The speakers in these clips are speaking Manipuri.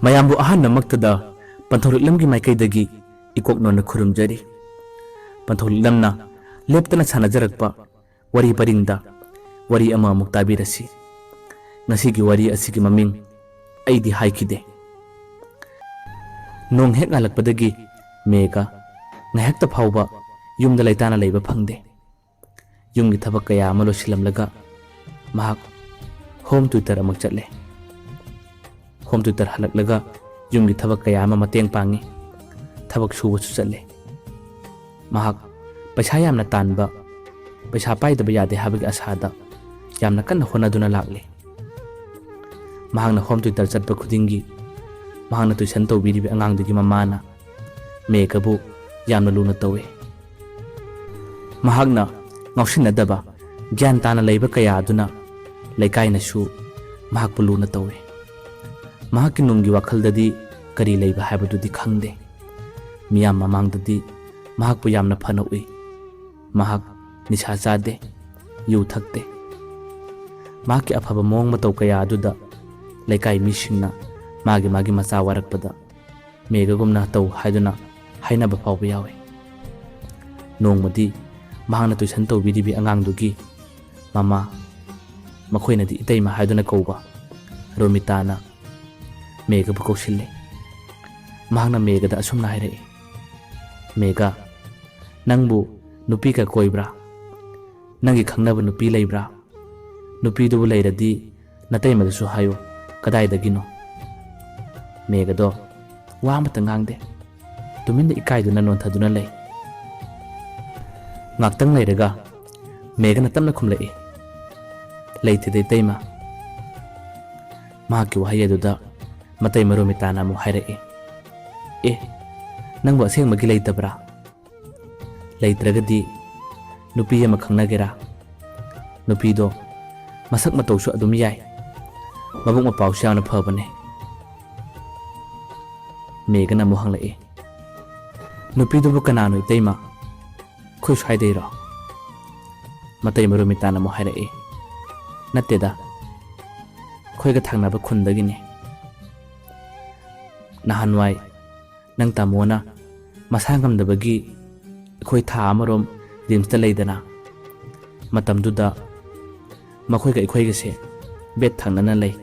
mayambu ahanna maktada pantholiklamgi maikaidagi ikoknona khurumjari pantholiklamna leptana sanajarakpa wari paringda wari ama amuk tabirasi ngasigi wari asigi maming Eidi Haikhide nong hek ngalakpadagi mega ngahekta phawba yumda laitana leiba phangde yumgi thabak kaya ama losilamlaga mahak home tutor amak chatle home tutor halaklaga yumgi thabak kaya ama mateng pangi thabak suba su chatle mahak paisa yamna tanba paisa paidaba yade habagi asada yamna kanna honaduna lakle mahakna home tutor chatpa khudingi mahakna tuition tawbiribi angangdugi mamana mekabu yamna luna tawe mahakna ngausinadaba gyan tana leiba kaya aduna leikaina su mahakpu luna tawe mahakki nunggi wakhaldadi kari leiba haibadudi khangde miyam mamangdadi mahakpu yamna phana ui mahak nisha chade yu thakte mahakki afaba mong matau kaya aduda leikai misingna magi macha warakpada megagumna tau haiduna hainaba phawba yawe nongmadi mahakna tuition tawbiribi angangdugi mama makhoinadi itaima haiduna kauba romitana megabu kausille mahakna megada asumna hairai mega nangbu nupi ka koibra nangi khangnaba nupi leibra nupi dubu leiradi nataimadasu hayo kadaidagino megado wa amata ngangde tuminda ikaiduna nonthaduna lei ngaktang leiraga megana tamna khumlai leitide taima mahakki wahayaduda matai maromitana mu hairai nangbu asengmagi leitabra leitragadi nupi ama khangnagera nupido masak matausu adum yai mabuk mapau siangna phabane megana mu hanglai nupidubu kanano itaima khoi swaidero matai maromitana mu hairai natteda khoiga thangnaba khundagine nahanwai nang tamona masangamdabagi khoi tha amarom rimsta leidana matamduda makhoiga ikhoiga se bet thangnana lei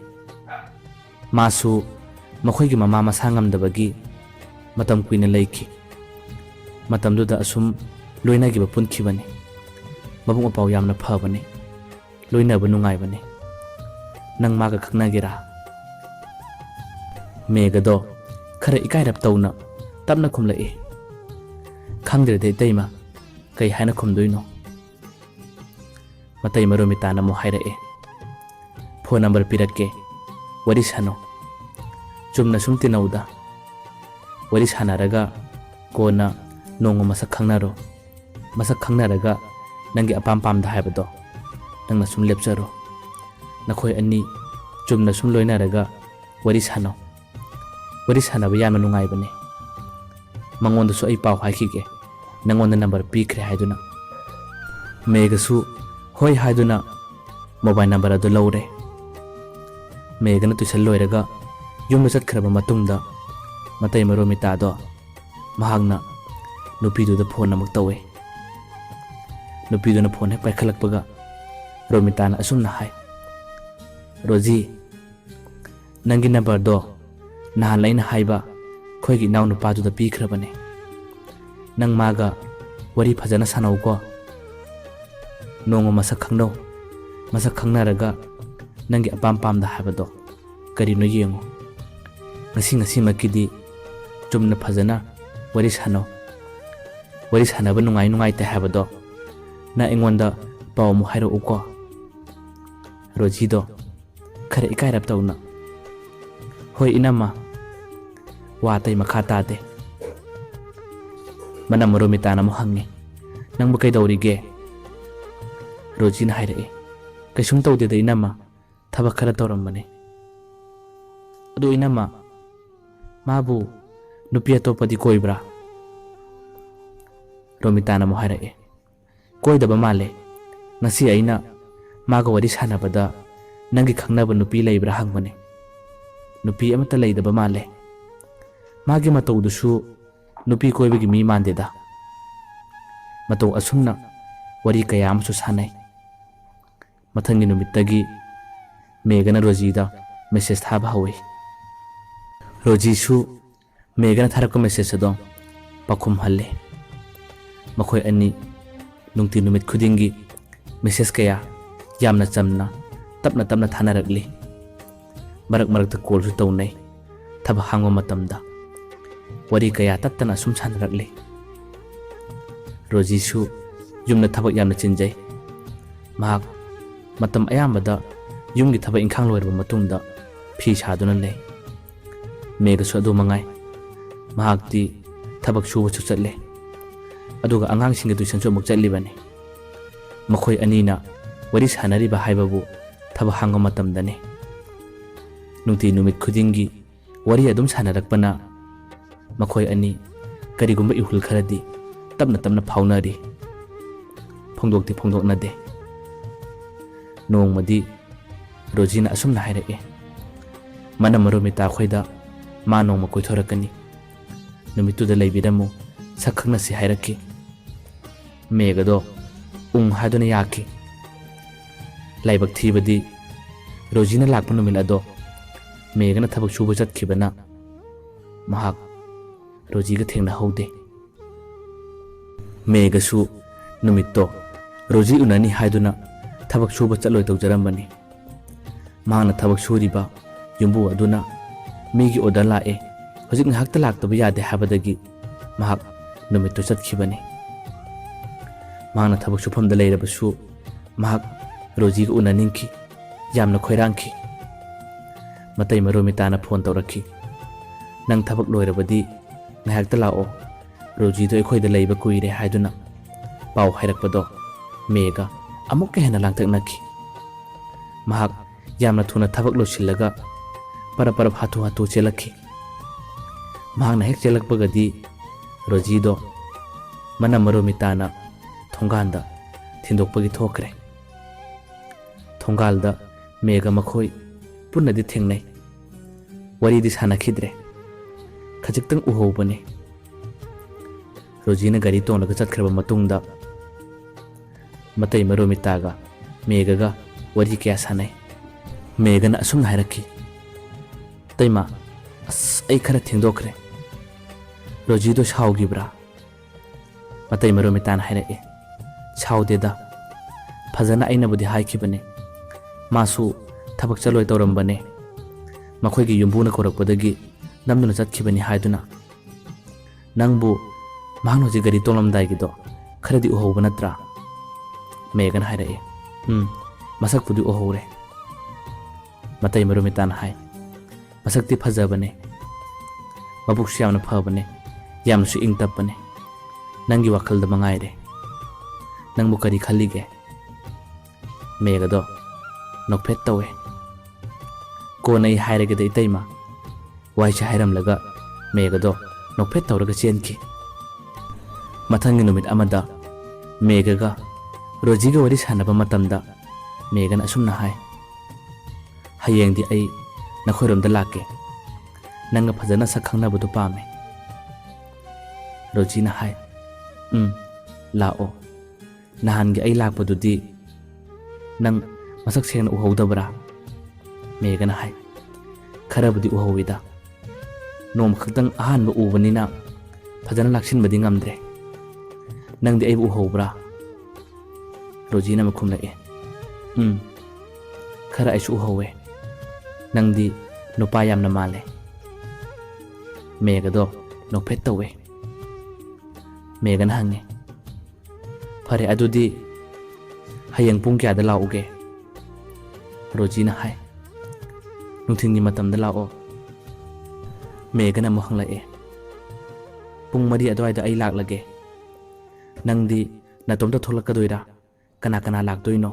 masu makhoigi mama masangamdabagi matam kuina leiki matamduda asum loinagiba punkhibane mabuk mapau yamna phabane loinaba nungaibane nang maga khaknagera megado khara ikairap tawna tapna khumlai khangdrede taima kai haina khumdoino matai maromitana mo hairai phone number pirakke wari sano chumna sumti nauda wari sanaraga kona nongo masak khangnaraga nangi apam pamda haibado nangna sum lepcharo nakhoi ani chumna sum loinaraga wari sanaba yamna nungaibane mangondasu ai pau haikige nangonda number pikre haiduna megasu hoi haiduna mobile number adu lawre megana tuition loiraga yumna chatkraba matungda matai maromitado mahakna nupiduda phone amak tawe nupiduna phone hek paikhalakpaga romitana asumna hai roji nangi number do nahan laina haiba khoigi naw nupaduda pikhrabane nang maga wari phajana sanau ko nongo masak khangnaraga nangi apam pamda haibado karino yengo ngasi makidi chumna phajana wari sanaba nungai ta haibado na ingonda paw mu hairo uko rojido khare ikairap tawna hoi inama watai makha tade mana maromitana mu hangi nangbu kaidawrige rojina hairai kaisum tawde da inama thaba khara tawrambane adu inama mabu nupi atopadi koibra romitana mu hairai koidaba male ngasi aina maga wari sanabada nangi khangnaba nupi leibra hangbane nupi amata leidaba male magi mataudusu nupi koibagi mi mandeda matau asumna wari kaya amsu sanai mathangi numittagi Megana Rojida message thaba hawi Roji su Megana tharakko message ado pakhum halle makhoi ani nungti numit khudingi message kaya yamna chamna tapna thanarakli marak marakta call su tawnai thaba hangwa matamda wari kaya tattana sum sanrakli Roji su yumna thabak yamna chinjai mahak matam ayambada yumgi thaba ingkhang loirba matungda phi saduna lei Mega su adu mangai mahakti thabak suba chu chatle aduga angang singa tuition chu muk chatlibani makhoi anina wari sanari ba haibabu thaba hangwa matamdani nungti numit khudingi wari adum sanarakpana makhoi ani karigumba ihul kharadi tapna phaunari phongdoknade nongmadi Rojina asumna hairake mana maromita khoida ma nongma koithorakani numituda leibiramu sakhangna si hairake megado haduna yaki laibak thibadi Rojina lakpa numil ado megana thabak suba chatkibana mahak Rojiga thengna haude megasu numitto Roji unani haiduna thabak suba chatloi tawjarambani Mana thabak suriba yumbu aduna migi order lae hojik ngahakta laktaba yade habadagi mahak numitto chatkibani Mana thabak sufamda leirabasu mahak Rojiga unaninki yamna khoirangki matai maromitana phone tawrakhi nang thabak loirabadi ngahakta lao Roji do ekhoida leiba kuire haiduna pau hairakpado mega amuk hena langtaknaki mahak yamna thuna thabak losillaga para hatu chelakhi mahakna hek chelakpagadi Roji do mana maromitana thonganda thindokpagi thokre thongalda mega makhoi punnadi thengnai wari di sanakhidre khajiktang uhobane Rojina gari tonlaga chatkraba matungda matai maromitaga megaga wari kya sanai megana asumna hairaki taima ai khara thengdokre Roji do shaugibra matai maromitana hairake shaudeda phajana aina budi haikibane masu thabak chaloi tawrambane makhoigi yumbuna korakpadagi namduna chatkibani haiduna nangbu mahno ji gari tolamdai gido kharadi uhoba natra megana hairae masak pudi uhore matai maromitana hai masakti phajabane mabuk syamna phabane yamsu ingtapane nangi wakhalda mangaire nangbu kari khalige megado nokphet tawe konai hairage dei taima waisha hairam laga megado nokphet tawraga chenki mathangi numit amada megaga Rojiga wari sanaba matamda megana asumna hai hayengdi ai nakhoiromda lake nanga phajana sakhangna budu pame Rojina hai lao nahangi ai lakpadudi nang masak sengna uhodabra megana hai kharabudi uhowida nom khaktang ahanba ubanina phajana laksinbadi ngamdre nangdi ai uhobra Rojina makhumlae khara aisu uhowe nangdi nupa yamna male megado nokphet tawe megana hange phare adudi hayang pung kya da lauge Rojina hai nungthingni matamda lao megana mo hanglae pung mari adwaida ai laklage nangdi natomda tholakadoira kana lakdoino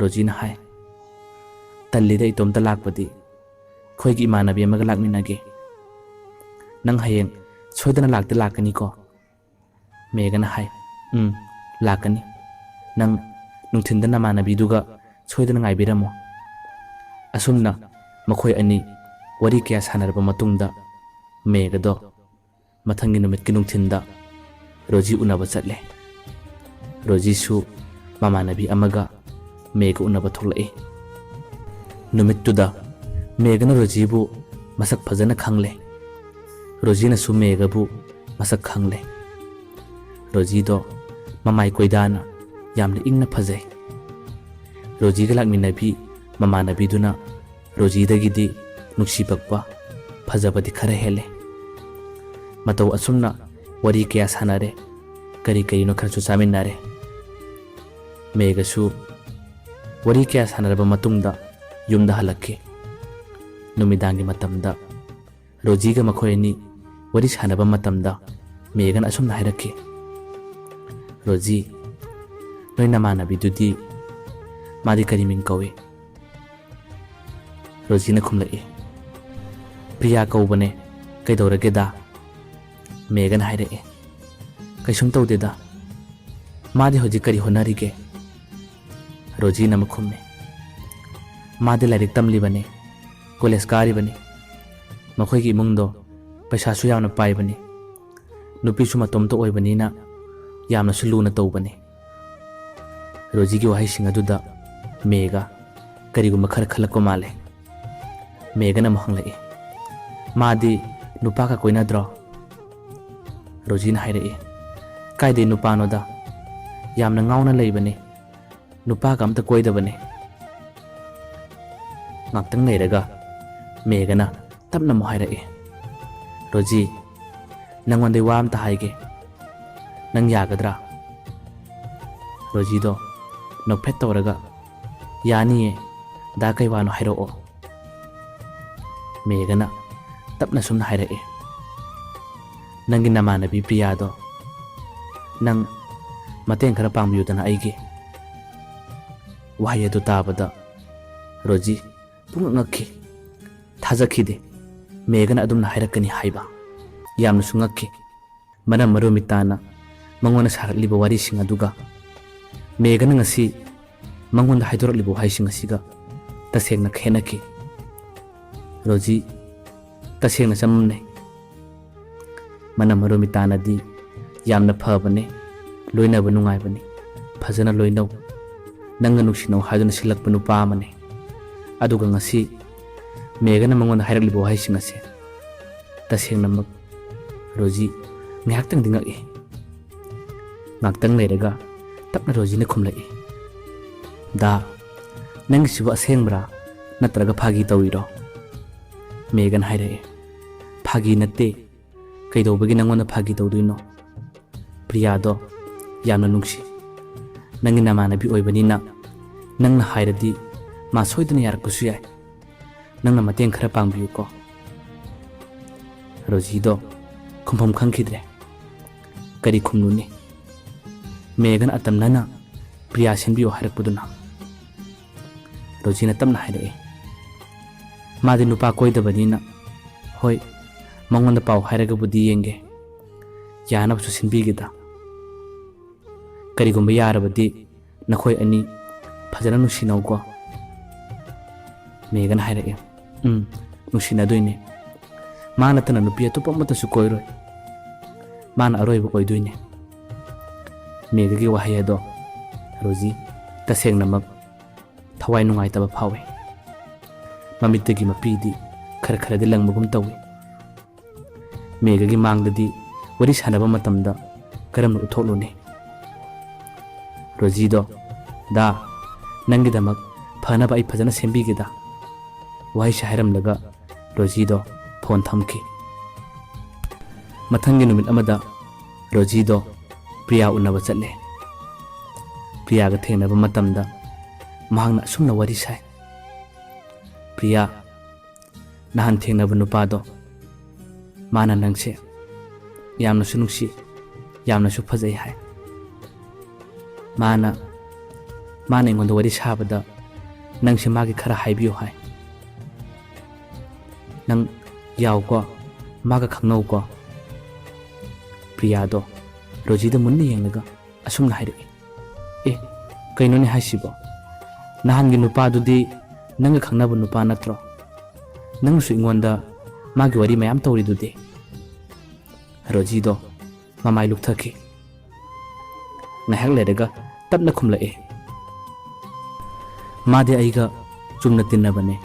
Rojina hai tallida itomda lakpadi khoigi imanabi amaga lakminage nang hayeng soidana lakda lakani ko megana hai lakani nang nungthinda namanabi duga soidana ngaibiramo asumna ꯃꯈꯣꯏ ꯑꯅꯤ ꯋꯥꯔꯤ ꯀꯌꯥ ꯁꯥꯟꯅꯔꯕ ꯃꯇꯨꯡꯗ ꯃꯦꯘꯗꯣ ꯃꯊꯪꯒꯤ ꯅꯨꯃꯤꯠꯀꯤ ꯅꯨꯡꯊꯤꯟꯗ ꯔꯣꯖꯤ ꯎꯅꯕ ꯆꯠꯂꯦ. ꯔꯣꯖꯤꯁꯨ ꯃꯃꯥꯟꯅꯕꯤ ꯑꯃꯒ ꯃꯦꯘ ꯎꯅꯕ ꯊꯣꯛꯂꯛꯏ. ꯅꯨꯃꯤꯠꯇꯨꯗ ꯃꯦꯘꯅ ꯔꯣꯖꯤꯕꯨ ꯃꯁꯛ ꯐꯖꯅ ꯈꯪꯂꯦ. ꯔꯣꯖꯤꯅꯁꯨ ꯃꯦꯘꯕꯨ ꯃꯁꯛ ꯈꯪꯂꯦ. ꯔꯣꯖꯤꯗꯣ ꯃꯃꯥꯏ ꯀꯣꯏꯗꯥꯅ ꯌꯥꯝꯅ ꯏꯪꯅ ꯐꯖꯩ. ꯔꯣꯖꯤꯒ ꯂꯥꯛꯃꯤꯟꯅꯕꯤ ꯃꯃꯥꯟꯅꯕꯤꯗꯨꯅ ꯔꯣꯖꯤꯗꯒꯤꯗꯤ ꯅꯨꯡꯁꯤꯕꯛꯄ ꯐꯖꯕꯗꯤ ꯈꯔ ꯍꯦꯜꯂꯦ. ꯃꯇꯧ ꯑꯁꯨꯝꯅ ꯋꯥꯔꯤ ꯀꯌꯥ ꯁꯥꯟꯅꯔꯦ. ꯀꯔꯤ ꯀꯔꯤꯅꯣ ꯈꯔꯁꯨ ꯆꯥꯃꯤꯟꯅꯔꯦ. ꯃꯦꯘꯁꯨ ꯋꯥꯔꯤ ꯀꯌꯥ ꯁꯥꯟꯅꯔꯕ ꯃꯇꯨꯡꯗ ꯌꯨꯝꯗ ꯍꯜꯂꯛꯈꯤ. ꯅꯨꯃꯤꯗꯥꯡꯒꯤ ꯃꯇꯝꯗ ꯔꯣꯖꯤꯒ ꯃꯈꯣꯏ ꯑꯅꯤ ꯋꯥꯔꯤ ꯁꯥꯟꯅꯕ ꯃꯇꯝꯗ ꯃꯦꯘꯅ ꯑꯁꯨꯝꯅ ꯍꯥꯏꯔꯛꯈꯤ. ꯔꯣꯖꯤ, ꯅꯣꯏ ꯅꯃꯥꯟꯅꯕꯤꯗꯨꯗꯤ ꯃꯥꯗꯤ ꯀꯔꯤ ꯃꯤꯡ ꯀꯧꯏ? ꯔꯣꯖꯤꯅ ꯈꯨꯝꯂꯛꯏ. ꯄ꯭ꯔꯤꯌꯥ ꯀꯧꯕꯅꯦ. ꯀꯩꯗꯧꯔꯒꯦꯗ? ꯃꯦꯘꯅ ꯍꯥꯏꯔꯛꯏ. ꯀꯩꯁꯨꯝ ꯇꯧꯗꯦꯗ. ꯃꯥꯗꯤ ꯍꯧꯖꯤꯛ ꯀꯔꯤ ꯍꯣꯠꯅꯔꯤꯒꯦ? ꯔꯣꯖꯤꯅ ꯑꯃꯨꯛ ꯈꯨꯝꯃꯤ. ꯃꯥꯗꯤ ꯂꯥꯏꯔꯤꯛ ꯇꯝꯂꯤꯕꯅꯤ. ꯀꯣꯂꯦꯖ ꯀꯥꯔꯤꯕꯅꯤ. ꯃꯈꯣꯏꯒꯤ ꯏꯃꯨꯡꯗꯣ ꯄꯩꯁꯥꯁꯨ ꯌꯥꯝꯅ ꯄꯥꯏꯕꯅꯤ. ꯅꯨꯄꯤꯁꯨ ꯃꯇꯣꯝꯇ ꯑꯣꯏꯕꯅꯤꯅ ꯌꯥꯝꯅꯁꯨ ꯂꯨꯅ ꯇꯧꯕꯅꯤ. ꯔꯣꯖꯤꯒꯤ ꯋꯥꯍꯩꯁꯤꯡ ꯑꯗꯨꯗ ꯃꯦꯘ ꯀꯔꯤꯒꯨꯝꯕ ꯈꯔ ꯈꯜꯂꯛꯄ ꯃꯥꯜꯂꯦ. ꯃꯦꯘꯅ ꯑꯃꯨꯛ ꯍꯪꯂꯛꯏ. ꯃꯥꯗꯤ ꯅꯨꯄꯥꯒ ꯀꯣꯏꯅꯗ꯭ꯔꯣ? ꯔꯣꯖꯤꯅ ꯍꯥꯏꯔꯛꯏ. ꯀꯥꯏꯗꯩ ꯅꯨꯄꯥꯅꯣꯗ? ꯌꯥꯝꯅ ꯉꯥꯎꯅ ꯂꯩꯕꯅꯤ. ꯅꯨꯄꯥꯒ ꯑꯝꯇ ꯀꯣꯏꯗꯕꯅꯤ. ꯉꯥꯛꯇꯪ ꯂꯩꯔꯒ ꯃꯦꯘꯅ ꯇꯞꯅ ꯑꯃꯨꯛ ꯍꯥꯏꯔꯛꯏ. ꯔꯣꯖꯤ, ꯅꯪꯉꯣꯟꯗꯩ ꯋꯥ ꯑꯝꯇ ꯍꯥꯏꯒꯦ. ꯅꯪ ꯌꯥꯒꯗ꯭ꯔꯥ? ꯔꯣꯖꯤꯗꯣ ꯅꯣꯛꯐꯦꯠ ꯇꯧꯔꯒ ꯌꯥꯅꯤꯌꯦ ꯗꯥ, ꯀꯩ ꯋꯥꯅꯣ ꯍꯥꯏꯔꯛꯑꯣ. ꯃꯦꯘꯅ ꯇꯞꯅ ꯁꯨꯝꯅ ꯍꯥꯏꯔꯛꯏ. ꯅꯪꯒꯤ ꯅꯃꯥꯟꯅꯕꯤ ꯄ꯭ꯔꯤꯌꯥꯗꯣ ꯅꯪ ꯃꯇꯦꯡ ꯈꯔ ꯄꯥꯡꯕꯤꯌꯨꯗꯅ ꯑꯩꯒꯤ. ꯋꯥꯍꯩ ꯑꯗꯨ ꯇꯥꯕꯗ ꯔꯣꯖꯤ ꯄꯨꯡꯉꯛ ꯉꯛꯈꯤ. ꯊꯥꯖꯈꯤꯗꯦ ꯃꯦꯘꯅ ꯑꯗꯨꯝꯅ ꯍꯥꯏꯔꯛꯀꯅꯤ ꯍꯥꯏꯕ. ꯌꯥꯝꯅꯁꯨ ꯉꯛꯈꯤ. ꯃꯔꯝ ꯃꯔꯨꯃꯤꯠ ꯇꯥꯅ ꯃꯉꯣꯟꯗ ꯁꯥꯔꯛꯂꯤꯕ ꯋꯥꯔꯤꯁꯤꯡ ꯑꯗꯨꯒ ꯃꯦꯘꯅ ꯉꯁꯤ ꯃꯉꯣꯟꯗ ꯍꯥꯏꯗꯣꯔꯛꯂꯤꯕ ꯋꯥꯍꯩꯁꯤꯡ ꯑꯁꯤꯒ ꯇꯁꯦꯡꯅ ꯈꯦꯠꯅꯈꯤ. ꯔꯣꯖꯤ ꯇꯁꯦꯡꯅ ꯆꯃꯝꯅꯩ. ꯃꯅꯝ ꯃꯔꯨꯃꯤꯠ ꯇꯥꯅꯗꯤ ꯌꯥꯝꯅ ꯐꯕꯅꯦ. ꯂꯣꯏꯅꯕ ꯅꯨꯡꯉꯥꯏꯕꯅꯤ. ꯐꯖꯅ ꯂꯣꯏꯅꯧ. ꯅꯪꯒ ꯅꯨꯡꯁꯤꯅꯧ ꯍꯥꯏꯗꯨꯅ ꯁꯤꯜꯂꯛꯄ ꯅꯨꯄꯥ ꯑꯃꯅꯤ. ꯑꯗꯨꯒ ꯉꯁꯤ ꯃꯦꯘꯅ ꯃꯉꯣꯟꯗ ꯍꯥꯏꯔꯛꯂꯤꯕ ꯋꯥꯍꯩꯁꯤꯡ ꯑꯁꯤ ꯇꯁꯦꯡꯅꯃꯛ ꯔꯣꯖꯤ ꯉꯥꯏꯍꯥꯛꯇꯪꯗꯤ ꯉꯛꯏ. ꯉꯥꯛꯇꯪ ꯂꯩꯔꯒ ꯇꯞꯅ ꯔꯣꯖꯤꯅ ꯈꯨꯝꯂꯛꯏ. ꯗꯥ, ꯅꯪꯒꯤꯁꯤꯕꯨ ꯑꯁꯦꯡꯕ꯭ꯔꯥ ꯅꯠꯇ꯭ꯔꯒ ꯐꯥꯒꯤ ꯇꯧꯔꯤꯔꯣ? ꯃꯦꯘꯅ ꯍꯥꯏꯔꯛꯏ. ꯐꯥꯒꯤ ꯅꯠꯇꯦ. ꯀꯩꯗꯧꯕꯒꯤ ꯅꯪꯉꯣꯟꯗ ꯐꯥꯒꯤ ꯇꯧꯗꯣꯏꯅꯣ? ꯄ꯭ꯔꯤꯌꯥꯗꯣ ꯌꯥꯝꯅ ꯅꯨꯡꯁꯤ. ꯅꯪꯒꯤ ꯅꯃꯥꯟꯅꯕꯤ ꯑꯣꯏꯕꯅꯤꯅ ꯅꯪꯅ ꯍꯥꯏꯔꯗꯤ ꯃꯥ ꯁꯣꯏꯗꯅ ꯌꯥꯔꯛꯄꯁꯨ ꯌꯥꯏ. ꯅꯪꯅ ꯃꯇꯦꯡ ꯈꯔ ꯄꯥꯡꯕꯤꯌꯨꯀꯣ. ꯔꯣꯖꯤꯗꯣ ꯈꯨꯝꯐꯝ ꯈꯪꯈꯤꯗ꯭ꯔꯦ. ꯀꯔꯤ ꯈꯨꯝꯂꯨꯅꯤ? ꯃꯦꯘꯅ ꯑꯇꯝꯅꯅ ꯄ꯭ꯔꯤꯌꯥ ꯁꯤꯟꯕꯤꯌꯨ ꯍꯥꯏꯔꯛꯄꯗꯨꯅ. ꯔꯣꯖꯤꯅ ꯇꯞꯅ ꯍꯥꯏꯔꯛꯏ. ꯃꯥꯗꯤ ꯅꯨꯄꯥ ꯀꯣꯏꯗꯕꯅꯤꯅ ꯍꯣꯏ, ꯃꯉꯣꯟꯗ ꯄꯥꯎ ꯍꯥꯏꯔꯒꯕꯨꯗꯤ ꯌꯦꯡꯒꯦ. ꯌꯥꯅꯕꯁꯨ ꯁꯤꯟꯕꯤꯒꯦꯗ. ꯀꯔꯤꯒꯨꯝꯕ ꯌꯥꯔꯕꯗꯤ ꯅꯈꯣꯏ ꯑꯅꯤ ꯐꯖꯅ ꯅꯨꯡꯁꯤꯅꯧꯀꯣ. ꯃꯦꯘꯅ ꯍꯥꯏꯔꯛꯏ. ꯅꯨꯡꯁꯤꯅꯗꯣꯏꯅꯦ. ꯃꯥ ꯅꯠꯇꯅ ꯅꯨꯄꯤ ꯑꯇꯣꯞꯄ ꯑꯃꯠꯇꯁꯨ ꯀꯣꯏꯔꯣꯏ. ꯃꯥꯅ ꯑꯔꯣꯏꯕ ꯑꯣꯏꯗꯣꯏꯅꯦ. ꯃꯦꯘꯒꯤ ꯋꯥꯍꯩ ꯑꯗꯣ ꯔꯣꯖꯤ ꯇꯁꯦꯡꯅꯃꯛ ꯊꯋꯥꯏ ꯅꯨꯡꯉꯥꯏꯇꯕ ꯐꯥꯎꯏ. ꯃꯃꯤꯠꯇꯒꯤ ꯃꯄꯤꯗꯤ ꯈꯔ ꯈꯔꯗꯤ ꯂꯪꯕꯒꯨꯝ ꯇꯧꯏ. ꯃꯦꯘꯒꯤ ꯃꯥꯡꯗꯗꯤ ꯋꯥꯔꯤ ꯁꯥꯟꯅꯕ ꯃꯇꯝꯗ ꯀꯔꯝꯅ ꯎꯠꯊꯣꯛꯂꯨꯅꯤ? ꯔꯣꯖꯤꯗꯣ, ꯗꯥ, ꯅꯪꯒꯤꯗꯃꯛ ꯐꯅꯕ ꯑꯩ ꯐꯖꯅ ꯁꯦꯝꯕꯤꯒꯦꯗ. ꯋꯥꯍꯩꯁꯦ ꯍꯥꯏꯔꯝꯂꯒ ꯔꯣꯖꯤꯗꯣ ꯐꯣꯟ ꯊꯝꯈꯤ. ꯃꯊꯪꯒꯤ ꯅꯨꯃꯤꯠ ꯑꯃꯗ ꯔꯣꯖꯤꯗꯣ ꯄ꯭ꯔꯤꯌꯥ ꯎꯅꯕ ꯆꯠꯂꯦ. ꯄ꯭ꯔꯤꯌꯥꯒ ꯊꯦꯡꯅꯕ ꯃꯇꯝꯗ ꯃꯍꯥꯛꯅ ꯑꯁꯨꯝꯅ ꯋꯥꯔꯤ ꯁꯥꯏ. ꯄ꯭ꯔꯤꯌꯥ, ꯅꯍꯥꯟ ꯊꯦꯡꯅꯕ ꯅꯨꯄꯥꯗꯣ ꯃꯥꯅ ꯅꯪꯁꯦ ꯌꯥꯝꯅꯁꯨ ꯅꯨꯡꯁꯤ, ꯌꯥꯝꯅꯁꯨ ꯐꯖꯩ ꯍꯥꯏ. ꯃꯥꯅ ꯑꯩꯉꯣꯟꯗ ꯋꯥꯔꯤ ꯁꯥꯕꯗ ꯅꯪꯁꯦ ꯃꯥꯒꯤ ꯈꯔ ꯍꯥꯏꯕꯤꯌꯨ ꯍꯥꯏ. ꯅꯪ ꯌꯥꯎꯀꯣ, ꯃꯥꯒ ꯈꯪꯅꯧꯀꯣ. ꯄ꯭ꯔꯤꯌꯥꯗꯣ ꯔꯣꯖꯤꯗ ꯃꯨꯟꯅ ꯌꯦꯡꯂꯒ ꯑꯁꯨꯝꯅ ꯍꯥꯏꯔꯛꯏ. ꯀꯩꯅꯣꯅꯦ ꯍꯥꯏꯁꯤꯕꯣ? ꯅꯍꯥꯟꯒꯤ ꯅꯨꯄꯥꯗꯨꯗꯤ ꯅꯪꯒ ꯈꯪꯅꯕ ꯅꯨꯄꯥ ꯅꯠꯇ꯭ꯔꯣ? ꯅꯪꯁꯨ ꯑꯩꯉꯣꯟꯗ ꯃꯥꯒꯤ ꯋꯥꯔꯤ ꯃꯌꯥꯝ ꯇꯧꯔꯤꯗꯨꯗꯤ. ꯔꯣꯖꯤꯗꯣ ꯃꯃꯥꯏ ꯂꯨꯛꯊꯈꯤ. ꯉꯥꯏꯍꯥꯛ ꯂꯩꯔꯒ ꯇꯞꯅ ꯈꯨꯝꯂꯛꯑꯦ. ꯃꯥꯗꯤ ꯑꯩꯒ ꯆꯨꯝꯅ ꯇꯤꯟꯅꯕꯅꯦ,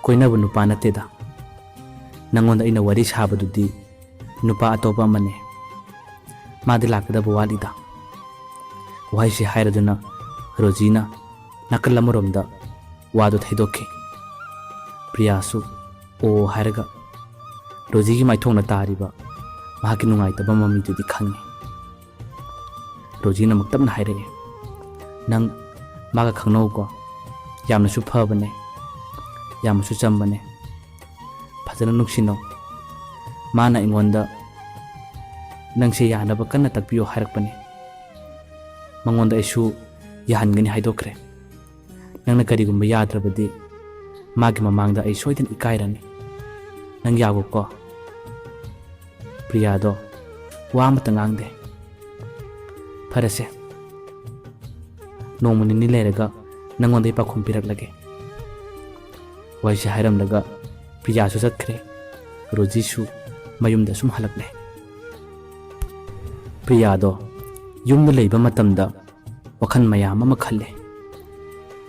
ꯀꯣꯏꯅꯕ ꯅꯨꯄꯥ ꯅꯠꯇꯦꯗ. ꯅꯪꯉꯣꯟꯗ ꯑꯩꯅ ꯋꯥꯔꯤ ꯁꯥꯕꯗꯨꯗꯤ ꯅꯨꯄꯥ ꯑꯇꯣꯞꯄ ꯑꯃꯅꯦ. ꯃꯥꯗꯤ ꯂꯥꯛꯀꯗꯕ ꯋꯥꯠꯂꯤꯗ. ꯋꯥꯍꯩꯁꯤ ꯍꯥꯏꯔꯗꯨꯅ ꯔꯣꯖꯤꯅ ꯅꯥꯀꯜ ꯑꯃꯔꯣꯝꯗ ꯋꯥꯗꯨ ꯊꯩꯗꯣꯛꯈꯤ. ꯄ꯭ꯔꯤꯌꯥꯁꯨ ꯑꯣ ꯍꯥꯏꯔꯒ ꯔꯣꯖꯤꯒꯤ ꯃꯥꯏꯊꯣꯡꯅ ꯇꯥꯔꯤꯕ ꯃꯍꯥꯛꯀꯤ ꯅꯨꯡꯉꯥꯏꯇꯕ ꯃꯃꯤꯗꯨꯗꯤ ꯈꯪꯉꯤ. ꯔꯣꯖꯤꯅ ꯑꯃꯨꯛ ꯇꯞꯅ ꯍꯥꯏꯔꯛꯑꯦ. ꯅꯪ ꯃꯥꯒ ꯈꯪꯅꯧꯀꯣ. ꯌꯥꯝꯅꯁꯨ ꯐꯕꯅꯦ, ꯌꯥꯝꯅꯁꯨ ꯆꯝꯕꯅꯦ. ꯐꯖꯅ ꯅꯨꯡꯁꯤꯅꯧ. ꯃꯥꯅ ꯑꯩꯉꯣꯟꯗ ꯅꯪꯁꯦ ꯌꯥꯅꯕ ꯀꯟꯅ ꯇꯥꯛꯄꯤꯌꯣ ꯍꯥꯏꯔꯛꯄꯅꯦ. ꯃꯉꯣꯟꯗ ꯑꯩꯁꯨ ꯌꯥꯍꯟꯒꯅꯤ ꯍꯥꯏꯗꯣꯛꯈ꯭ꯔꯦ. ꯅꯪꯅ ꯀꯔꯤꯒꯨꯝꯕ ꯌꯥꯗ꯭ꯔꯕꯗꯤ ꯃꯥꯒꯤ ꯃꯃꯥꯡꯗ ꯑꯩ ꯁꯣꯏꯗꯅ ꯏꯀꯥꯏꯔꯅꯤ. ꯅꯪ ꯌꯥꯎꯀꯣ. ꯄ꯭ꯔꯤꯌꯥꯗꯣ ꯋꯥ ꯑꯃꯇ ꯉꯥꯡꯗꯦ. ꯐꯔꯁꯦ, ꯅꯣꯡꯃ ꯅꯤꯅꯤ ꯂꯩꯔꯒ ꯅꯪꯉꯣꯟꯗ ꯑꯩ ꯄꯥꯎꯈꯨꯝ ꯄꯤꯔꯛꯂꯒꯦ. ꯋꯥꯍꯩꯁꯦ ꯍꯥꯏꯔꯝꯂꯒ ꯄ꯭ꯔꯤꯌꯥꯁꯨ ꯆꯠꯈ꯭ꯔꯦ. ꯔꯣꯖꯤꯁꯨ ꯃꯌꯨꯝꯗ ꯁꯨꯝ ꯍꯜꯂꯛꯂꯦ. ꯄ꯭ꯔꯤꯌꯥꯗꯣ ꯌꯨꯝꯗ ꯂꯩꯕ ꯃꯇꯝꯗ ꯋꯥꯈꯜ ꯃꯌꯥꯝ ꯑꯃ ꯈꯜꯂꯦ.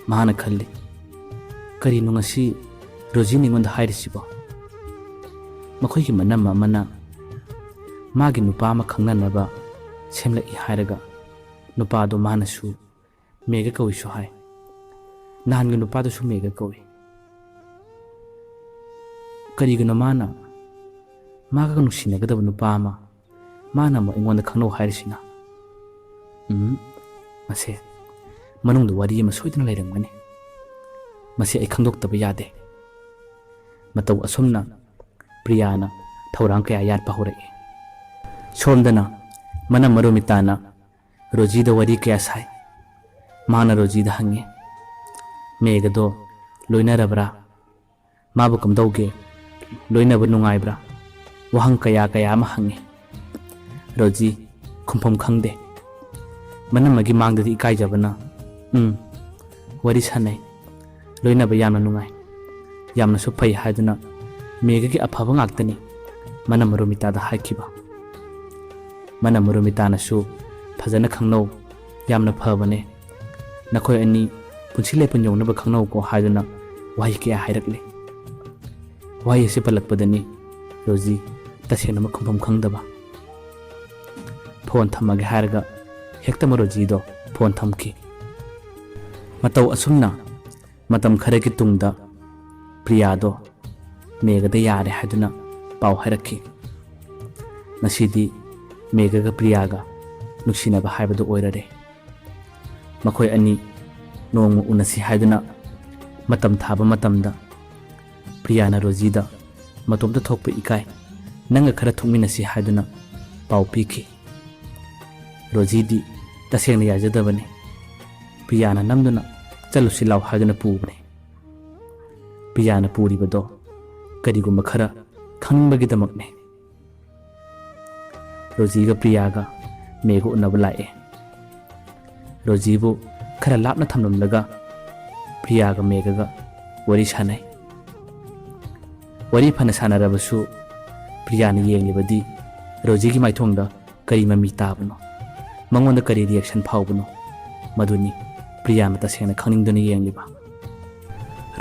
ꯃꯥꯅ ꯈꯜꯂꯤ, ꯀꯔꯤꯅꯣ ꯉꯁꯤ ꯔꯣꯖꯤꯅ ꯑꯩꯉꯣꯟꯗ ꯍꯥꯏꯔꯤꯁꯤꯕꯣ? ꯃꯈꯣꯏꯒꯤ ꯃꯅꯝ ꯑꯃꯅ ꯃꯥꯒꯤ ꯅꯨꯄꯥ ꯑꯃ ꯈꯪꯅꯅꯕ ꯁꯦꯝꯂꯛꯏ ꯍꯥꯏꯔꯒ ꯅꯨꯄꯥꯗꯣ ꯃꯥꯅꯁꯨ ꯃꯦꯘ ꯀꯧꯏꯁꯨ ꯍꯥꯏ. ꯅꯍꯥꯟꯒꯤ ꯅꯨꯄꯥꯗꯨꯁꯨ ꯃꯦꯘ ꯀꯧꯏ. ꯀꯔꯤꯒꯤꯅꯣ ꯃꯥꯅ ꯃꯥꯒ ꯅꯨꯡꯁꯤꯅꯒꯗꯕ ꯅꯨꯄꯥ ꯑꯃ ꯃꯥꯅ ꯑꯃꯨꯛ ꯑꯩꯉꯣꯟꯗ ꯈꯪꯅꯧ ꯍꯥꯏꯔꯤꯁꯤꯅ? ꯃꯁꯦ ꯃꯅꯨꯡꯗ ꯋꯥꯔꯤ ꯑꯃ ꯁꯣꯏꯗꯅ ꯂꯩꯔꯝꯒꯅꯤ. ꯃꯁꯤ ꯑꯩ ꯈꯪꯗꯣꯛꯇꯕ ꯌꯥꯗꯦ. ꯃꯇꯧ ꯑꯁꯨꯝꯅ ꯄ꯭ꯔꯤꯌꯥꯅ ꯊꯧꯔꯥꯡ ꯀꯌꯥ ꯌꯥꯠꯄ ꯍꯧꯔꯛꯏ. ꯁꯣꯝꯗꯅ ꯃꯅꯝ ꯃꯔꯨꯃꯤꯇꯥꯅ ꯔꯣꯖꯤꯗ ꯋꯥꯔꯤ ꯀꯌꯥ ꯁꯥꯏ. ꯃꯥꯅ ꯔꯣꯖꯤꯗ ꯍꯪꯉꯤ, ꯃꯦꯘꯗꯣ ꯂꯣꯏꯅꯔꯕ꯭ꯔꯥ? ꯃꯥꯕꯨ ꯀꯝꯗꯧꯒꯦ? ꯂꯣꯏꯅꯕ ꯅꯨꯡꯉꯥꯏꯕ꯭ꯔꯥ? ꯋꯥꯍꯪ ꯀꯌꯥ ꯑꯃ ꯍꯪꯉꯤ. ꯔꯣꯖꯤ ꯈꯨꯝꯐꯝ ꯈꯪꯗꯦ. ꯃꯅꯝꯃꯒꯤ ꯃꯥꯡꯗꯗꯤ ꯏꯀꯥꯏꯖꯕꯅ ꯋꯥꯔꯤ ꯁꯥꯟꯅꯩ, ꯂꯣꯏꯅꯕ ꯌꯥꯝꯅ ꯅꯨꯡꯉꯥꯏ, ꯌꯥꯝꯅꯁꯨ ꯐꯩ ꯍꯥꯏꯗꯨꯅ ꯃꯦꯘꯒꯤ ꯑꯐꯕ ꯉꯥꯛꯇꯅꯤ ꯃꯅꯝ ꯃꯔꯨꯃꯤꯇꯥꯗ ꯍꯥꯏꯈꯤꯕ. ꯃꯅꯝ ꯃꯔꯨꯃꯤꯇꯥꯅꯁꯨ ꯐꯖꯅ ꯈꯪꯅꯧ, ꯌꯥꯝꯅ ꯐꯕꯅꯦ, ꯅꯈꯣꯏ ꯑꯅꯤ ꯄꯨꯟꯁꯤ ꯂꯩꯄꯨꯟ ꯌꯧꯅꯕ ꯈꯪꯅꯧꯀꯣ ꯍꯥꯏꯗꯨꯅ ꯋꯥꯍꯩ ꯀꯌꯥ ꯍꯥꯏꯔꯛꯂꯤ. ꯋꯥꯍꯩ ꯑꯁꯤ ꯄꯜꯂꯛꯄꯗꯅꯤ ꯔꯣꯖꯤ ꯇꯁꯦꯡꯅꯃꯛ ꯈꯨꯝꯐꯝ ꯈꯪꯗꯕ. ꯐꯣꯟ ꯊꯝꯃꯒꯦ ꯍꯥꯏꯔꯒ ꯍꯦꯛꯇꯃꯛ ꯔꯣꯖꯤꯗꯣ ꯐꯣꯟ ꯊꯝꯈꯤ. ꯃꯇꯧ ꯑꯁꯨꯝꯅ ꯃꯇꯝ ꯈꯔꯒꯤ ꯇꯨꯡꯗ ꯄ꯭ꯔꯤꯌꯥꯗꯣ ꯃꯦꯘꯗ ꯌꯥꯔꯦ ꯍꯥꯏꯗꯨꯅ ꯄꯥꯎ ꯍꯥꯏꯔꯛꯈꯤ. ꯉꯁꯤꯗꯤ ꯃꯦꯘꯒ ꯄ꯭ꯔꯤꯌꯥꯒ ꯅꯨꯡꯁꯤꯅꯕ ꯍꯥꯏꯕꯗꯨ ꯑꯣꯏꯔꯔꯦ. ꯃꯈꯣꯏ ꯑꯅꯤ ꯅꯣꯡꯃ ꯎꯅꯁꯤ ꯍꯥꯏꯗꯨꯅ ꯃꯇꯝ ꯊꯥꯕ ꯃꯇꯝꯗ ꯄ꯭ꯔꯤꯌꯥꯅ ꯔꯣꯖꯤꯗ ꯃꯇꯣꯝꯇ ꯊꯣꯛꯄ ꯏꯀꯥꯏ, ꯅꯪꯒ ꯈꯔ ꯊꯣꯛꯃꯤꯟꯅꯁꯤ ꯍꯥꯏꯗꯨꯅ ꯄꯥꯎ ꯄꯤꯈꯤ. ꯔꯣꯖꯤꯗꯤ ꯇꯁꯦꯡꯅ ꯌꯥꯖꯗꯕꯅꯤ. ꯄ꯭ꯔꯤꯌꯥꯅ ꯅꯝꯗꯨꯅ ꯆꯠꯂꯨꯁꯤ ꯂꯥꯎ ꯍꯥꯏꯗꯨꯅ ꯄꯨꯕꯅꯤ. ꯄ꯭ꯔꯤꯌꯥꯅ ꯄꯨꯔꯤꯕꯗꯣ ꯀꯔꯤꯒꯨꯝꯕ ꯈꯔ ꯈꯪꯅꯤꯡꯕꯒꯤꯗꯃꯛꯅꯤ. ꯔꯣꯖꯤꯒ ꯄ꯭ꯔꯤꯌꯥꯒ ꯃꯦꯘ ꯎꯅꯕ ꯂꯥꯛꯑꯦ. ꯔꯣꯖꯤꯕꯨ ꯈꯔ ꯂꯥꯞꯅ ꯊꯝꯂꯝꯂꯒ ꯄ꯭ꯔꯤꯌꯥꯒ ꯃꯦꯘꯒ ꯋꯥꯔꯤ ꯁꯥꯟꯅꯩ. ꯋꯥꯔꯤ ꯐꯅ ꯁꯥꯟꯅꯔꯕꯁꯨ ꯄ꯭ꯔꯤꯌꯥꯅ ꯌꯦꯡꯂꯤꯕꯗꯤ ꯔꯣꯖꯤꯒꯤ ꯃꯥꯏꯊꯣꯡꯗ ꯀꯔꯤ ꯃꯃꯤ ꯇꯥꯕꯅꯣ, ꯃꯉꯣꯟꯗ ꯀꯔꯤ ꯔꯤꯌꯦꯛꯁꯟ ꯐꯥꯎꯕꯅꯣ, ꯃꯗꯨꯅꯤ ꯄ꯭ꯔꯤꯌꯥꯅ ꯇꯁꯦꯡꯅ ꯈꯪꯅꯤꯡꯗꯨꯅ ꯌꯦꯡꯂꯤꯕ.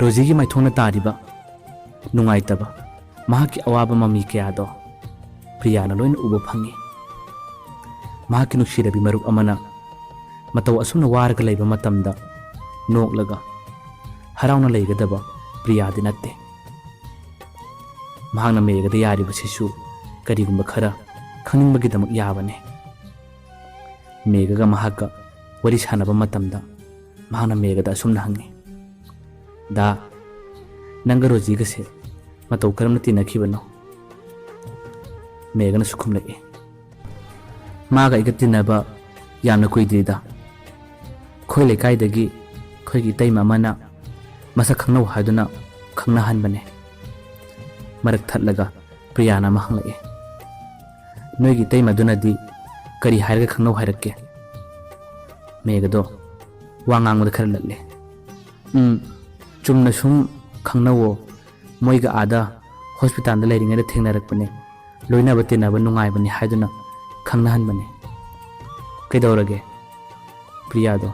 ꯔꯣꯖꯤꯒꯤ ꯃꯥꯏꯊꯣꯡꯅ ꯇꯥꯔꯤꯕ ꯅꯨꯡꯉꯥꯏꯇꯕ, ꯃꯍꯥꯛꯀꯤ ꯑꯋꯥꯕ ꯃꯃꯤ ꯀꯌꯥꯗꯣ ꯄ꯭ꯔꯤꯌꯥꯅ ꯂꯣꯏꯅ ꯎꯕ ꯐꯪꯉꯤ. ꯃꯍꯥꯛꯀꯤ ꯅꯨꯡꯁꯤꯔꯕꯤ ꯃꯔꯨꯞ ꯑꯃꯅ ꯃꯇꯧ ꯑꯁꯨꯝꯅ ꯋꯥꯔꯒ ꯂꯩꯕ ꯃꯇꯝꯗ ꯅꯣꯛꯂꯒ ꯍꯔꯥꯎꯅ ꯂꯩꯒꯗꯕ ꯄ꯭ꯔꯤꯌꯥꯗꯤ ꯅꯠꯇꯦ. ꯃꯍꯥꯛꯅ ꯃꯦꯘꯗ ꯌꯥꯔꯤꯕꯁꯤꯁꯨ ꯀꯔꯤꯒꯨꯝꯕ ꯈꯔ ꯈꯪꯅꯤꯡꯕꯒꯤꯗꯃꯛ ꯌꯥꯕꯅꯦ. ꯃꯦꯘꯒ ꯃꯍꯥꯛꯀ ꯋꯥꯔꯤ ꯁꯥꯟꯅꯕ ꯃꯇꯝꯗ ꯃꯍꯥꯛꯅ ꯃꯦꯘꯗ ꯑꯁꯨꯝꯅ ꯍꯪꯉꯤ, ꯗꯥ, ꯅꯪꯒ ꯔꯣꯖꯤꯒꯁꯦ ꯃꯇꯧ ꯀꯔꯝꯅ ꯇꯤꯟꯅꯈꯤꯕꯅꯣ? ꯃꯦꯘꯅꯁꯨ ꯈꯨꯝꯂꯛꯏ, ꯃꯥꯒ ꯑꯩꯒ ꯇꯤꯟꯅꯕ ꯌꯥꯝꯅ ꯀꯨꯏꯗ꯭ꯔꯤꯗ. ꯑꯩꯈꯣꯏ ꯂꯩꯀꯥꯏꯗꯒꯤ ꯑꯩꯈꯣꯏꯒꯤ ꯏꯇꯩꯃ ꯑꯃꯅ ꯃꯁꯛ ꯈꯪꯅꯧ ꯍꯥꯏꯗꯨꯅ ꯈꯪꯅꯍꯟꯕꯅꯦ. ꯃꯔꯛ ꯊꯠꯂꯒ ꯄ꯭ꯔꯤꯌꯥꯅ ꯑꯃ ꯍꯪꯂꯛꯏ, ꯅꯣꯏꯒꯤ ꯏꯇꯩꯃꯗꯨꯅꯗꯤ ꯀꯔꯤ ꯍꯥꯏꯔꯒ ꯈꯪꯅꯧ ꯍꯥꯏꯔꯛꯀꯦ? ꯃꯦꯘꯗꯣ ꯋꯥ ꯉꯥꯡꯕꯗ ꯈꯔ ꯂꯠꯂꯦ. ꯆꯨꯝꯅ ꯁꯨꯝ ꯈꯪꯅꯧꯋꯣ, moiga ada hospital da leiring da thengnarakpane loina ba tinaba nungai bani haiduna khangnahan bani kaidawrage priya do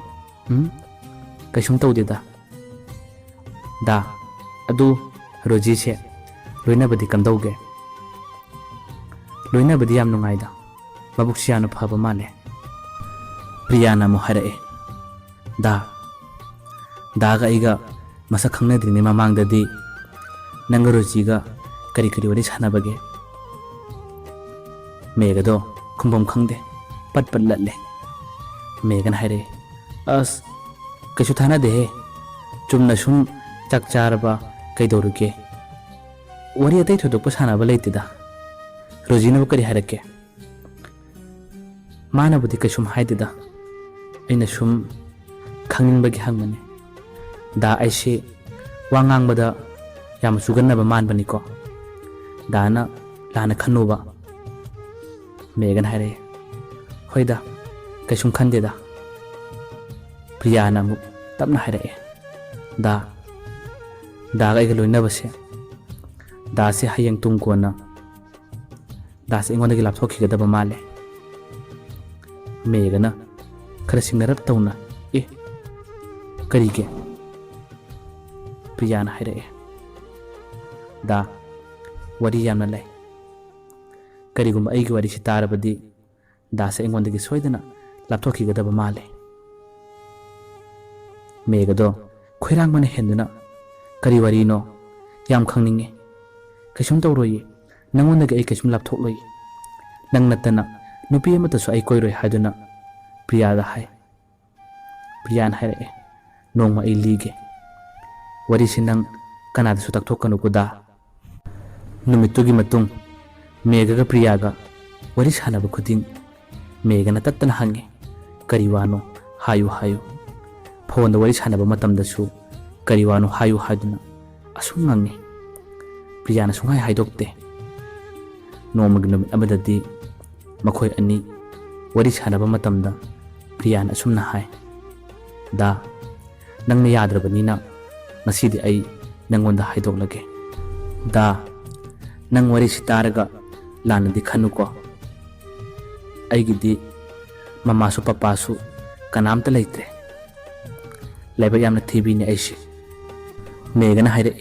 kaisum tawdeda da adu roji se loina badi kamdauge loina badi yam nungai da mabuk siana phaba male priya na mo harae da ga iga masa khangnadrini mamangdadi nanga rojiga kari kari wari sanabage mega do kumbom khangde pat pat latle megan haire as kaishu thana de chumna sum chak charba kaidoruke wari atai thodok sanaba leitida rojina kari harake mana budi kaisum haidida aina sum khangningbagi hangmane da aise wangang bada yam suganna ba man bani ko dana lana khanuba megan haire hoida kaisum khandeda priya na mu tapna haire da ga loina base da se hayang tung ko na da se ngonda gi lapthok khiga da ba male megana khara singnarak tawna karige priya na haire da wari yamna lay karigum aigi wari si tarabadi da se engonda gi soidana lapthoki ga daba male mega do khoirang mane henduna kari wari no yam khangninge kaisum tawroi nangonda ga ai kaisum lapthok loi nang natana nupi amata so ai koiroi haduna priya da hai priya na haire nongma ai lige wari sinang kanada su takthok kanu kuda numitugi matung mega ga priya ga wari sanaba khuding mega na tattana hange kariwano hayu phone da wari sanaba matam da su kariwano hayu haduna asung ngange priya na sungai haidokte nomag numit abadadi makhoi ani wari sanaba matam da priya na asumna hai da nang na yadrabanina ngasidi ai nangonda haidoklage da nang wari sitaraga lana di khanuko aigidi mama su papa su kanamta leitre laiba yamna thibi ni aishi megana haire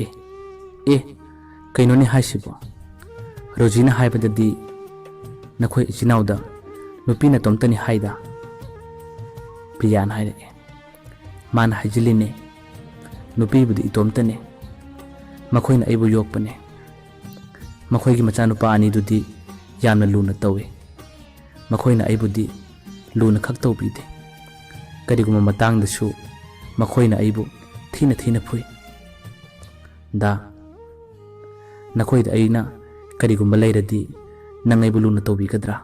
kaino ni haisibo rojina haibadadi nakhoi ichinauda nupina tomtani haida priya na haire man hajiline nupi budi itomtane makhoina aibu yokpane makhoigi machanupa ani dudi yamna luna tawe makhoina aibudi luna khak tawbide kariguma matang dasu makhoina aibu thina phui da nakhoida aina kariguma leiradi nangaibu luna tawbi kadra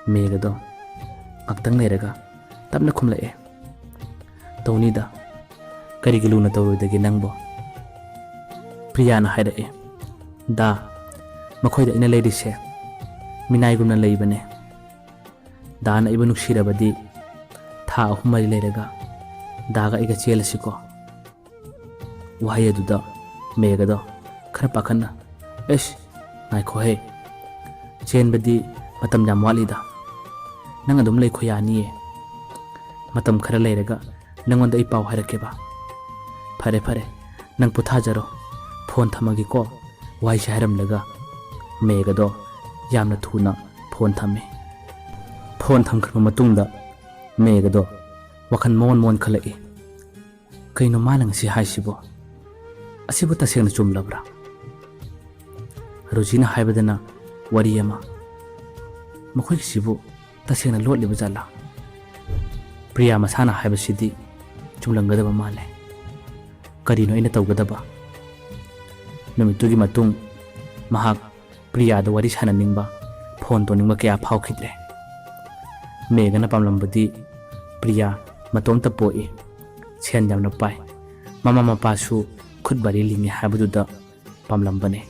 megado aktang leiraga tapna khumlae tawnida karigi luna tawrodagi nangbo priya na hairae da makhoida ina leirise minaigumna leibane dana iba nuksirabadi tha ahumari leiraga daga iga chelasiko wahai aduda megado khara pakhanna naikho he chenbadi matam jam walida nang adum leikho yani matam khara leiraga nangonda I paw harakeba fare nang puthajaro phone thamagi ko wai shaharam laga megado yamna thuna phone thamkhra matungda megado wakhan mon khalai kaino malang si haisibo asibo tasena chumlabra rojina haibadana wariyama makhoi sibu tasena lotliba jala priya masana haibasidi chumlangadaba male karino ina tawgadaba numitugi matung mahak priya da wari sananingba phone to ningba kya phaukhidre megana pamlambadi priya matomta poi chen jamna pai mama mapa su khud bari lingi habududa pamlambane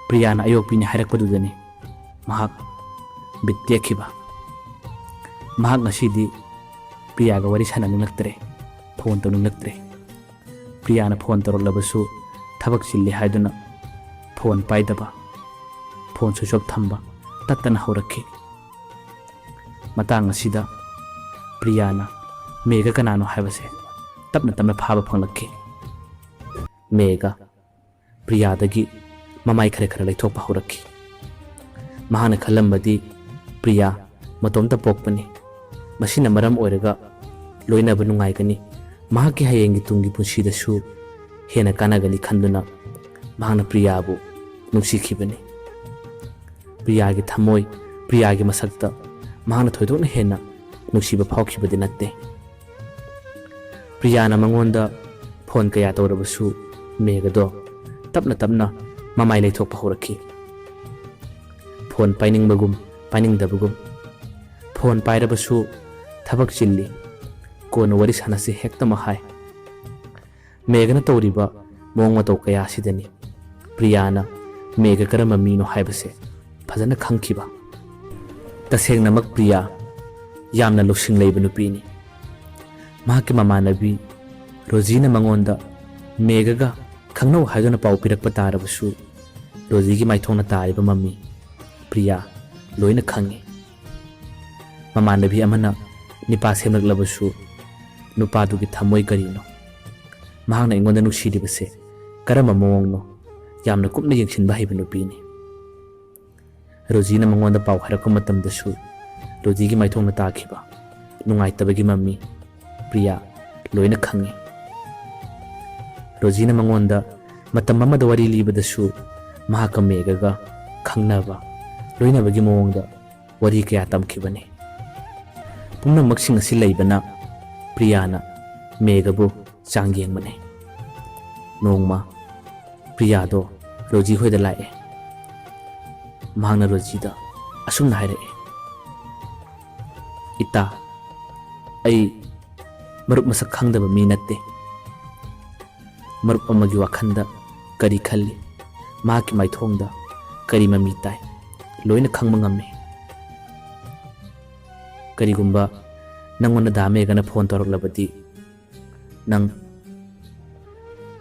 priya na ayokpi ni harakpadudani mahak bityakhiba mahak ngasidi priya ga wari sananinglaktre phone to ninglaktre priya na phone to labasu ꯊꯕꯛ ꯆꯤꯜꯂꯤ ꯍꯥꯏꯗꯨꯅ ꯐꯣꯟ ꯄꯥꯏꯗꯕ, ꯐꯣꯟ ꯁ꯭ꯋꯤꯆ ꯑꯣꯐ ꯊꯝꯕ ꯇꯠꯇꯅ ꯍꯧꯔꯛꯈꯤ꯫ ꯃꯇꯥꯡ ꯑꯁꯤꯗ ꯄ꯭ꯔꯤꯌꯥꯅ ꯃꯦꯘ ꯀꯅꯥꯅꯣ ꯍꯥꯏꯕꯁꯦ ꯇꯞꯅ ꯇꯞꯅ ꯐꯥꯕ ꯐꯪꯂꯛꯈꯤ꯫ ꯃꯦꯘ ꯄ꯭ꯔꯤꯌꯥꯗꯒꯤ ꯃꯃꯥꯏ ꯈꯔ ꯈꯔ ꯂꯩꯊꯣꯛꯄ ꯍꯧꯔꯛꯈꯤ꯫ ꯃꯍꯥꯛꯅ ꯈꯜꯂꯝꯕꯗꯤ ꯄ꯭ꯔꯤꯌꯥ ꯃꯇꯣꯝꯇ ꯄꯣꯛꯄꯅꯤ, ꯃꯁꯤꯅ ꯃꯔꯝ ꯑꯣꯏꯔꯒ ꯂꯣꯏꯅꯕ ꯅꯨꯡꯉꯥꯏꯒꯅꯤ, ꯃꯍꯥꯛꯀꯤ ꯍꯌꯦꯡꯒꯤ ꯇꯨꯡꯒꯤ ꯄꯨꯟꯁꯤꯗꯁꯨ ꯍꯦꯟꯅ ꯀꯥꯟꯅꯒꯅꯤ ꯈꯟꯗꯨꯅ ꯃꯍꯥꯛꯅ ꯄ꯭ꯔꯤꯌꯥꯕꯨ ꯅꯨꯡꯁꯤꯈꯤꯕꯅꯤ꯫ ꯄ꯭ꯔꯤꯌꯥꯒꯤ ꯊꯃꯣꯏ, ꯄ꯭ꯔꯤꯌꯥꯒꯤ ꯃꯁꯛꯇ ꯃꯍꯥꯛꯅ ꯊꯣꯏꯗꯣꯛꯅ ꯍꯦꯟꯅ ꯅꯨꯡꯁꯤꯕ ꯐꯥꯎꯈꯤꯕꯗꯤ ꯅꯠꯇꯦ꯫ ꯄ꯭ꯔꯤꯌꯥꯅ ꯃꯉꯣꯟꯗ ꯐꯣꯟ ꯀꯌꯥ ꯇꯧꯔꯕꯁꯨ ꯃꯦꯘꯗꯣ ꯇꯞꯅ ꯇꯞꯅ ꯃꯃꯥꯏ ꯂꯩꯊꯣꯛꯄ ꯍꯧꯔꯛꯈꯤ꯫ ꯐꯣꯟ ꯄꯥꯏꯅꯤꯡꯕꯒꯨꯝ ꯄꯥꯏꯅꯤꯡꯗꯕꯒꯨꯝ, ꯐꯣꯟ ꯄꯥꯏꯔꯕꯁꯨ ꯊꯕꯛ ꯆꯤꯜꯂꯤ, ꯀꯣꯟꯅ ꯋꯥꯔꯤ ꯁꯥꯟꯅꯁꯤ ꯍꯦꯛꯇꯃꯛ ꯍꯥꯏ꯫ ꯃꯦꯘꯅ ꯇꯧꯔꯤꯕ ꯃꯑꯣꯡ ꯃꯇꯧ ꯀꯌꯥ ꯑꯁꯤꯗꯅꯤ ꯄ꯭ꯔꯤꯌꯥꯅ ꯃꯦꯘ ꯀꯔꯝꯕ ꯃꯤꯅꯣ ꯍꯥꯏꯕꯁꯦ ꯐꯖꯅ ꯈꯪꯈꯤꯕ꯫ ꯇꯁꯦꯡꯅꯃꯛ ꯄ꯭ꯔꯤꯌꯥ ꯌꯥꯝꯅ ꯂꯧꯁꯤꯡ ꯂꯩꯕ ꯅꯨꯄꯤꯅꯤ꯫ ꯃꯍꯥꯛꯀꯤ ꯃꯃꯥꯟꯅꯕꯤ ꯔꯣꯖꯤꯅ ꯃꯉꯣꯟꯗ ꯃꯦꯘꯒ ꯈꯪꯅꯧ ꯍꯥꯏꯗꯨꯅ ꯄꯥꯎ ꯄꯤꯔꯛꯄ ꯇꯥꯔꯕꯁꯨ ꯔꯣꯖꯤꯒꯤ ꯃꯥꯏꯊꯣꯡꯅ ꯇꯥꯔꯤꯕ ꯃꯃꯤ ꯄ꯭ꯔꯤꯌꯥ ꯂꯣꯏꯅ ꯈꯪꯉꯤ꯫ ꯃꯃꯥꯟꯅꯕꯤ ꯑꯃꯅ ꯅꯤꯄꯥ ꯁꯦꯝꯂꯛꯂꯕꯁꯨ ꯅꯨꯄꯥꯗꯨꯒꯤ ꯊꯃꯣꯏ ꯀꯔꯤꯅꯣ, ꯃꯍꯥꯛꯅ ꯑꯩꯉꯣꯟꯗ ꯅꯨꯡꯁꯤꯔꯤꯕꯁꯦ ꯀꯔꯝꯕ ꯃꯑꯣꯡꯅꯣ ꯌꯥꯝꯅ ꯀꯨꯞꯅ ꯌꯦꯡꯁꯤꯟꯕ ꯍꯩꯕ ꯅꯨꯄꯤꯅꯤ꯫ ꯔꯣꯖꯤꯅ ꯃꯉꯣꯟꯗ ꯄꯥꯎ ꯍꯥꯏꯔꯛꯄ ꯃꯇꯝꯗꯁꯨ ꯔꯣꯖꯤꯒꯤ ꯃꯥꯏꯊꯣꯡꯅ ꯇꯥꯈꯤꯕ ꯅꯨꯡꯉꯥꯏꯇꯕꯒꯤ ꯃꯃꯤ ꯄ꯭ꯔꯤꯌꯥ ꯂꯣꯏꯅ ꯈꯪꯉꯤ꯫ ꯔꯣꯖꯤꯅ ꯃꯉꯣꯟꯗ ꯃꯇꯝ ꯑꯃꯗ ꯋꯥꯔꯤ ꯂꯤꯕꯗꯁꯨ ꯃꯍꯥꯛꯀ ꯃꯦꯘꯒ ꯈꯪꯅꯕ, ꯂꯣꯏꯅꯕꯒꯤ ꯃꯑꯣꯡꯗ ꯋꯥꯔꯤ ꯀꯌꯥ ꯇꯝꯈꯤꯕꯅꯤ꯫ ꯄꯨꯝꯅꯃꯛꯁꯤꯡ ꯑꯁꯤ ꯂꯩꯕꯅ ꯄ꯭ꯔꯤꯌꯥꯅ ꯃꯦꯘꯕꯨ ꯆꯥꯡ ꯌꯦꯡꯕꯅꯤ꯫ ꯅꯣꯡꯃ ꯄ꯭ꯔꯤꯌꯥꯗꯣ ꯔꯣꯖꯤ ꯍꯣꯏꯗ ꯂꯥꯛꯑꯦ꯫ ꯃꯍꯥꯛꯅ ꯔꯣꯖꯤꯗ ꯑꯁꯨꯝꯅ ꯍꯥꯏꯔꯛꯑꯦ, ꯏꯇꯥ, ꯑꯩ ꯃꯔꯨꯞ ꯃꯁꯛ ꯈꯪꯗꯕ ꯃꯤ ꯅꯠꯇꯦ꯫ ꯃꯔꯨꯞ ꯑꯃꯒꯤ ꯋꯥꯈꯜꯗ ꯀꯔꯤ ꯈꯜꯂꯤ, ꯃꯍꯥꯛꯀꯤ ꯃꯥꯏꯊꯣꯡꯗ ꯀꯔꯤ ꯃꯃꯤ ꯇꯥꯏ, ꯂꯣꯏꯅ ꯈꯪꯕ ꯉꯝꯃꯤ꯫ ꯀꯔꯤꯒꯨꯝꯕ ꯅꯪꯉꯣꯟꯗ ꯗꯥ ꯃꯦꯘꯅ ꯐꯣꯟ ꯇꯧꯔꯛꯂꯕꯗꯤ ꯅꯪ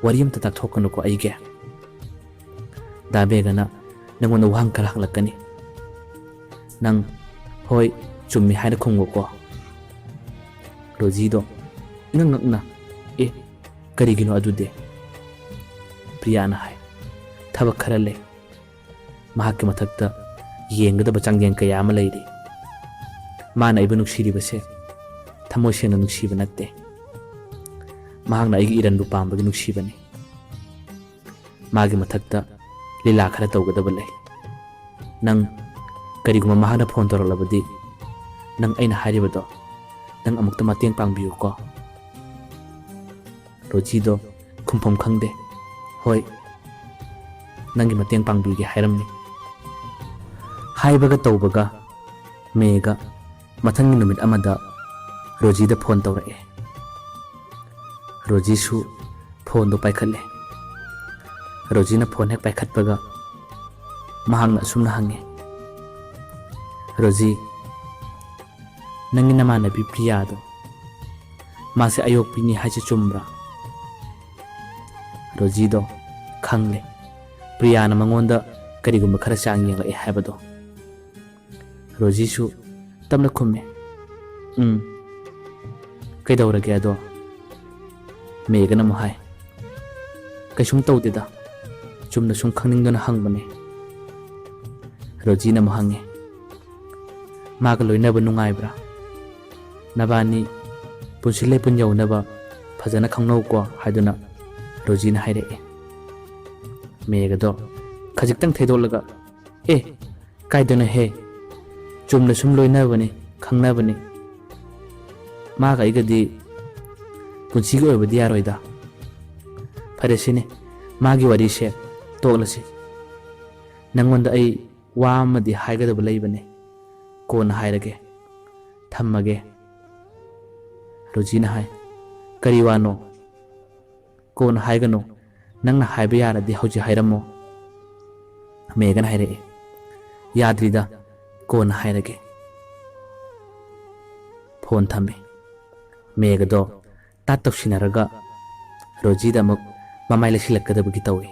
ꯋꯥꯔꯤ ꯑꯃꯇ ꯇꯥꯛꯊꯣꯛꯀꯅꯨꯀꯣ ꯑꯩꯒꯤ꯫ ꯗꯥ ꯃꯦꯘꯅ ꯅꯪꯉꯣꯟꯗ ꯋꯥꯍꯪ ꯈꯔ ꯍꯪꯂꯛꯀꯅꯤ, ꯅꯪ ꯍꯣꯏ ꯆꯨꯝꯃꯤ ꯍꯥꯏꯅ ꯈꯨꯝꯉꯨꯀꯣ꯫ ꯔꯣꯖꯤꯗꯣ ꯏꯉꯛ ꯉꯛꯅ ꯀꯔꯤꯒꯤꯅꯣ ꯑꯗꯨꯗꯤ? ꯄ꯭ꯔꯤꯌꯥꯅ ꯍꯥꯏ, ꯊꯕꯛ ꯈꯔ ꯂꯩ, ꯃꯍꯥꯛꯀꯤ ꯃꯊꯛꯇ ꯌꯦꯡꯒꯗꯕ ꯆꯥꯡꯌꯦꯡ ꯀꯌꯥ ꯑꯃ ꯂꯩꯔꯤ꯫ ꯃꯥꯅ ꯑꯩꯕꯨ ꯅꯨꯡꯁꯤꯔꯤꯕꯁꯦ ꯊꯃꯣꯏ ꯁꯦꯡꯅ ꯅꯨꯡꯁꯤꯕ ꯅꯠꯇꯦ, ꯃꯍꯥꯛꯅ ꯑꯩꯒꯤ ꯏꯔꯟꯕꯨ ꯄꯥꯝꯕꯒꯤ ꯅꯨꯡꯁꯤꯕꯅꯤ꯫ ꯃꯥꯒꯤ ꯃꯊꯛꯇ ꯂꯤꯂꯥ ꯈꯔ ꯇꯧꯒꯗꯕ ꯂꯩ꯫ ꯅꯪ ꯀꯔꯤꯒꯨꯝꯕ ꯃꯍꯥꯛꯅ ꯐꯣꯟ ꯇꯧꯔꯛꯂꯕꯗꯤ ꯅꯪ ꯑꯩꯅ ꯍꯥꯏꯔꯤꯕꯗꯣ ꯅꯪ ꯑꯃꯨꯛꯇ ꯃꯇꯦꯡ ꯄꯥꯡꯕꯤꯌꯨꯀꯣ꯫ ꯔꯣꯖꯤꯗꯣ ꯈꯨꯝꯐꯝ ꯈꯪꯗꯦ, ꯍꯣꯏ ꯅꯪꯒꯤ ꯃꯇꯦꯡ ꯄꯥꯡꯕꯤꯒꯦ ꯍꯥꯏꯔꯝꯃꯤ꯫ ꯍꯥꯏꯕꯒ ꯇꯧꯕꯒ ꯃꯦꯘ ꯃꯊꯪꯒꯤ ꯅꯨꯃꯤꯠ ꯑꯃꯗ ꯔꯣꯖꯤꯗ ꯐꯣꯟ ꯇꯧꯔꯛꯑꯦ꯫ ꯔꯣꯖꯤꯁꯨ ꯐꯣꯟꯗꯣ ꯄꯥꯏꯈꯠꯂꯦ꯫ ꯔꯣꯖꯤꯅ ꯐꯣꯟ ꯍꯦꯛ ꯄꯥꯏꯈꯠꯄꯒ ꯃꯍꯥꯛꯅ ꯑꯁꯨꯝꯅ ꯍꯪꯉꯦ, ꯔꯣꯖꯤ, ꯅꯪꯒꯤ ꯅꯃꯥꯟꯅꯕꯤ ꯄ꯭ꯔꯤꯌꯥꯗꯣ ꯃꯥꯁꯦ ꯑꯌꯣꯛꯄꯤꯅꯤ ꯍꯥꯏꯁꯦ ꯆꯨꯝꯕ꯭ꯔꯥ? ꯔꯣꯖꯤꯗꯣ ꯈꯪꯂꯦ ꯄ꯭ꯔꯤꯌꯥꯅ ꯃꯉꯣꯟꯗ ꯀꯔꯤꯒꯨꯝꯕ ꯈꯔ ꯆꯥꯡ ꯌꯦꯡꯂꯛꯑꯦ ꯍꯥꯏꯕꯗꯣ꯫ ꯔꯣꯖꯤꯁꯨ ꯇꯞꯅ ꯈꯨꯝꯃꯦ, ꯀꯩꯗꯧꯔꯒꯦ ꯑꯗꯣ? ꯃꯦꯘꯅ ꯑꯃꯨꯛ ꯍꯥꯏ, ꯀꯩꯁꯨꯝ ꯇꯧꯗꯦꯗ, ꯆꯨꯝꯅ ꯁꯨꯝ ꯈꯪꯅꯤꯡꯗꯨꯅ ꯍꯪꯕꯅꯦ꯫ ꯔꯣꯖꯤꯅ ꯑꯃꯨꯛ ꯍꯪꯉꯦ, ꯃꯥꯒ ꯂꯣꯏꯅꯕ ꯅꯨꯡꯉꯥꯏꯕ꯭ꯔꯥ? ꯅꯕꯥꯅꯤ ꯄꯨꯟꯁꯤ ꯂꯩꯄꯨꯟ ꯌꯧꯅꯕ ꯐꯖꯅ ꯈꯪꯅꯧꯀꯣ ꯍꯥꯏꯗꯨꯅ ꯔꯣꯖꯤꯅ ꯍꯥꯏꯔꯛꯑꯦ꯫ ꯃꯦꯘꯗꯣ ꯈꯖꯤꯛꯇꯪ ꯊꯩꯗꯣꯛꯂꯒ, ꯀꯥꯏꯗꯅꯣꯍꯦ, ꯆꯨꯝꯅ ꯁꯨꯝ ꯂꯣꯏꯅꯕꯅꯤ, ꯈꯪꯅꯕꯅꯤ, ꯃꯥꯒ ꯑꯩꯒꯗꯤ ꯄꯨꯟꯁꯤꯒꯤ ꯑꯣꯏꯕꯗꯤ ꯌꯥꯔꯣꯏꯗ꯫ ꯐꯔꯦ ꯁꯤꯅꯦ, ꯃꯥꯒꯤ ꯋꯥꯔꯤꯁꯦ ꯇꯣꯛꯂꯁꯤ꯫ ꯅꯪꯉꯣꯟꯗ ꯑꯩ ꯋꯥ ꯑꯃꯗꯤ ꯍꯥꯏꯒꯗꯕ ꯂꯩꯕꯅꯦ, ꯀꯣꯟꯅ ꯍꯥꯏꯔꯒꯦ, ꯊꯝꯃꯒꯦ꯫ ꯔꯣꯖꯤꯅ ꯍꯥꯏ, ꯀꯔꯤ ꯋꯥꯅꯣ? ꯀꯣꯟꯅ ꯍꯥꯏꯒꯅꯨ, ꯅꯪꯅ ꯍꯥꯏꯕ ꯌꯥꯔꯗꯤ ꯍꯧꯖꯤꯛ ꯍꯥꯏꯔꯝꯃꯣ꯫ ꯃꯦꯘꯅ ꯍꯥꯏꯔꯛꯑꯦ, ꯌꯥꯗ꯭ꯔꯤꯗ, ꯀꯣꯟꯅ ꯍꯥꯏꯔꯒꯦ꯫ ꯐꯣꯟ ꯊꯝꯃꯦ꯫ ꯃꯦꯘꯗꯣ ꯇꯥꯠ ꯇꯧꯁꯤꯟꯅꯔꯒ ꯔꯣꯖꯤꯗ ꯑꯃꯨꯛ ꯃꯃꯥꯏ ꯂꯩꯁꯤꯜꯂꯛꯀꯗꯕꯒꯤ ꯇꯧꯏ꯫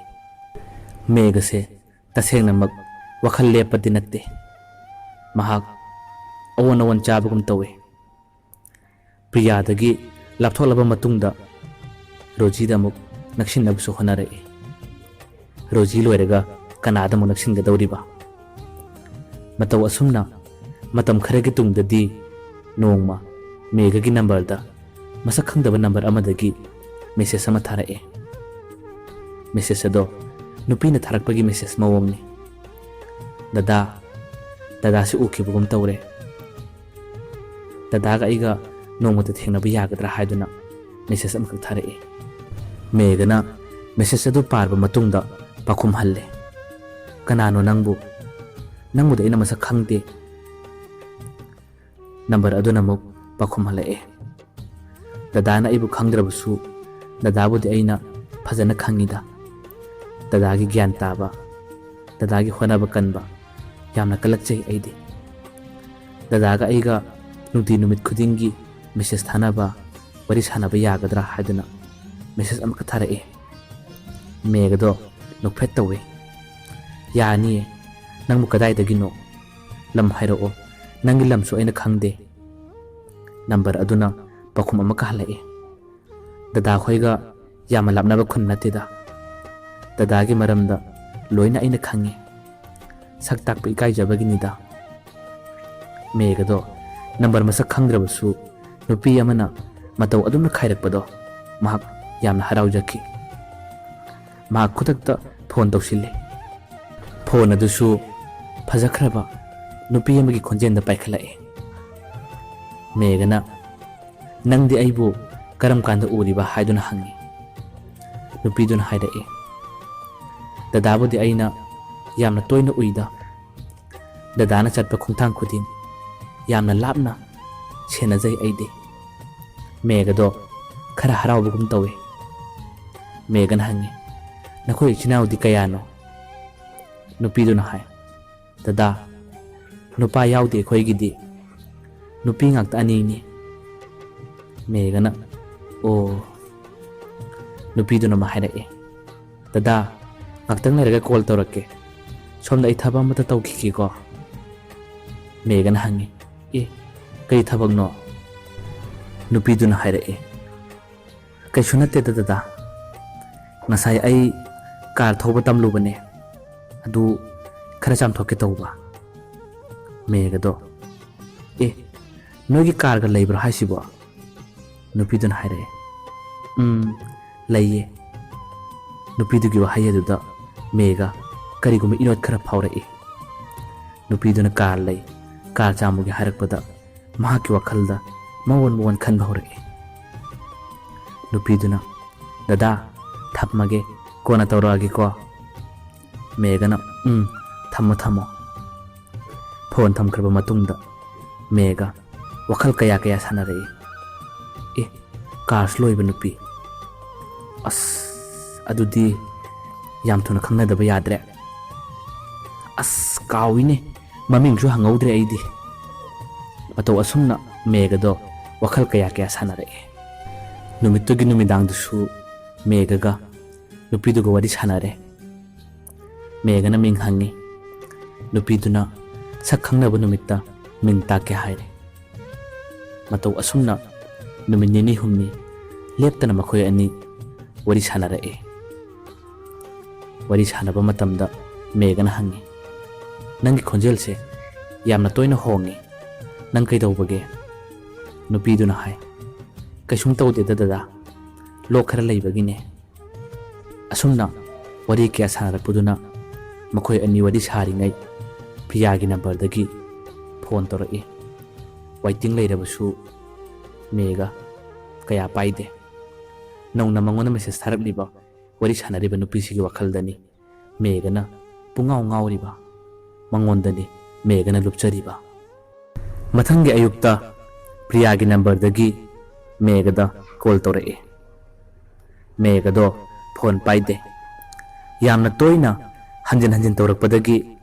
ꯃꯦꯘꯁꯦ ꯇꯁꯦꯡꯅꯃꯛ ꯋꯥꯈꯜ ꯂꯦꯞꯄꯗꯤ ꯅꯠꯇꯦ, ꯃꯍꯥꯛ ꯑꯑꯣꯟ ꯑꯑꯣꯟ ꯆꯥꯕꯒꯨꯝ ꯇꯧꯏ꯫ ꯄ꯭ꯔꯤꯌꯥꯗꯒꯤ ꯂꯥꯞꯊꯣꯛꯂꯕ ꯃꯇꯨꯡꯗ ꯔꯣꯖꯤꯗ ꯑꯃꯨꯛ ꯅꯛꯁꯤꯟꯅꯕꯁꯨ ꯍꯣꯠꯅꯔꯛꯏ꯫ ꯔꯣꯖꯤ ꯂꯣꯏꯔꯒ ꯀꯅꯥꯗ ꯑꯃꯨꯛ ꯅꯛꯁꯤꯟꯒꯗꯧꯔꯤꯕ? ꯃꯇꯧ ꯑꯁꯨꯝꯅ ꯃꯇꯝ ꯈꯔꯒꯤ ꯇꯨꯡꯗꯗꯤ ꯅꯣꯡꯃ ꯃꯦꯘꯒꯤ ꯅꯝꯕꯔꯗ ꯃꯁꯛ ꯈꯪꯗꯕ ꯅꯝꯕꯔ ꯑꯃꯗꯒꯤ ꯃꯦꯁꯦꯖ ꯑꯃ ꯊꯥꯔꯛꯑꯦ꯫ ꯃꯦꯁꯦꯖ ꯑꯗꯣ ꯅꯨꯄꯤꯅ ꯊꯥꯔꯛꯄꯒꯤ ꯃꯦꯁꯦꯖ ꯃꯑꯣꯡꯅꯤ꯫ ꯗꯗꯥꯁꯤ ꯎꯈꯤꯕꯒꯨꯝ ꯇꯧꯔꯦ, ꯗꯗꯥꯒ ꯑꯩꯒ ꯅꯣꯡꯃꯇ ꯊꯦꯡꯅꯕ ꯌꯥꯒꯗ꯭ꯔꯥ ꯍꯥꯏꯗꯨꯅ ꯃꯦꯁꯦꯖ ꯑꯃꯈꯛ ꯊꯥꯔꯛꯑꯦ꯫ ꯃꯦꯘꯅ ꯃꯦꯁꯦꯖ ꯑꯗꯨ ꯄꯥꯔꯕ ꯃꯇꯨꯡꯗ ꯄꯥꯎꯈꯨꯝ ꯍꯜꯂꯦ, ꯀꯅꯥꯅꯣ ꯅꯪꯕꯨ? ꯅꯪꯕꯨꯗꯤ ꯑꯩꯅ ꯃꯁꯛ ꯈꯪꯗꯦ꯫ ꯅꯝꯕꯔ ꯑꯗꯨꯅ ꯑꯃꯨꯛ ꯄꯥꯎꯈꯨꯝ ꯍꯜꯂꯛꯑꯦ, ꯗꯗꯥꯅ ꯑꯩꯕꯨ ꯈꯪꯗ꯭ꯔꯕꯁꯨ ꯗꯗꯥꯕꯨꯗꯤ ꯑꯩꯅ ꯐꯖꯅ ꯈꯪꯉꯤꯗ꯫ ꯗꯗꯥꯒꯤ ꯒ꯭ꯌꯥꯟ ꯇꯥꯕ, ꯗꯗꯥꯒꯤ ꯍꯣꯠꯅꯕ ꯀꯟꯕ ꯌꯥꯝꯅ ꯀꯜꯂꯛꯆꯩ ꯑꯩꯗꯤ꯫ ꯗꯗꯥꯒ ꯑꯩꯒ ꯅꯨꯡꯇꯤ ꯅꯨꯃꯤꯠ ꯈꯨꯗꯤꯡꯒꯤ ꯃꯦꯁꯦꯖ ꯊꯥꯅꯕ, ꯋꯥꯔꯤ ꯁꯥꯟꯅꯕ ꯌꯥꯒꯗ꯭ꯔꯥ ꯍꯥꯏꯗꯨꯅ ꯃꯦꯁꯦꯖ ꯑꯃꯈꯛ ꯊꯥꯔꯛꯑꯦ꯫ ꯃꯦꯘꯗꯣ ꯅꯣꯛꯐꯦꯠ ꯇꯧꯏ, ꯌꯥꯅꯤꯌꯦ, ꯅꯪꯕꯨ ꯀꯗꯥꯏꯗꯒꯤꯅꯣ? ꯂꯝ ꯍꯥꯏꯔꯛꯑꯣ, ꯅꯪꯒꯤ ꯂꯝꯁꯨ ꯑꯩꯅ ꯈꯪꯗꯦ꯫ ꯅꯝꯕꯔ ꯑꯗꯨꯅ ꯄꯥꯎꯈꯨꯝ ꯑꯃꯛꯀ ꯍꯜꯂꯛꯑꯦ, ꯗꯗꯥꯈꯣꯏꯒ ꯌꯥꯝꯅ ꯂꯥꯞꯅꯕ ꯈꯨꯟ ꯅꯠꯇꯦꯗ, ꯗꯗꯥꯒꯤ ꯃꯔꯝꯗ ꯂꯣꯏꯅ ꯑꯩꯅ ꯈꯪꯉꯤ, ꯁꯛ ꯇꯥꯛꯄ ꯏꯀꯥꯏꯖꯕꯒꯤꯅꯤꯗ꯫ ꯃꯦꯘꯗꯣ ꯅꯝꯕꯔ ꯃꯁꯛ ꯈꯪꯗ꯭ꯔꯕꯁꯨ ꯅꯨꯄꯤ ꯑꯃꯅ ꯃꯇꯧ ꯑꯗꯨꯝꯅ ꯈꯥꯏꯔꯛꯄꯗꯣ ꯃꯍꯥꯛ ꯌꯥꯝꯅ ꯍꯔꯥꯎꯖꯈꯤ꯫ ꯃꯍꯥꯛ ꯈꯨꯗꯛꯇ ꯐꯣꯟ ꯇꯧꯁꯤꯜꯂꯦ꯫ ꯐꯣꯟ ꯑꯗꯨꯁꯨ ꯐꯖꯈ꯭ꯔꯕ ꯅꯨꯄꯤ ꯑꯃꯒꯤ ꯈꯣꯟꯖꯦꯜꯗ ꯄꯥꯏꯈꯠꯂꯛꯑꯦ꯫ ꯃꯦꯘꯅ ꯅꯪꯗꯤ ꯑꯩꯕꯨ ꯀꯔꯝ ꯀꯥꯟꯗ ꯎꯔꯤꯕ ꯍꯥꯏꯗꯨꯅ ꯍꯪꯉꯤ꯫ ꯅꯨꯄꯤꯗꯨꯅ ꯍꯥꯏꯔꯛꯑꯦ, ꯗꯗꯥꯕꯨꯗꯤ ꯑꯩꯅ ꯌꯥꯝꯅ ꯇꯣꯏꯅ ꯎꯏꯗ, ꯗꯗꯥꯅ ꯆꯠꯄ ꯈꯣꯡꯊꯥꯡ ꯈꯨꯗꯤꯡ ꯌꯥꯝꯅ ꯂꯥꯞꯅ ꯁꯦꯟꯅꯖꯩ ꯑꯩꯗꯤ꯫ ꯃꯦꯘꯗꯣ ꯈꯔ ꯍꯔꯥꯎꯕꯒꯨꯝ ꯇꯧꯏ꯫ ꯃꯦꯘꯅ ꯍꯪꯉꯤ, ꯅꯈꯣꯏ ꯏꯆꯤꯟ ꯏꯅꯥꯎꯗꯤ ꯀꯌꯥꯅꯣ? ꯅꯨꯄꯤꯗꯨꯅ ꯍꯥꯏ, ꯗꯗꯥ, ꯅꯨꯄꯥ ꯌꯥꯎꯗꯦ ꯑꯩꯈꯣꯏꯒꯤꯗꯤ, ꯅꯨꯄꯤ ꯉꯥꯛꯇ ꯑꯅꯤꯅꯤ꯫ ꯃꯦꯘꯅ ꯑꯣ꯫ ꯅꯨꯄꯤꯗꯨꯅ ꯑꯃ ꯍꯥꯏꯔꯛꯑꯦ, ꯗꯗꯥ, ꯉꯥꯛꯇꯪ ꯂꯩꯔꯒ ꯀꯣꯜ ꯇꯧꯔꯛꯀꯦ, ꯁꯣꯝꯗ ꯑꯩ ꯊꯕꯛ ꯑꯃꯇ ꯇꯧꯈꯤꯒꯦꯀꯣ꯫ ꯃꯦꯘꯅ ꯍꯪꯉꯤ, ꯑꯦ, ꯀꯔꯤ ꯊꯕꯛꯅꯣ? ꯅꯨꯄꯤꯗꯨꯅ ꯍꯥꯏꯔꯛꯑꯦ, ꯀꯩꯁꯨ ꯅꯠꯇꯦꯗ ꯗꯗꯥ, ꯉꯁꯥꯏ ꯑꯩ ꯀꯥꯔ ꯊꯧꯕ ꯇꯝꯂꯨꯕꯅꯦ, ꯑꯗꯨ ꯈꯔ ꯆꯥꯝꯊꯣꯛꯀꯦ ꯇꯧꯕ꯫ ꯃꯦꯘꯗꯣ, ꯑꯦ, ꯅꯣꯏꯒꯤ ꯀꯥꯔꯒ ꯂꯩꯕ꯭ꯔꯣ ꯍꯥꯏꯁꯤꯕꯣ? ꯅꯨꯄꯤꯗꯨꯅ ꯍꯥꯏꯔꯛꯑꯦ, ꯂꯩꯌꯦ꯫ ꯅꯨꯄꯤꯗꯨꯒꯤ ꯋꯥꯍꯩ ꯑꯗꯨꯗ ꯃꯦꯘ ꯀꯔꯤꯒꯨꯝꯕ ꯏꯅꯣꯠ ꯈꯔ ꯐꯥꯎꯔꯛꯏ꯫ ꯅꯨꯄꯤꯗꯨꯅ ꯀꯥꯔ ꯂꯩ, ꯀꯥꯔ ꯆꯥꯝꯃꯨꯒꯦ ꯍꯥꯏꯔꯛꯄꯗ ꯃꯍꯥꯛꯀꯤ ꯋꯥꯈꯜꯗ ꯃꯑꯣꯟ ꯈꯟꯕ ꯍꯧꯔꯛꯏ꯫ ꯅꯨꯄꯤꯗꯨꯅ, ꯗꯗꯥ, ꯊꯝꯃꯒꯦ, ꯀꯣꯟꯅ ꯇꯧꯔꯛꯑꯒꯦꯀꯣ꯫ ꯃꯦꯘꯅ ꯊꯝꯃꯣ꯫ ꯐꯣꯟ ꯊꯝꯈ꯭ꯔꯕ ꯃꯇꯨꯡꯗ ꯃꯦꯘ ꯋꯥꯈꯜ ꯀꯌꯥ ꯁꯥꯟꯅꯔꯛꯏ꯫ ꯑꯦ, ꯀꯥꯔꯁꯨ ꯂꯣꯏꯕ ꯅꯨꯄꯤ, ꯑꯁ, ꯑꯗꯨꯗꯤ ꯌꯥꯝ ꯊꯨꯅ ꯈꯪꯅꯗꯕ ꯌꯥꯗ꯭ꯔꯦ꯫ ꯑꯁ, ꯀꯥꯎꯏꯅꯦ, ꯃꯃꯤꯡꯁꯨ ꯍꯪꯍꯧꯗ꯭ꯔꯦ ꯑꯩꯗꯤ꯫ ꯃꯇꯧ ꯑꯁꯨꯝꯅ ꯃꯦꯘꯗꯣ ꯋꯥꯈꯜ ꯀꯌꯥ ꯁꯥꯟꯅꯔꯛꯏ꯫ ꯅꯨꯃꯤꯠꯇꯨꯒꯤ ꯅꯨꯃꯤꯗꯥꯡꯗꯨꯁꯨ ꯃꯦꯘꯒ ꯅꯨꯄꯤꯗꯨꯒ ꯋꯥꯔꯤ ꯁꯥꯟꯅꯔꯦ꯫ ꯃꯦꯘꯅ ꯃꯤꯡ ꯍꯪꯉꯤ, ꯅꯨꯄꯤꯗꯨꯅ ꯁꯛ ꯈꯪꯅꯕ ꯅꯨꯃꯤꯠꯇ ꯃꯤꯡ ꯇꯥꯛꯀꯦ ꯍꯥꯏꯔꯦ꯫ ꯃꯇꯧ ꯑꯁꯨꯝꯅ ꯅꯨꯃꯤꯠ ꯅꯤꯅꯤ ꯍꯨꯝꯅꯤ ꯂꯦꯞꯇꯅ ꯃꯈꯣꯏ ꯑꯅꯤ ꯋꯥꯔꯤ ꯁꯥꯟꯅꯔꯛꯑꯦ꯫ ꯋꯥꯔꯤ ꯁꯥꯟꯅꯕ ꯃꯇꯝꯗ ꯃꯦꯘꯅ ꯍꯪꯉꯤ, ꯅꯪꯒꯤ ꯈꯣꯟꯖꯦꯜꯁꯦ ꯌꯥꯝꯅ ꯇꯣꯏꯅ ꯍꯣꯡꯉꯤ, ꯅꯪ ꯀꯩꯗꯧꯕꯒꯦ? ꯅꯨꯄꯤꯗꯨꯅ ꯍꯥꯏ, ꯀꯩꯁꯨꯝ ꯇꯧꯗꯦꯗ ꯗꯗꯥ, ꯂꯣꯛ ꯈꯔ ꯂꯩꯕꯒꯤꯅꯦ꯫ ꯑꯁꯨꯝꯅ ꯋꯥꯔꯤ ꯀꯌꯥ ꯁꯥꯟꯅꯔꯛꯄꯗꯨꯅ ꯃꯈꯣꯏ ꯑꯅꯤ ꯋꯥꯔꯤ ꯁꯥꯔꯤꯉꯩ ꯄ꯭ꯔꯤꯌꯥꯒꯤ ꯅꯝꯕꯔꯗꯒꯤ ꯐꯣꯟ ꯇꯧꯔꯛꯏ꯫ ꯋꯥꯏꯇꯤꯡ ꯂꯩꯔꯕꯁꯨ ꯃꯦꯘ ꯀꯌꯥ ꯄꯥꯏꯗꯦ꯫ ꯅꯧꯅ ꯃꯉꯣꯟꯗ ꯃꯦꯁꯦꯖ ꯊꯥꯔꯛꯂꯤꯕ ꯋꯥꯔꯤ ꯁꯥꯟꯅꯔꯤꯕ ꯅꯨꯄꯤꯁꯤꯒꯤ ꯋꯥꯈꯜꯗꯅꯤ ꯃꯦꯘꯅ ꯄꯨꯡꯉꯥꯎ ꯉꯥꯎꯔꯤꯕ, ꯃꯉꯣꯟꯗꯅꯤ ꯃꯦꯘꯅ ꯂꯨꯞꯆꯔꯤꯕ꯫ ꯃꯊꯪꯒꯤ ꯑꯌꯨꯛꯇ ꯄ꯭ꯔꯤꯌꯥꯒꯤ ꯅꯝꯕꯔꯗꯒꯤ ꯃꯦꯘꯗ ꯀꯣꯜ ꯇꯧꯔꯛꯏ꯫ ꯃꯦꯘꯗꯣ ꯐꯣꯟ ꯄꯥꯏꯗꯦ꯫ ꯌꯥꯝꯅ ꯇꯣꯏꯅ ꯍꯟꯖꯤꯟ ꯇꯧꯔꯛꯄꯗꯒꯤ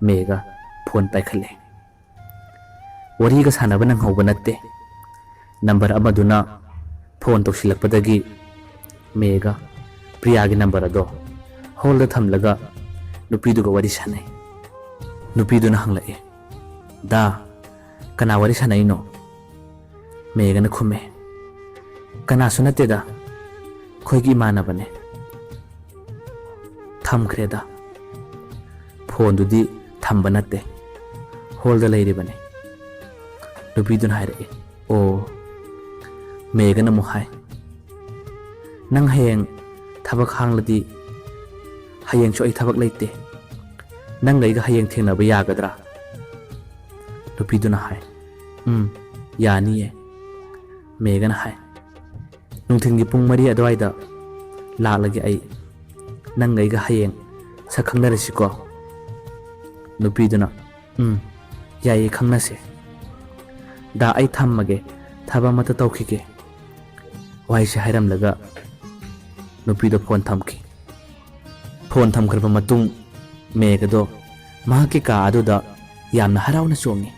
ꯃꯦꯘ ꯐꯣꯟ ꯄꯥꯏꯈꯠꯂꯦ꯫ ꯋꯥꯔꯤꯒ ꯁꯥꯟꯅꯕ ꯅꯪꯍꯧꯕ ꯅꯠꯇꯦ꯫ ꯅꯝꯕꯔ ꯑꯃꯗꯨꯅ ꯐꯣꯟ ꯇꯧꯁꯤꯜꯂꯛꯄꯗꯒꯤ ꯃꯦꯘ ꯄ꯭ꯔꯤꯌꯥꯒꯤ ꯅꯝꯕꯔ ꯑꯗꯣ ꯍꯣꯜꯗ ꯊꯝꯂꯒ ꯅꯨꯄꯤꯗꯨꯒ ꯋꯥꯔꯤ ꯁꯥꯟꯅꯩ꯫ ꯅꯨꯄꯤꯗꯨꯅ ꯍꯪꯂꯛꯏ, ꯗꯥ ꯀꯅꯥ ꯋꯥꯔꯤ ꯁꯥꯟꯅꯩꯅꯣ? ꯃꯦꯘꯅ ꯈꯨꯝꯃꯦ, ꯀꯅꯥꯁꯨ ꯅꯠꯇꯦꯗ, ꯑꯩꯈꯣꯏꯒꯤ ꯏꯃꯥꯟꯅꯕꯅꯦ꯫ ꯊꯝꯈ꯭ꯔꯦꯗ꯫ ꯐꯣꯟꯗꯨꯗꯤ ꯊꯝꯕ ꯅꯠꯇꯦ, ꯍꯣꯜꯗ ꯂꯩꯔꯤꯕꯅꯦ꯫ ꯅꯨꯄꯤꯗꯨꯅ ꯍꯥꯏꯔꯛꯏ, ꯑꯣ꯫ ꯃꯦꯘꯅ ꯑꯃꯨꯛ ꯍꯥꯏ, ꯅꯪ ꯍꯌꯦꯡ ꯊꯕꯛ ꯍꯥꯡꯂꯗꯤ ꯍꯌꯦꯡꯁꯨ ꯑꯩ ꯊꯕꯛ ꯂꯩꯇꯦ, ꯅꯪꯒ ꯑꯩꯒ ꯍꯌꯦꯡ ꯊꯦꯡꯅꯕ ꯌꯥꯒꯗ꯭ꯔꯥ? ꯅꯨꯄꯤꯗꯨꯅ ꯍꯥꯏ, ꯌꯥꯅꯤꯌꯦ꯫ ꯃꯦꯘꯅ ꯍꯥꯏ, ꯅꯨꯡꯊꯤꯟꯒꯤ ꯄꯨꯡ 4 ꯑꯗꯨꯋꯥꯏꯗ ꯂꯥꯛꯂꯒꯦ ꯑꯩ, ꯅꯪꯒ ꯑꯩꯒ ꯍꯌꯦꯡ ꯁꯛ ꯈꯪꯅꯔꯁꯤꯀꯣ? ꯅꯨꯄꯤꯗꯨꯅ ꯌꯥꯏꯌꯦ, ꯈꯪꯅꯁꯦ꯫ ꯗꯥ ꯑꯩ ꯊꯝꯃꯒꯦ, ꯊꯕꯛ ꯑꯃꯇ ꯇꯧꯈꯤꯒꯦ꯫ ꯋꯥꯍꯩꯁꯦ ꯍꯥꯏꯔꯝꯂꯒ ꯅꯨꯄꯤꯗꯣ ꯐꯣꯟ ꯊꯝꯈꯤ꯫ ꯐꯣꯟ ꯊꯝꯈ꯭ꯔꯕ ꯃꯇꯨꯡ ꯃꯦꯘꯗꯣ ꯃꯍꯥꯛꯀꯤ ꯀꯥ ꯑꯗꯨꯗ ꯌꯥꯝꯅ ꯍꯔꯥꯎꯅ ꯆꯣꯡꯉꯤ,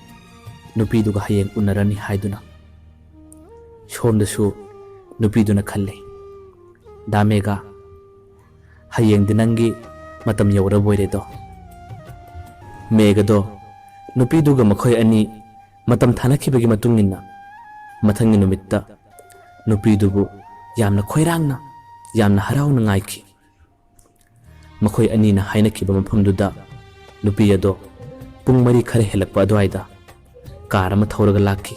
ꯅꯨꯄꯤꯗꯨꯒ ꯍꯌꯦꯡ ꯎꯅꯔꯅꯤ ꯍꯥꯏꯗꯨꯅ꯫ ꯁꯣꯝꯗꯁꯨ ꯅꯨꯄꯤꯗꯨꯅ ꯈꯜꯂꯤ, ꯗꯥ ꯃꯦꯘ, ꯍꯌꯦꯡꯗꯤ ꯅꯪꯒꯤ ꯃꯇꯝ ꯌꯧꯔꯕꯣꯏꯔꯦꯗꯣ꯫ ꯃꯦꯘꯗꯣ ꯅꯨꯄꯤꯗꯨꯒ ꯃꯈꯣꯏ ꯑꯅꯤ ꯃꯇꯝ ꯊꯥꯅꯈꯤꯕꯒꯤ ꯃꯇꯨꯡ ꯏꯟꯅ ꯃꯊꯪꯒꯤ ꯅꯨꯃꯤꯠꯇ ꯅꯨꯄꯤꯗꯨꯕꯨ ꯌꯥꯝꯅ ꯈꯣꯏꯔꯥꯡꯅ, ꯌꯥꯝꯅ ꯍꯔꯥꯎꯅ ꯉꯥꯏꯈꯤ꯫ ꯃꯈꯣꯏ ꯑꯅꯤꯅ ꯍꯥꯏꯅꯈꯤꯕ ꯃꯐꯝꯗꯨꯗ ꯅꯨꯄꯤ ꯑꯗꯣ ꯄꯨꯡ 4 ꯈꯔ ꯍꯦꯜꯂꯛꯄ ꯑꯗꯨꯋꯥꯏꯗ ꯀꯥꯔ ꯑꯃ ꯊꯧꯔꯒ ꯂꯥꯛꯈꯤ꯫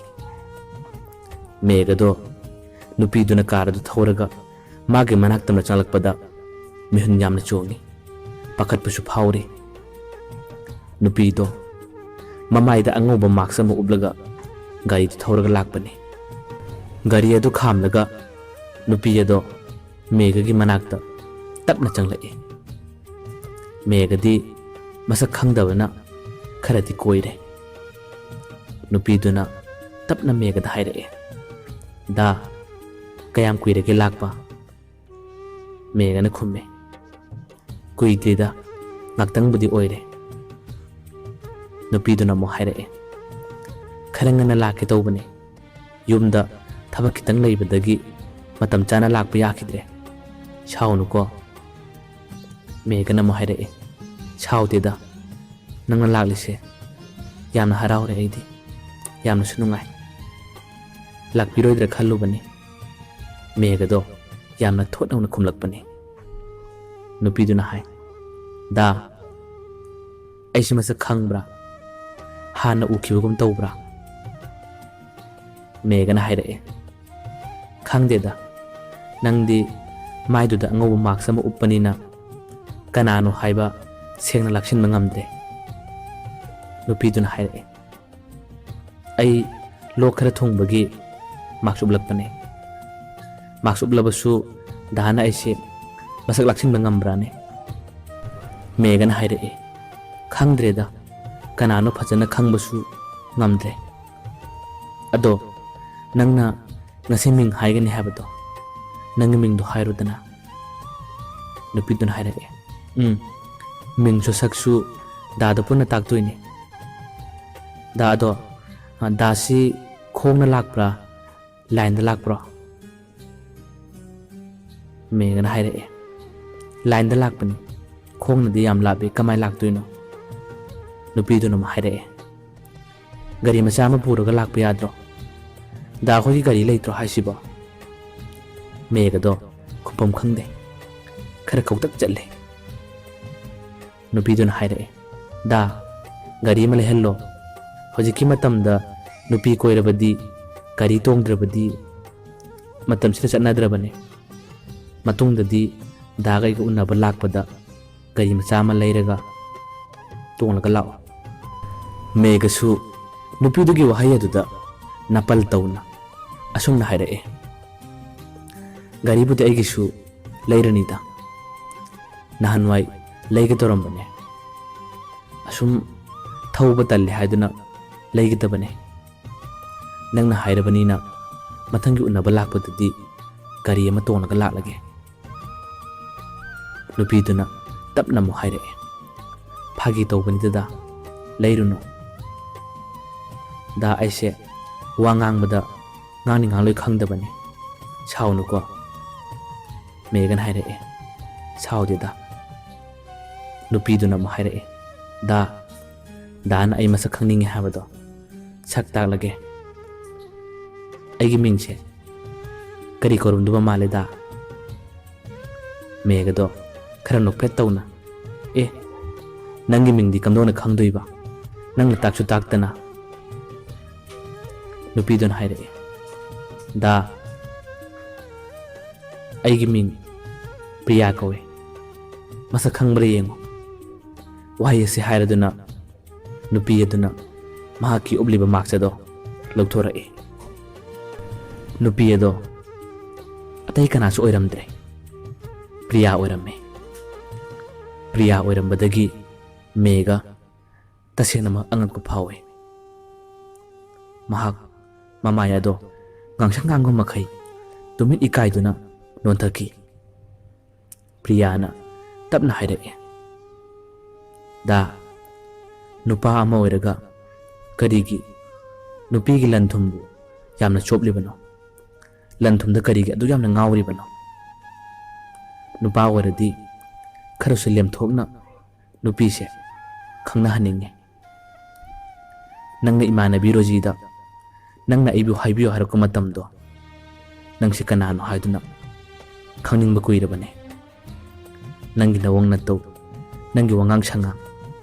ꯃꯦꯘꯗꯣ ꯅꯨꯄꯤꯗꯨꯅ ꯀꯥꯔ ꯑꯗꯨ ꯊꯧꯔꯒ ꯃꯥꯒꯤ ꯃꯅꯥꯛꯇꯝꯅ ꯆꯪꯂꯛꯄꯗ ꯃꯤꯍꯨꯟ ꯌꯥꯝꯅ ꯆꯣꯡꯉꯤ, ꯄꯥꯈꯠꯄꯁꯨ ꯐꯥꯎꯔꯤ꯫ ꯅꯨꯄꯤꯗꯣ ꯃꯃꯥꯏꯗ ꯑꯉꯧꯕ ꯃꯥꯛꯁ ꯑꯃ ꯎꯞꯂꯒ ꯒꯥꯔꯤꯗꯨ ꯊꯧꯔꯒ ꯂꯥꯛꯄꯅꯤ꯫ ꯒꯥꯔꯤ ꯑꯗꯨ ꯈꯥꯝꯂꯒ ꯅꯨꯄꯤ ꯑꯗꯣ ꯃꯦꯘꯒꯤ ꯃꯅꯥꯛꯇ ꯇꯞꯅ ꯆꯪꯂꯛꯏ꯫ ꯃꯦꯘꯗꯤ ꯃꯁꯛ ꯈꯪꯗꯕꯅ ꯈꯔꯗꯤ ꯀꯣꯏꯔꯦ꯫ ꯅꯨꯄꯤꯗꯨꯅ ꯇꯞꯅ ꯃꯦꯘꯗ ꯍꯥꯏꯔꯛꯑꯦ, ꯗꯥ ꯀꯌꯥꯝ ꯀꯨꯏꯔꯒꯦ ꯂꯥꯛꯄ? ꯃꯦꯘꯅ ꯈꯨꯝꯃꯦ, ꯀꯨꯏꯗ꯭ꯔꯤꯗ, ꯉꯥꯛꯇꯪꯕꯨꯗꯤ ꯑꯣꯏꯔꯦ꯫ ꯅꯨꯄꯤꯗꯨꯅ ꯑꯃꯨꯛ ꯍꯥꯏꯔꯛꯑꯦ, ꯈꯔ ꯉꯟꯅ ꯂꯥꯛꯀꯦ ꯇꯧꯕꯅꯦ, ꯌꯨꯝꯗ ꯊꯕꯛ ꯈꯤꯇꯪ ꯂꯩꯕꯗꯒꯤ ꯃꯇꯝ ꯆꯥꯅ ꯂꯥꯛꯄ ꯌꯥꯈꯤꯗ꯭ꯔꯦ, ꯁꯥꯎꯅꯨꯀꯣ? ꯃꯦꯘꯅ ꯑꯃꯨꯛ ꯍꯥꯏꯔꯛꯑꯦ, ꯁꯥꯎꯗꯦꯗ, ꯅꯪꯅ ꯂꯥꯛꯂꯤꯁꯦ ꯌꯥꯝꯅ ꯍꯔꯥꯎꯔꯦ, ꯑꯩꯗꯤ ꯌꯥꯝꯅꯁꯨ ꯅꯨꯡꯉꯥꯏ, ꯂꯥꯛꯄꯤꯔꯣꯏꯗ꯭ꯔꯥ ꯈꯜꯂꯨꯕꯅꯤ꯫ ꯃꯦꯘꯗꯣ ꯌꯥꯝꯅ ꯊꯣꯠꯅꯧꯅ ꯈꯨꯝꯂꯛꯄꯅꯤ꯫ ꯅꯨꯄꯤꯗꯨꯅ ꯍꯥꯏ, ꯗꯥ ꯑꯩꯁꯤ ꯃꯁꯛ ꯈꯪꯕ꯭ꯔꯥ? ꯍꯥꯟꯅ ꯎꯈꯤꯕꯒꯨꯝ ꯇꯧꯕ꯭ꯔꯥ? ꯃꯦꯘꯅ ꯍꯥꯏꯔꯛꯑꯦ, ꯈꯪꯗꯦꯗ, ꯅꯪꯗꯤ ꯃꯥꯏꯗꯨꯗ ꯑꯉꯧꯕ ꯃꯥꯛꯁ ꯑꯃ ꯎꯞꯄꯅꯤꯅ ꯀꯅꯥꯅꯣ ꯍꯥꯏꯕ ꯁꯦꯡꯅ ꯂꯥꯛꯁꯤꯟꯕ ꯉꯝꯗ꯭ꯔꯦ꯫ ꯅꯨꯄꯤꯗꯨꯅ ꯍꯥꯏꯔꯛꯑꯦ, ꯑꯩ ꯂꯣꯛ ꯈꯔ ꯊꯨꯡꯕꯒꯤ ꯃꯥꯛꯁ ꯎꯞꯂꯛꯄꯅꯦ꯫ ꯃꯥꯛꯁ ꯎꯞꯂꯕꯁꯨ ꯗꯥꯅ ꯑꯩꯁꯦ ꯃꯁꯛ ꯂꯥꯛꯁꯤꯟꯕ ꯉꯝꯕ꯭ꯔꯥꯅꯦ? ꯃꯦꯘꯅ ꯍꯥꯏꯔꯛꯑꯦ, ꯈꯪꯗ꯭ꯔꯦꯗ, ꯀꯅꯥꯅꯣ ꯐꯖꯅ ꯈꯪꯕꯁꯨ ꯉꯝꯗ꯭ꯔꯦ꯫ ꯑꯗꯣ ꯅꯪꯅ ꯉꯁꯤ ꯃꯤꯡ ꯍꯥꯏꯒꯅꯤ ꯍꯥꯏꯕꯗꯣ, ꯅꯪꯒꯤ ꯃꯤꯡꯗꯣ ꯍꯥꯏꯔꯨꯗꯅ꯫ ꯅꯨꯄꯤꯗꯨꯅ ꯍꯥꯏꯔꯛꯑꯦ, ꯃꯤꯡꯁꯨ ꯁꯛꯁꯨ ꯗꯥꯗ ꯄꯨꯟꯅ ꯇꯥꯛꯇꯣꯏꯅꯦ꯫ ꯗꯥ ꯑꯗꯣ ꯗꯥꯁꯤ ꯈꯣꯡꯅ ꯂꯥꯛꯄ꯭ꯔꯥ, ꯂꯥꯏꯟꯗ ꯂꯥꯛꯄ꯭ꯔꯣ? ꯃꯦꯘꯅ ꯍꯥꯏꯔꯛꯑꯦ, ꯂꯥꯏꯟꯗ ꯂꯥꯛꯄꯅꯤ, ꯈꯣꯡꯅꯗꯤ ꯌꯥꯝ ꯂꯥꯞꯄꯤ, ꯀꯃꯥꯏꯅ ꯂꯥꯛꯇꯣꯏꯅꯣ? ꯅꯨꯄꯤꯗꯨꯅ ꯑꯃꯨꯛ ꯍꯥꯏꯔꯛꯑꯦ, ꯒꯥꯔꯤ ꯃꯆꯥ ꯑꯃ ꯄꯨꯔꯒ ꯂꯥꯛꯄ ꯌꯥꯗ꯭ꯔꯣ? ꯗꯥ ꯑꯩꯈꯣꯏꯒꯤ ꯒꯥꯔꯤ ꯂꯩꯇ꯭ꯔꯣ ꯍꯥꯏꯁꯤꯕꯣ? ꯃꯦꯘꯗꯣ ꯈꯨꯝꯐꯝ ꯈꯪꯗꯦ, ꯈꯔ ꯀꯧꯇꯛ ꯆꯠꯂꯦ꯫ ꯅꯨꯄꯤꯗꯨꯅ ꯍꯥꯏꯔꯛꯑꯦ, ꯗꯥ ꯒꯥꯔꯤ ꯑꯃ ꯂꯩꯍꯜꯂꯣ, ꯍꯧꯖꯤꯛꯀꯤ ꯃꯇꯝꯗ ꯅꯨꯄꯤ ꯀꯣꯏꯔꯕꯗꯤ, ꯒꯥꯔꯤ ꯇꯣꯡꯗ꯭ꯔꯕꯗꯤ ꯃꯇꯝꯁꯤꯗ ꯆꯠꯅꯗ꯭ꯔꯕꯅꯦ꯫ ꯃꯇꯨꯡꯗꯗꯤ ꯗꯥꯒ ꯑꯩꯒ ꯎꯅꯕ ꯂꯥꯛꯄꯗ ꯒꯥꯔꯤ ꯃꯆꯥ ꯑꯃ ꯂꯩꯔꯒ ꯇꯣꯡꯂꯒ ꯂꯥꯛꯑꯣ꯫ ꯃꯦꯘꯁꯨ ꯅꯨꯄꯤꯗꯨꯒꯤ ꯋꯥꯍꯩ ꯑꯗꯨꯗ ꯅꯥꯄꯜ ꯇꯧꯅ ꯑꯁꯨꯝꯅ ꯍꯥꯏꯔꯛꯑꯦ, ꯒꯥꯔꯤꯕꯨꯗꯤ ꯑꯩꯒꯤꯁꯨ ꯂꯩꯔꯅꯤꯗ, ꯅꯍꯥꯟꯋꯥꯏ ꯂꯩꯒꯗꯧꯔꯝꯕꯅꯦ, ꯑꯁꯨꯝ ꯊꯧꯕ ꯇꯜꯂꯦ ꯍꯥꯏꯗꯨꯅ ꯂꯩꯒꯗꯕꯅꯦ꯫ ꯅꯪꯅ ꯍꯥꯏꯔꯕꯅꯤꯅ ꯃꯊꯪꯒꯤ ꯎꯅꯕ ꯂꯥꯛꯄꯗꯗꯤ ꯒꯥꯔꯤ ꯑꯃ ꯇꯣꯡꯂꯒ ꯂꯥꯛꯂꯒꯦ꯫ ꯅꯨꯄꯤꯗꯨꯅ ꯇꯞꯅ ꯑꯃꯨꯛ ꯍꯥꯏꯔꯛꯑꯦ, ꯐꯥꯒꯤ ꯇꯧꯕꯅꯤꯗ, ꯂꯩꯔꯨꯅꯨ꯫ ꯗꯥ ꯑꯩꯁꯦ ꯋꯥ ꯉꯥꯡꯕꯗ ꯉꯥꯡꯅꯤ ꯉꯥꯡꯂꯣꯏ ꯈꯪꯗꯕꯅꯤ, ꯁꯥꯎꯅꯨꯀꯣ? ꯃꯦꯘꯅ ꯍꯥꯏꯔꯛꯑꯦ, ꯁꯥꯎꯗꯦꯗ ꯅꯨꯄꯤꯗꯨꯅ ꯑꯃꯨꯛ ꯍꯥꯏꯔꯛꯑꯦ ꯗꯥꯅ ꯑꯩ ꯃꯁꯛ ꯈꯪꯅꯤꯡꯉꯦ ꯍꯥꯏꯕꯗꯣ ꯁꯛ ꯇꯥꯛꯂꯒꯦ ꯑꯩꯒꯤ ꯃꯤꯡꯁꯦ ꯀꯔꯤ ꯀꯧꯔꯝꯗꯨꯕ ꯃꯥꯜꯂꯦꯗ ꯃꯦꯒꯗꯣ ꯈꯔ ꯅꯣꯛꯐꯦꯠ ꯇꯧꯅ ꯅꯪꯒꯤ ꯃꯤꯡꯗꯤ ꯀꯝꯗꯧꯅ ꯈꯪꯗꯣꯏꯕ ꯅꯪꯅ ꯇꯥꯛꯁꯨ ꯇꯥꯛꯇꯅ ꯅꯨꯄꯤꯗꯨꯅ ꯍꯥꯏꯔꯛꯑꯦ ꯑꯩꯒꯤ ꯃꯤꯡ ꯄ꯭ꯔꯤꯌꯥ ꯀꯧꯋꯦ ꯃꯁꯛ ꯈꯪꯕ꯭ꯔꯥ ꯌꯦꯡꯉꯣ ꯋꯥꯍꯩ ꯑꯁꯤ ꯍꯥꯏꯔꯗꯨꯅ ꯅꯨꯄꯤ ꯑꯗꯨꯅ ꯃꯍꯥꯛꯀꯤ ꯎꯞꯂꯤꯕ ꯃꯥꯛꯁ ꯑꯗꯣ ꯂꯧꯊꯣꯔꯛꯏ ꯅꯨꯄꯤ ꯑꯗꯣ ꯑꯇꯩ ꯀꯅꯥꯁꯨ ꯑꯣꯏꯔꯝꯗ꯭ꯔꯦ ꯄ꯭ꯔꯤꯌꯥ ꯑꯣꯏꯔꯝꯃꯦ ꯄ꯭ꯔꯤꯌꯥ ꯑꯣꯏꯔꯝꯕꯗꯒꯤ ꯃꯦꯒ ꯇꯁꯦꯡꯅꯃꯛ ꯑꯉꯛꯄ ꯐꯥꯎꯏ ꯃꯍꯥꯛ ꯃꯃꯥꯏ ꯑꯗꯣ ꯉꯥꯡꯁꯪ ꯉꯥꯡꯕ ꯃꯈꯩ ꯇꯨꯃꯤꯠ ꯏꯀꯥꯏꯗꯨꯅ ꯅꯣꯟꯊꯈꯤ ꯄ꯭ꯔꯤꯌꯥꯅ ꯇꯞꯅ ꯍꯥꯏꯔꯛꯑꯦ ꯅꯨꯄꯥ ꯑꯃ ꯑꯣꯏꯔꯒ ꯀꯔꯤꯒꯤ ꯅꯨꯄꯤꯒꯤ ꯂꯟ ꯊꯨꯝꯕꯨ ꯌꯥꯝꯅ ꯆꯣꯞꯂꯤꯕꯅꯣ ꯂꯟ ꯊꯨꯝꯗ ꯀꯔꯤꯒꯤ ꯑꯗꯨ ꯌꯥꯝꯅ ꯉꯥꯎꯔꯤꯕꯅꯣ ꯅꯨꯄꯥ ꯑꯣꯏꯔꯗꯤ ꯈꯔꯁꯨ ꯂꯦꯝꯊꯣꯛꯅ ꯅꯨꯄꯤꯁꯦ ꯈꯪꯅꯍꯟꯅꯤꯡꯉꯦ ꯅꯪꯅ ꯏꯃꯥꯟꯅꯕꯤ ꯔꯣꯖꯤꯗ ꯅꯪꯅ ꯑꯩꯕꯨ ꯍꯥꯏꯕꯤꯌꯨ ꯍꯥꯏꯔꯛꯄ ꯃꯇꯝꯗꯣ ꯅꯪꯁꯤ ꯀꯅꯥꯅꯣ ꯍꯥꯏꯗꯨꯅ ꯈꯪꯅꯤꯡꯕ ꯀꯨꯏꯔꯕꯅꯦ ꯅꯪꯒꯤ ꯅꯋꯣꯡ ꯅꯇꯧ ꯅꯪꯒꯤ ꯋꯥꯉꯥꯡ ꯁꯉꯥꯡ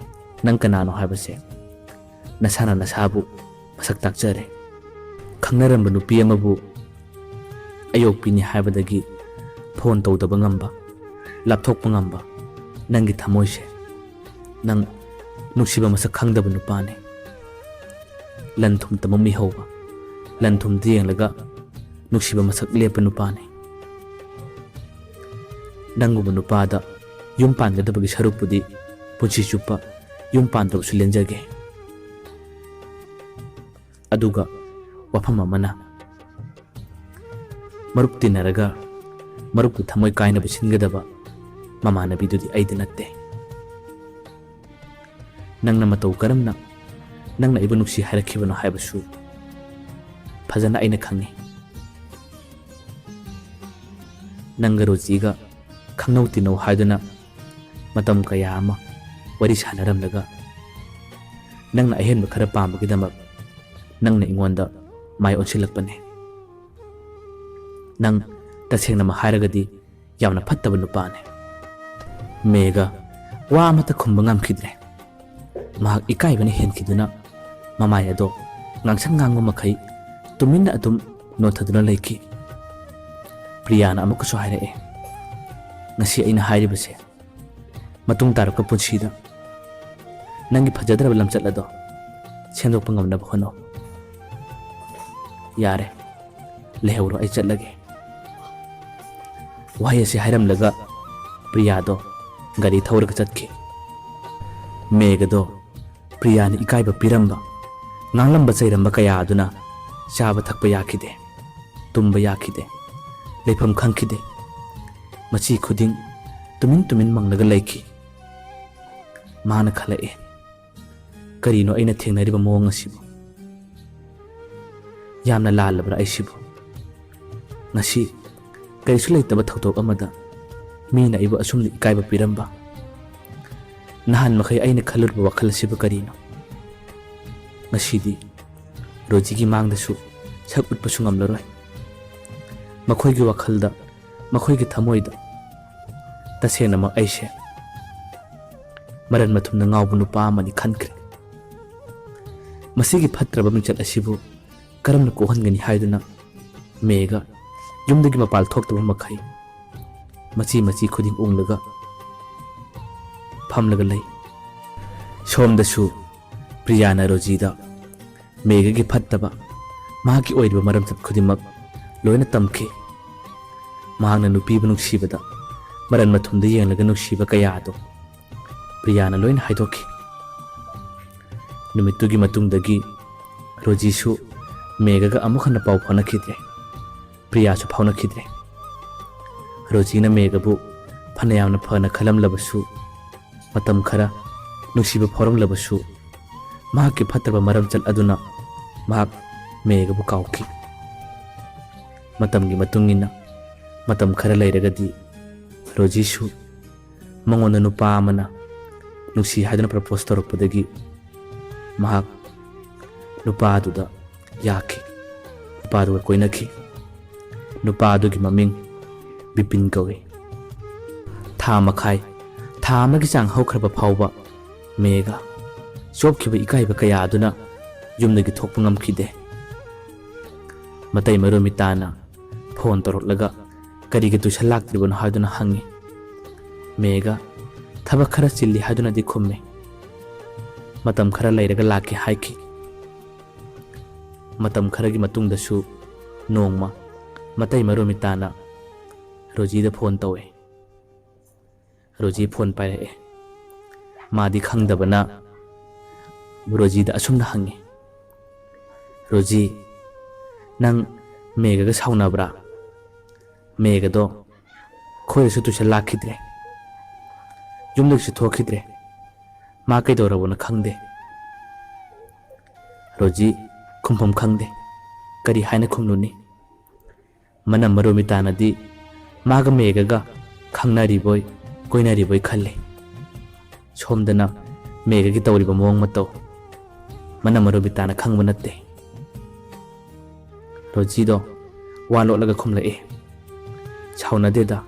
ꯅꯪ ꯀꯅꯥꯅꯣ ꯍꯥꯏꯕꯁꯦ ꯅꯁꯥꯅ ꯅꯁꯥꯕꯨ ꯃꯁꯛ ꯇꯥꯛꯆꯔꯦ ꯈꯪꯅꯔꯝꯕ ꯅꯨꯄꯤ ꯑꯃꯕꯨ ꯑꯌꯣꯛꯄꯤꯅꯤ ꯍꯥꯏꯕꯗꯒꯤ ꯐꯣꯟ ꯇꯧꯗꯕ ꯉꯝꯕ ꯂꯥꯞꯊꯣꯛꯄ ꯉꯝꯕ ꯅꯪꯒꯤ ꯊꯃꯣꯏꯁꯦ ꯅꯪ ꯅꯨꯡꯁꯤꯕ ꯃꯁꯛ ꯈꯪꯗꯕ ꯅꯨꯄꯥꯅꯤ ꯂꯟ ꯊꯨꯝ ꯇꯃꯝ ꯃꯤꯍꯧꯕ ꯂꯟ ꯊꯨꯝꯗ ꯌꯦꯡꯂꯒ ꯅꯨꯡꯁꯤꯕ ꯃꯁꯛ ꯂꯦꯞꯄ ꯅꯨꯄꯥꯅꯤ ꯅꯪꯒꯨꯝꯕ ꯅꯨꯄꯥꯗ ꯌꯨꯝ ꯄꯥꯟꯒꯗꯕꯒꯤ ꯁꯔꯨꯛꯄꯨꯗꯤ ꯄꯨꯟꯁꯤ ꯆꯨꯞꯄ ꯌꯨꯝ ꯄꯥꯟꯗꯕꯁꯨ ꯂꯦꯟꯖꯒꯦ ꯑꯗꯨꯒ ꯋꯥꯐꯝ ꯑꯃꯅ ꯃꯔꯨꯞ ꯇꯤꯟꯅꯔꯒ ꯃꯔꯨꯞꯀꯤ ꯊꯃꯣꯏ ꯀꯥꯏꯅꯕ ꯁꯤꯟꯒꯗꯕ ꯃꯃꯥꯟꯅꯕꯤꯗꯨꯗꯤ ꯑꯩꯗꯤ ꯅꯠꯇꯦ ꯅꯪꯅ ꯃꯇꯧ ꯀꯔꯝꯅ ꯅꯪꯅ ꯑꯩꯕꯨ ꯅꯨꯡꯁꯤ ꯍꯥꯏꯔꯛꯈꯤꯕꯅꯣ ꯍꯥꯏꯕꯁꯨ ꯐꯖꯅ ꯑꯩꯅ ꯈꯪꯉꯤ ꯅꯪꯒ ꯔꯣꯖꯤꯒ ꯈꯪꯅꯧ ꯇꯤꯟꯅꯧ ꯍꯥꯏꯗꯨꯅ ꯃꯇꯝ ꯀꯌꯥ ꯑꯃ ꯋꯥꯔꯤ ꯁꯥꯟꯅꯔꯝꯂꯒ ꯅꯪꯅ ꯑꯍꯦꯟꯕ ꯈꯔ ꯄꯥꯝꯕꯒꯤꯗꯃꯛ ꯅꯪꯅ ꯑꯩꯉꯣꯟꯗ ꯃꯥꯏ ꯑꯣꯟꯁꯤꯜꯂꯛꯄꯅꯦ ꯅꯪ ꯇꯁꯦꯡꯅꯃꯛ ꯍꯥꯏꯔꯒꯗꯤ ꯌꯥꯝꯅ ꯐꯠꯇꯕ ꯅꯨꯄꯥꯅꯦ ꯃꯦꯒ ꯋꯥ ꯑꯃꯠꯇ ꯈꯨꯝꯕ ꯉꯝꯈꯤꯗ꯭ꯔꯦ ꯃꯍꯥꯛ ꯏꯀꯥꯏꯕꯅ ꯍꯦꯟꯈꯤꯗꯨꯅ ꯃꯃꯥꯏ ꯑꯗꯣ ꯉꯥꯡꯁꯪ ꯉꯥꯡꯕ ꯃꯈꯩ ꯇꯨꯃꯤꯟꯅ ꯑꯗꯨꯝ ꯅꯣꯟꯊꯗꯨꯅ ꯂꯩꯈꯤ ꯄ꯭ꯔꯤꯌꯥꯅ ꯑꯃꯨꯛꯀꯁꯨ ꯍꯥꯏꯔꯛꯑꯦ ꯉꯁꯤ ꯑꯩꯅ ꯍꯥꯏꯔꯤꯕꯁꯦ ꯃꯇꯨꯡ ꯇꯥꯔꯛꯄ ꯄꯨꯟꯁꯤꯗ ꯅꯪꯒꯤ ꯐꯖꯗ꯭ꯔꯕ ꯂꯝꯆꯠ ꯑꯗꯣ ꯁꯦꯝꯗꯣꯛꯄ ꯉꯝꯅꯕ ꯍꯣꯠꯅꯧ ꯌꯥꯔꯦ ꯂꯩꯍꯧꯔꯣ ꯑꯩ ꯆꯠꯂꯒꯦ ꯋꯥꯍꯩ ꯑꯁꯤ ꯍꯥꯏꯔꯝꯂꯒ ꯄ꯭ꯔꯤꯌꯥꯗꯣ ꯒꯥꯔꯤ ꯊꯧꯔꯒ ꯆꯠꯈꯤ ꯃꯦꯒꯗꯣ ꯄ꯭ꯔꯤꯌꯥꯅ ꯏꯀꯥꯏꯕ ꯄꯤꯔꯝꯕ ꯉꯥꯡꯂꯝꯕ ꯆꯩꯔꯝꯕ ꯀꯌꯥ ꯑꯗꯨꯅ ꯆꯥꯕ ꯊꯛꯄ ꯌꯥꯈꯤꯗꯦ ꯇꯨꯝꯕ ꯌꯥꯈꯤꯗꯦ ꯂꯩꯐꯝ ꯈꯪꯈꯤꯗꯦ ꯃꯆꯤ ꯈꯨꯗꯤꯡ ꯇꯨꯃꯤꯟ ꯇꯨꯃꯤꯟ ꯃꯪꯂꯒ ꯂꯩꯈꯤ ꯃꯥꯅ ꯈꯜꯂꯛꯑꯦ ꯀꯔꯤꯅꯣ ꯑꯩꯅ ꯊꯦꯡꯅꯔꯤꯕ ꯃꯑꯣꯡ ꯑꯁꯤꯕꯨ ꯌꯥꯝꯅ ꯂꯥꯜꯂꯕ꯭ꯔꯥ ꯑꯩꯁꯤꯕꯨ ꯉꯁꯤ ꯀꯔꯤꯁꯨ ꯂꯩꯇꯕ ꯊꯧꯗꯣꯛ ꯑꯃꯗ ꯃꯤꯅ ꯑꯩꯕꯨ ꯑꯁꯨꯝꯅ ꯏꯀꯥꯏꯕ ꯄꯤꯔꯝꯕ ꯅꯍꯥꯟ ꯃꯈꯩ ꯑꯩꯅ ꯈꯜꯂꯨꯔꯕ ꯋꯥꯈꯜ ꯑꯁꯤꯕꯨ ꯀꯔꯤꯅꯣ ꯉꯁꯤꯗꯤ ꯔꯣꯖꯤꯒꯤ ꯃꯥꯡꯗꯁꯨ ꯁꯛ ꯎꯠꯄꯁꯨ ꯉꯝꯂꯔꯣꯏ ꯃꯈꯣꯏꯒꯤ ꯋꯥꯈꯜꯗ ꯃꯈꯣꯏꯒꯤ ꯊꯃꯣꯏꯗ ꯇꯁꯦꯡꯅꯃꯛ ꯑꯩꯁꯦ ꯃꯔꯟ ꯃꯊꯨꯝꯅ ꯉꯥꯎꯕ ꯅꯨꯄꯥ ꯑꯃꯅꯤ ꯈꯟꯈ꯭ꯔꯦ ꯃꯁꯤꯒꯤ ꯐꯠꯇ꯭ꯔꯕ ꯃꯤꯡꯆꯠ ꯑꯁꯤꯕꯨ ꯀꯔꯝꯅ ꯀꯣꯛꯍꯟꯒꯅꯤ ꯍꯥꯏꯗꯨꯅ ꯃꯦꯒ ꯌꯨꯝꯗꯒꯤ ꯃꯄꯥꯜ ꯊꯣꯛꯇꯕ ꯃꯈꯩ ꯃꯆꯤ ꯃꯆꯤ ꯈꯨꯗꯤꯡ ꯎꯡꯂꯒ ꯐꯝꯂꯒ ꯂꯩ ꯁꯣꯝꯗꯁꯨ ꯄ꯭ꯔꯤꯌꯥꯅ ꯔꯣꯖꯤꯗ ꯃꯦꯒꯒꯤ ꯐꯠꯇꯕ ꯃꯍꯥꯛꯀꯤ ꯑꯣꯏꯔꯤꯕ ꯃꯔꯝꯆꯠ ꯈꯨꯗꯤꯡꯃꯛ ꯂꯣꯏꯅ ꯇꯝꯈꯤ ꯃꯍꯥꯛꯅ ꯅꯨꯄꯤꯕꯨ ꯅꯨꯡꯁꯤꯕꯗ ꯃꯔꯟ ꯃꯊꯨꯝꯗ ꯌꯦꯡꯂꯒ ꯅꯨꯡꯁꯤꯕ ꯀꯌꯥ ꯑꯗꯣ ꯄ꯭ꯔꯤꯌꯥꯅ ꯂꯣꯏꯅ ꯍꯥꯏꯗꯣꯛꯈꯤ ꯅꯨꯃꯤꯠꯇꯨꯒꯤ ꯃꯇꯨꯡꯗꯒꯤ ꯔꯣꯖꯤꯁꯨ ꯃꯦꯒꯒ ꯑꯃꯨꯛ ꯍꯟꯅ ꯄꯥꯎ ꯐꯥꯎꯅꯈꯤꯗ꯭ꯔꯦ ꯄ꯭ꯔꯤꯌꯥꯁꯨ ꯐꯥꯎꯅꯈꯤꯗ꯭ꯔꯦ ꯔꯣꯖꯤꯅ ꯃꯦꯒꯕꯨ ꯐꯅ ꯌꯥꯝꯅ ꯐꯅ ꯈꯜꯂꯝꯂꯕꯁꯨ ꯃꯇꯝ ꯈꯔ ꯅꯨꯡꯁꯤꯕ ꯐꯥꯎꯔꯝꯂꯕꯁꯨ ꯃꯍꯥꯛꯀꯤ ꯐꯠꯇꯕ ꯃꯔꯝꯆꯠ ꯑꯗꯨꯅ ꯃꯍꯥꯛ ꯃꯦꯒꯕꯨ ꯀꯥꯎꯈꯤ ꯃꯇꯝꯒꯤ ꯃꯇꯨꯡ ꯏꯟꯅ ꯃꯇꯝ ꯈꯔ ꯂꯩꯔꯒꯗꯤ ꯔꯣꯖꯤꯁꯨ ꯃꯉꯣꯟꯗ ꯅꯨꯄꯥ ꯑꯃꯅ ꯅꯨꯡꯁꯤ ꯍꯥꯏꯗꯨꯅ ꯄ꯭ꯔꯄꯣꯁ ꯇꯧꯔꯛꯄꯗꯒꯤ ꯃꯍꯥꯛ ꯅꯨꯄꯥ ꯑꯗꯨꯗ ꯌꯥꯈꯤ, ꯅꯨꯄꯥ ꯑꯗꯨꯒ ꯀꯣꯏꯅꯈꯤ꯫ ꯅꯨꯄꯥ ꯑꯗꯨꯒꯤ ꯃꯃꯤꯡ ꯕꯤꯄꯤꯟ ꯀꯧꯏ꯫ ꯊꯥ ꯃꯈꯥꯏ, ꯊꯥ ꯑꯃꯒꯤ ꯆꯥꯡ ꯍꯧꯈ꯭ꯔꯕ ꯐꯥꯎꯕ ꯃꯦꯒ ꯆꯣꯞꯈꯤꯕ ꯏꯀꯥꯏꯕ ꯀꯌꯥ ꯑꯗꯨꯅ ꯌꯨꯝꯗꯒꯤ ꯊꯣꯛꯄ ꯉꯝꯈꯤꯗꯦ꯫ ꯃꯇꯩ ꯃꯔꯨꯃꯤꯇꯥꯅ ꯐꯣꯟ ꯇꯧꯔꯛꯂꯒ ꯀꯔꯤꯒꯤ ꯇꯨꯏꯁꯟ ꯂꯥꯛꯇ꯭ꯔꯤꯕꯅꯣ ꯍꯥꯏꯗꯨꯅ ꯍꯪꯉꯤ꯫ ꯃꯦꯒ ꯊꯕꯛ ꯈꯔ ꯆꯤꯜꯂꯤ ꯍꯥꯏꯗꯨꯅꯗꯤ ꯈꯨꯝꯃꯤ꯫ ꯃꯇꯝ ꯈꯔ ꯂꯩꯔꯒ ꯂꯥꯛꯀꯦ ꯍꯥꯏꯈꯤ꯫ ꯃꯇꯝ ꯈꯔꯒꯤ ꯃꯇꯨꯡꯗꯁꯨ ꯅꯣꯡꯃ ꯃꯇꯩ ꯃꯔꯨꯃꯤꯇꯥꯅ ꯔꯣꯖꯤꯗ ꯐꯣꯟ ꯇꯧꯏ꯫ ꯔꯣꯖꯤ ꯐꯣꯟ ꯄꯥꯏꯔꯛꯑꯦ꯫ ꯃꯥꯗꯤ ꯈꯪꯗꯕꯅ ꯔꯣꯖꯤꯗ ꯑꯁꯨꯝꯅ ꯍꯪꯉꯤ, ꯔꯣꯖꯤ, ꯅꯪ ꯃꯦꯒꯒ ꯁꯥꯎꯅꯕ꯭ꯔꯥ? ꯃꯦꯒꯗꯣ ꯑꯩꯈꯣꯏꯗꯁꯨ ꯇꯨꯏꯁꯟ ꯂꯥꯛꯈꯤꯗ꯭ꯔꯦ, ꯌꯨꯝꯗꯒꯤꯁꯨ ꯊꯣꯛꯈꯤꯗ꯭ꯔꯦ, ꯃꯥ ꯀꯩꯗꯧꯔꯕꯅꯣ ꯈꯪꯗꯦ꯫ ꯔꯣꯖꯤ ꯈꯨꯝꯐꯝ ꯈꯪꯗꯦ, ꯀꯔꯤ ꯍꯥꯏꯅ ꯈꯨꯝꯂꯨꯅꯤ? ꯃꯅꯝ ꯃꯔꯨꯃꯤꯇꯥꯅꯗꯤ ꯃꯥꯒ ꯃꯦꯒꯒ ꯈꯪꯅꯔꯤꯕꯣꯏ ꯀꯣꯏꯅꯔꯤꯕꯣꯏ ꯈꯜꯂꯤ꯫ ꯁꯣꯝꯗꯅ ꯃꯦꯒꯒꯤ ꯇꯧꯔꯤꯕ ꯃꯑꯣꯡ ꯃꯇꯧ ꯃꯅꯝ ꯃꯔꯨꯃꯤꯇꯥꯅ ꯈꯪꯕ ꯅꯠꯇꯦ꯫ ꯔꯣꯖꯤꯗꯣ ꯋꯥ ꯂꯣꯠꯂꯒ ꯈꯨꯝꯂꯛꯏ, ꯁꯥꯎꯅꯗꯦꯗ,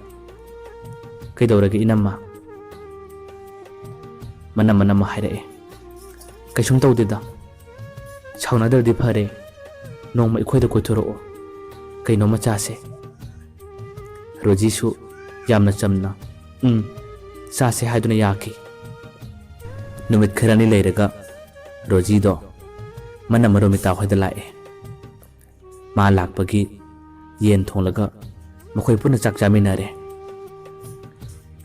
ꯀꯩꯗꯧꯔꯒꯦ ꯏꯅꯝꯃ? ꯃꯅꯝ ꯍꯥꯏꯔꯛꯑꯦ, ꯀꯩꯁꯨꯝ ꯇꯧꯗꯦꯗ, ꯁꯥꯎꯅꯗ꯭ꯔꯗꯤ ꯐꯔꯦ, ꯅꯣꯡꯃ ꯑꯩꯈꯣꯏꯗ ꯀꯣꯏꯊꯣꯔꯛꯑꯣ, ꯀꯩꯅꯣꯝꯃ ꯆꯥꯁꯦ꯫ ꯔꯣꯖꯤꯁꯨ ꯌꯥꯝꯅ ꯆꯝꯅ ꯆꯥꯁꯦ ꯍꯥꯏꯗꯨꯅ ꯌꯥꯈꯤ꯫ ꯅꯨꯃꯤꯠ ꯈꯔꯅꯤ ꯂꯩꯔꯒ ꯔꯣꯖꯤꯗꯣ ꯃꯅꯝ ꯃꯔꯨꯃꯤꯇꯥ ꯍꯣꯏꯗ ꯂꯥꯛꯑꯦ꯫ ꯃꯥ ꯂꯥꯛꯄꯒꯤ ꯌꯦꯟ ꯊꯣꯡꯂꯒ ꯃꯈꯣꯏ ꯄꯨꯟꯅ ꯆꯥꯛ ꯆꯥꯃꯤꯟꯅꯔꯦ꯫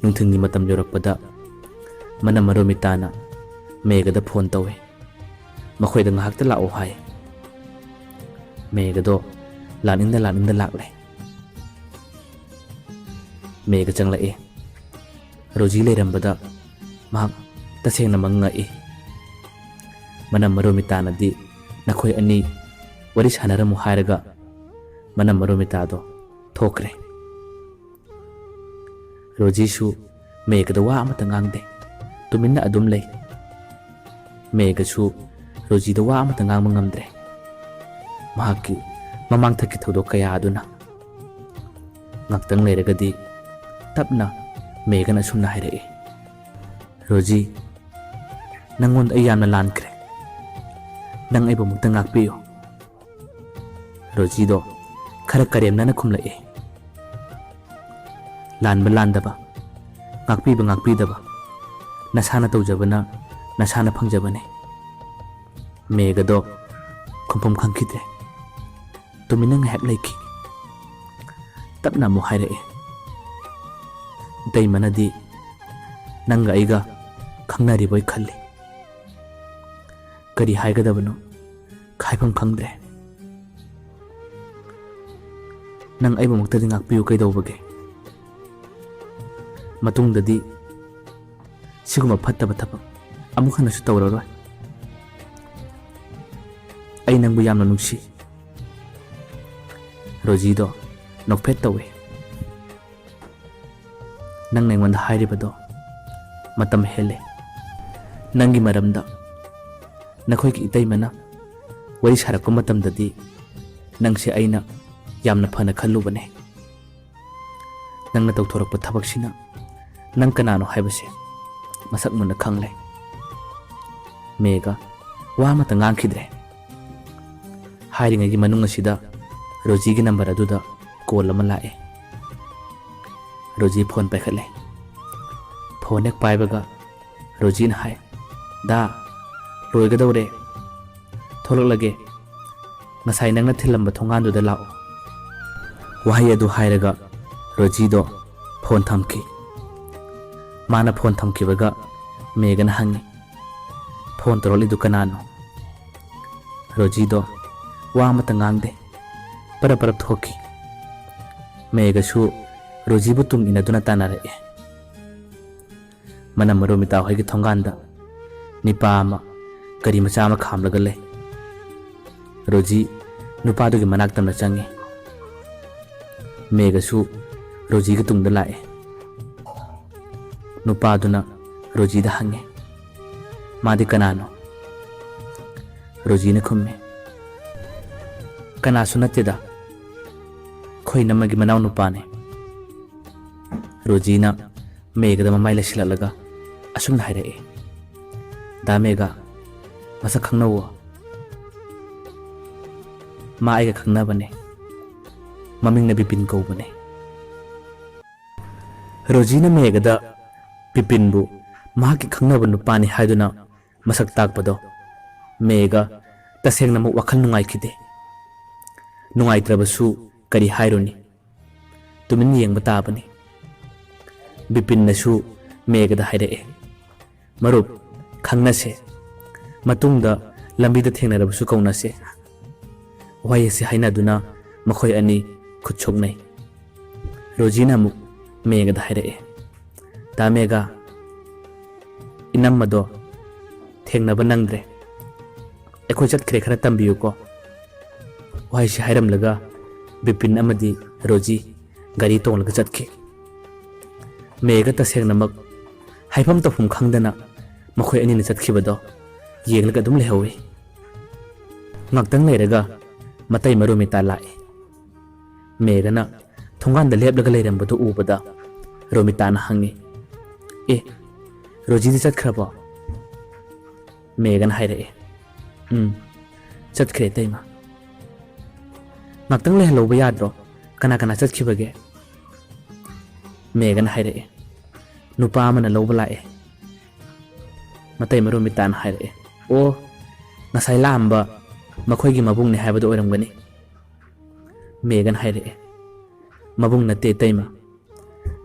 ꯅꯨꯡꯊꯤꯜꯒꯤ ꯃꯇꯝ ꯌꯧꯔꯛꯄꯗ ꯃꯅꯝ ꯃꯔꯨꯃꯤꯇꯥꯅ ꯃꯦꯒꯗ ꯐꯣꯟ ꯇꯧꯏ, ꯃꯈꯣꯏꯗ ꯉꯥꯏꯍꯥꯛꯇ ꯂꯥꯛꯑꯣ ꯍꯥꯏ꯫ ꯃꯦꯒꯗꯣ ꯂꯥꯛꯅꯤꯡꯗ ꯂꯥꯛꯂꯦ꯫ ꯃꯦꯒ ꯆꯪꯂꯛꯏ꯫ ꯔꯣꯖꯤ ꯂꯩꯔꯝꯕꯗ ꯃꯍꯥꯛ ꯇꯁꯦꯡꯅꯃꯛ ꯉꯛꯏ꯫ ꯃꯅꯝ ꯃꯔꯨꯃꯤꯇꯥꯅꯗꯤ ꯅꯈꯣꯏ ꯑꯅꯤ ꯋꯥꯔꯤ ꯁꯥꯟꯅꯔꯝꯃꯨ ꯍꯥꯏꯔꯒ ꯃꯅꯝ ꯃꯔꯨꯃꯤꯇꯥꯗꯣ ꯊꯣꯛꯈ꯭ꯔꯦ꯫ ꯔꯣꯖꯤꯁꯨ ꯃꯦꯒꯗ ꯋꯥ ꯑꯃꯇ ꯉꯥꯡꯗꯦ, ꯇꯨꯃꯤꯟꯅ ꯑꯗꯨꯝ ꯂꯩ꯫ ꯃꯦꯒꯁꯨ ꯔꯣꯖꯤꯗ ꯋꯥ ꯑꯃꯇ ꯉꯥꯡꯕ ꯉꯝꯗ꯭ꯔꯦ, ꯃꯍꯥꯛꯀꯤ ꯃꯃꯥꯡꯊꯛꯀꯤ ꯊꯧꯗꯣꯛ ꯀꯌꯥ ꯑꯗꯨꯅ꯫ ꯉꯥꯛꯇꯪ ꯂꯩꯔꯒꯗꯤ ꯇꯞꯅ ꯃꯦꯒꯅ ꯑꯁꯨꯝꯅ ꯍꯥꯏꯔꯛꯏ, ꯔꯣꯖꯤ, ꯅꯪꯉꯣꯟꯗ ꯑꯩ ꯌꯥꯝꯅ ꯂꯥꯟꯈ꯭ꯔꯦ, ꯅꯪ ꯑꯩꯕꯨ ꯑꯃꯨꯛꯇ ꯉꯥꯛꯄꯤꯌꯨ꯫ ꯔꯣꯖꯤꯗꯣ ꯈꯔ ꯀꯔꯦꯝꯅꯅ ꯈꯨꯝꯂꯛꯏ, ꯂꯥꯟꯕ ꯂꯥꯟꯗꯕ, ꯉꯥꯛꯄꯤꯕ ꯉꯥꯛꯄꯤꯗꯕ, ꯅꯁꯥꯅ ꯇꯧꯖꯕꯅ ꯅꯁꯥꯅ ꯐꯪꯖꯕꯅꯤ꯫ ꯃꯦꯒꯗꯣ ꯈꯨꯝꯐꯝ ꯈꯪꯈꯤꯗ꯭ꯔꯦ, ꯇꯨꯃꯤꯟꯅ ꯉꯥꯏꯍꯥꯛ ꯂꯩꯈꯤ꯫ ꯇꯞꯅ ꯑꯃꯨꯛ ꯍꯥꯏꯔꯛꯏ, ꯏꯇꯩꯃꯅꯗꯤ ꯅꯪꯒ ꯑꯩꯒ ꯈꯪꯅꯔꯤꯕꯣꯏ ꯈꯜꯂꯤ, ꯀꯔꯤ ꯍꯥꯏꯒꯗꯕꯅꯣ ꯍꯥꯏꯐꯝ ꯈꯪꯗ꯭ꯔꯦ꯫ ꯅꯪ ꯑꯩꯕꯨ ꯑꯃꯨꯛꯇꯗꯤ ꯉꯥꯛꯄꯤꯌꯨ, ꯀꯩꯗꯧꯕꯒꯦ? ꯃꯇꯨꯡꯗꯗꯤ ꯁꯤꯒꯨꯝꯕ ꯐꯠꯇꯕ ꯊꯕꯛ ꯑꯃꯨꯛ ꯍꯟꯅꯁꯨ ꯇꯧꯔꯔꯣꯏ꯫ ꯑꯩ ꯅꯪꯕꯨ ꯌꯥꯝꯅ ꯅꯨꯡꯁꯤ꯫ ꯔꯣꯖꯤꯗꯣ ꯅꯣꯛꯐꯦꯠ ꯇꯧꯏ, ꯅꯪꯅ ꯑꯩꯉꯣꯟꯗ ꯍꯥꯏꯔꯤꯕꯗꯣ ꯃꯇꯝ ꯍꯦꯜꯂꯦ, ꯅꯪꯒꯤ ꯃꯔꯝꯗ ꯅꯈꯣꯏꯒꯤ ꯏꯇꯩꯃꯅ ꯋꯥꯔꯤ ꯁꯥꯔꯛꯄ ꯃꯇꯝꯗꯗꯤ ꯅꯪꯁꯦ ꯑꯩꯅ ꯌꯥꯝꯅ ꯐꯅ ꯈꯜꯂꯨꯕꯅꯦ꯫ ꯅꯪꯅ ꯇꯧꯊꯣꯔꯛꯄ ꯊꯕꯛꯁꯤꯅ ꯅꯪ ꯀꯅꯥꯅꯣ ꯍꯥꯏꯕꯁꯦ ꯃꯁꯛ ꯃꯨꯟꯅ ꯈꯪꯂꯦ꯫ ꯃꯦꯒ ꯋꯥ ꯑꯃꯇ ꯉꯥꯡꯈꯤꯗ꯭ꯔꯦ꯫ ꯍꯥꯏꯔꯤꯉꯩꯒꯤ ꯃꯅꯨꯡ ꯑꯁꯤꯗ ꯔꯣꯖꯤꯒꯤ ꯅꯝꯕꯔ ꯑꯗꯨꯗ ꯀꯣꯜ ꯑꯃ ꯂꯥꯛꯑꯦ꯫ Rosie phone ꯄꯥꯏꯈꯠꯂꯦ꯫ ꯐꯣꯟ ꯍꯦꯛ ꯄꯥꯏꯕꯒ ꯔꯣꯖꯤꯅ ꯍꯥꯏ, ꯗꯥ, ꯂꯣꯏꯒꯗꯧꯔꯦ, ꯊꯣꯛꯂꯛꯂꯒꯦ, ꯉꯁꯥꯏ ꯅꯪꯅ ꯊꯤꯜꯂꯝꯕ ꯊꯣꯡꯒꯥꯟꯗꯨꯗ ꯂꯥꯛꯑꯣ꯫ ꯋꯥꯍꯩ ꯑꯗꯨ ꯍꯥꯏꯔꯒ ꯔꯣꯖꯤꯗꯣ ꯐꯣꯟ ꯊꯝꯈꯤ꯫ ꯃꯥꯅ ꯐꯣꯟ ꯊꯝꯈꯤꯕꯒ ꯃꯦꯒꯅ ꯍꯪꯉꯤ, ꯐꯣꯟ ꯇꯧꯔꯛꯂꯤꯗꯨ ꯀꯅꯥꯅꯣ? ꯔꯣꯖꯤꯗꯣ ꯋꯥ ꯑꯃꯇ ꯉꯥꯡꯗꯦ, ꯄꯔꯞ ꯄꯔꯞ ꯊꯣꯛꯈꯤ꯫ ꯃꯦꯒꯁꯨ ꯔꯣꯖꯤꯕꯨ ꯇꯨꯡ ꯏꯟꯅꯗꯨꯅ ꯇꯥꯟꯅꯔꯛꯑꯦ꯫ ꯃꯅꯝ ꯃꯔꯨꯃꯤꯇꯥ ꯍꯣꯏꯒꯤ ꯊꯣꯡꯒꯥꯟꯗ ꯅꯤꯄꯥ ꯑꯃ ꯒꯥꯔꯤ ꯃꯆꯥ ꯑꯃ ꯈꯥꯝꯂꯒ ꯂꯩ꯫ ꯔꯣꯖꯤ ꯅꯨꯄꯥꯗꯨꯒꯤ ꯃꯅꯥꯛꯇꯝꯅ ꯆꯪꯉꯤ꯫ ꯃꯦꯒꯁꯨ ꯔꯣꯖꯤꯒꯤ ꯇꯨꯡꯗ ꯂꯥꯛꯑꯦ꯫ Nupaduna Rojida hange. Madi kanano? Rojina kumme. Kana sunatida. Khoi namagi manaw nupane. Rojina megada mamayla silalaga asum hairae. Da mega masa khangnawa. Ma aiga khangna bane. Maming na Bipin ko bane. Rojina megada Bipin bu mahaki khangna ba nupani haiduna masak takpado. Mega taseng na mo wakal nungay kide. Nungay trabasu kari haironi. Tumin niyang batabani. Bipin na su megada hairae. Marup khangna se. Matungda lambida thengna rabasu kauna se. Why si haina duna makoy ani kutchok nay. Rojina mu megada hairae. Da mega inam mado thengna ba nangdre. Ekoi chat khre khara tambiyu ko. Why si hairam laga Bipin amadi Roji gari tong laga chat ke. Mega taseng namak haifam to phum khangdana makoy ani na chat khibado yeng laga dum lehawi. Ngakdang leiraga matai maru mita lai. Mega na thongan da lep laga leiram badu ubada Romita na hangi. Roji di chat khraba. Mega na hairae. Chat khre taima. Ngakdang leh lo ba yadro kana kana chat khibage. Mega na hairae. Nupa mana lo ba lae. Matai maru mita na hairae. O nasai lamba makoy gi mabung ni haibado oiramgani. Mega na hairae. Mabung na te taima.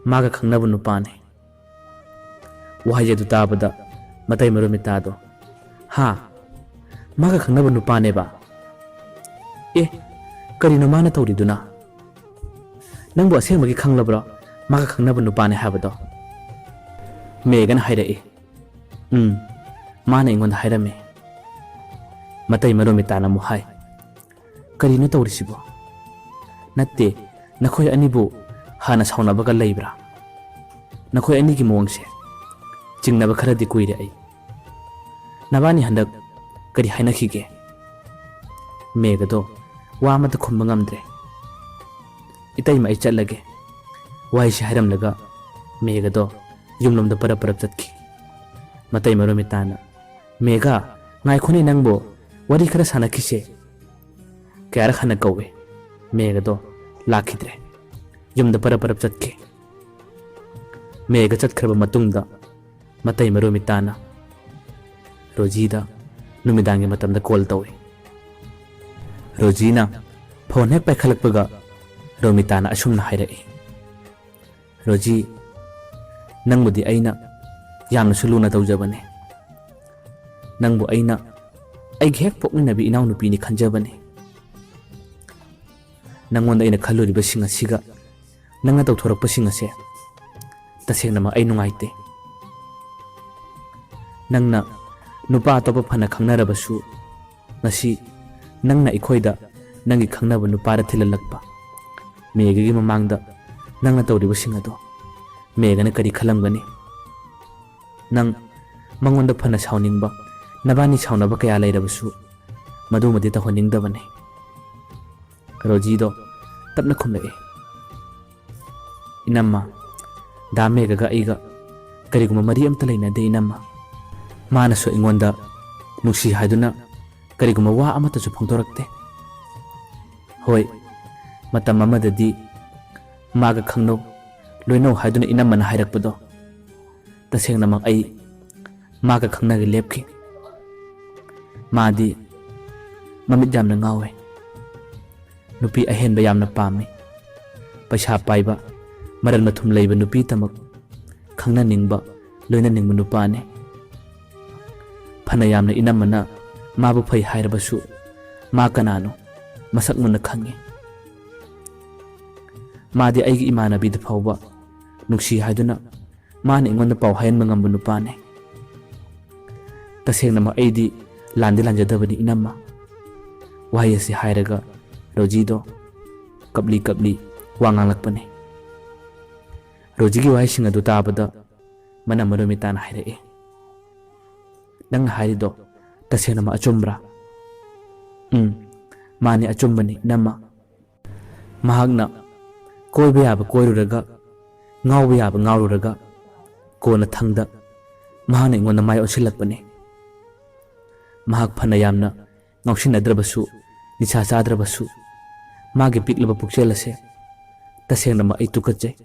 Maga khangnabu nupane. Wahaya du tabada matai maru mitado. Ha. Maga khangnabu nupane ba. Karino mana tawriduna. Nangbu asengmagi khanglabra maga khangnabu nupane habado. Megan hairae. Mana ingon hairame. Matai maru mitana muhai. Karino tawrisibo. Natte nakoy anibu hana sauna baga laibra. Nakoy ani ki mawangse. Jingna ba khara di kuire ai. Nabani handak kari haina khige. Mega do wa mata khumba ngamdre. Itai mai chatlage. Wai shi hairam laga. Mega do yumlom da para chatki. Matai maru mitana. Mega ngai khuni nangbo wari khara sana khise. Kayara khana kawe. Mega do lakhidre. Yumda para chatke. Mega chat khraba matungda matai maru mitana Rojida numidangi matamda call tawe. Rojina phone hek paikhalakpaga Romitana asumna hairae. Roji nangmudi aina yamna suluna tawjabane. Nangbu aina aigi hek pokminabi inaw nupini khanjabane. Nangonda aina khalluriba singa siga nanga tawthorakpa singa se tasengna ai nungaite. Nangna nupa atopa phana khangnarabasu ngasi nangna ikhoida nangi khangnaba nupara thilalakpa. Megagi mamangda nangna tawriba singado megana kari khalamgani. Nang mangonda phana sauningba nabani saunaba kaya lairabasu madumadi tahoningdabane. Rojido tapna khumlae. Inamma da megaga aiga kariguma mari amta leinade inamma. Mana so ingonda nusi haiduna kariguma wa amata su phongdorakte. Hoi matam amadadi maga khangno loino haiduna inamma na hairakpado tasengna mak ai maga khangna gi lepki. Madi mamit jamna ngawe. Nupi ahenba yamna pami. Paisa paiba maral mathum leiba nupi tamak khangna ningba loina ningba nupane. Phana yamna inamana mabu phai hairabasu ma kanano masak munna khangi. Madi aigi imanabi da phawba nuksi haiduna mana ingonda paw hayanba ngamba nupane. Tasengna ma Eidi landi lanjadabani inamma. Wahai asi hairaga Rojido kapli wanganglakpane. Rojigi wahai singa du tabada Manam Romitana haire. Nang harido, tasenama achumbra. Mani achumbani nama. Mahagna, koi biaba koiruraga, ngau biaba ngaururaga, kona thangda, mahana ingona mai osilakpani. Mahag phanayamna, ngaushinadrabasu, nisha chadrabasu, magi piklaba pukchelase, tasenama ai tukatjai.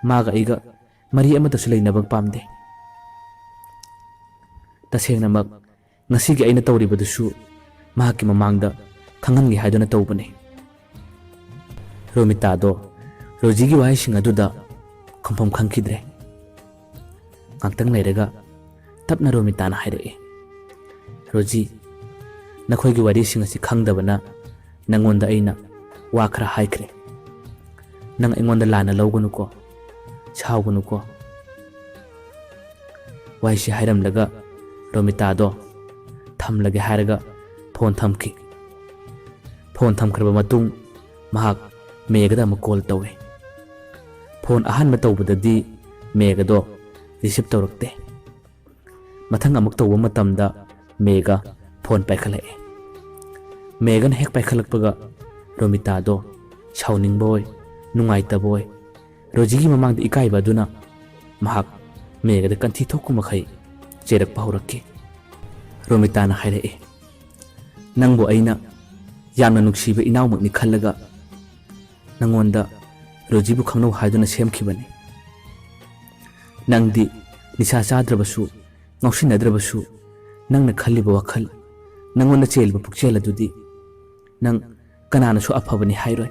Maga iga, mari amatasu leinabag pamde. Tasengnamak, ngasigi aina tawribadusu, mahaki mamangda, khangangi haiduna tawbani. Romitado, Rojigi wahising aduda, kumpam khangkidre. Ngangtang leiraga, tapna Romitana haire. Roji, nakhoigi warising asi khangdabana, nangonda aina, wakra haikre. Nang ingonda lana lawgunuko, chawgunuko. Wahisi hairam laga, Romitado, thamlage hairaga, phone thamki. Phone thamkraba matung, mahak, Megada makol tawe. Phone ahan matawbadadi, Megado, receive tawrakte. Mathang amak tawba matamda, Mega, phone paikhalai. Megan hek paikhalakpaga, Romitado, shauning boy, nungaita boy. Rojigi mamang di ikai baduna, mahak, Megada kanthi thokumakai, cherak pahurake. Romitana haire. Nangbo aina, yamna nuksiba inaw magni khallaga, nangonda Rojibu khangno haiduna semkhibani. Nangdi nisha chadrabasu, ngaushinadrabasu, nangna khalliba wakhal, nangonda chelba pukchela dudi, nang kanana su aphabani hairoi.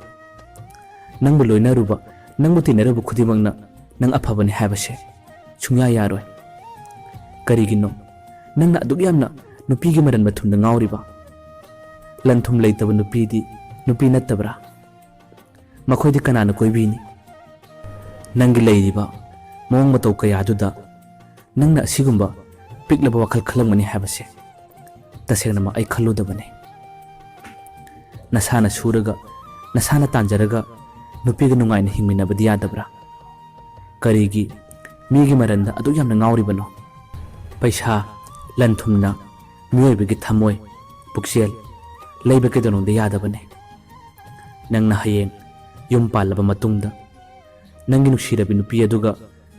Nangbu loinaruba, nangbu tinarabu khudimangna, nang aphabani haibase, chungya yaroi. Karigino, nangna adugyamna nupigi maran mathumda ngauriba. Lanthum leitaba nupidi, nupi nattabra. Makhoi di kanana koibini. Nangi leiriba, mawang mataw kaya aduda, nangna asigumba, piklaba wakal khalamani haibase, tasengnama ay khaludabane. Nasana suraga, nasana tanjaraga, nupiga nungaina hingminabadi yadabra. Karigi, migi maranda adu yamna ngauribano. Paisa, lanthumna, miyoibagi thamoy, puksel, leibake dononda yadabane. Nangna hayeng, Yum palaba matungda, nangi nuksirabi nupi aduga,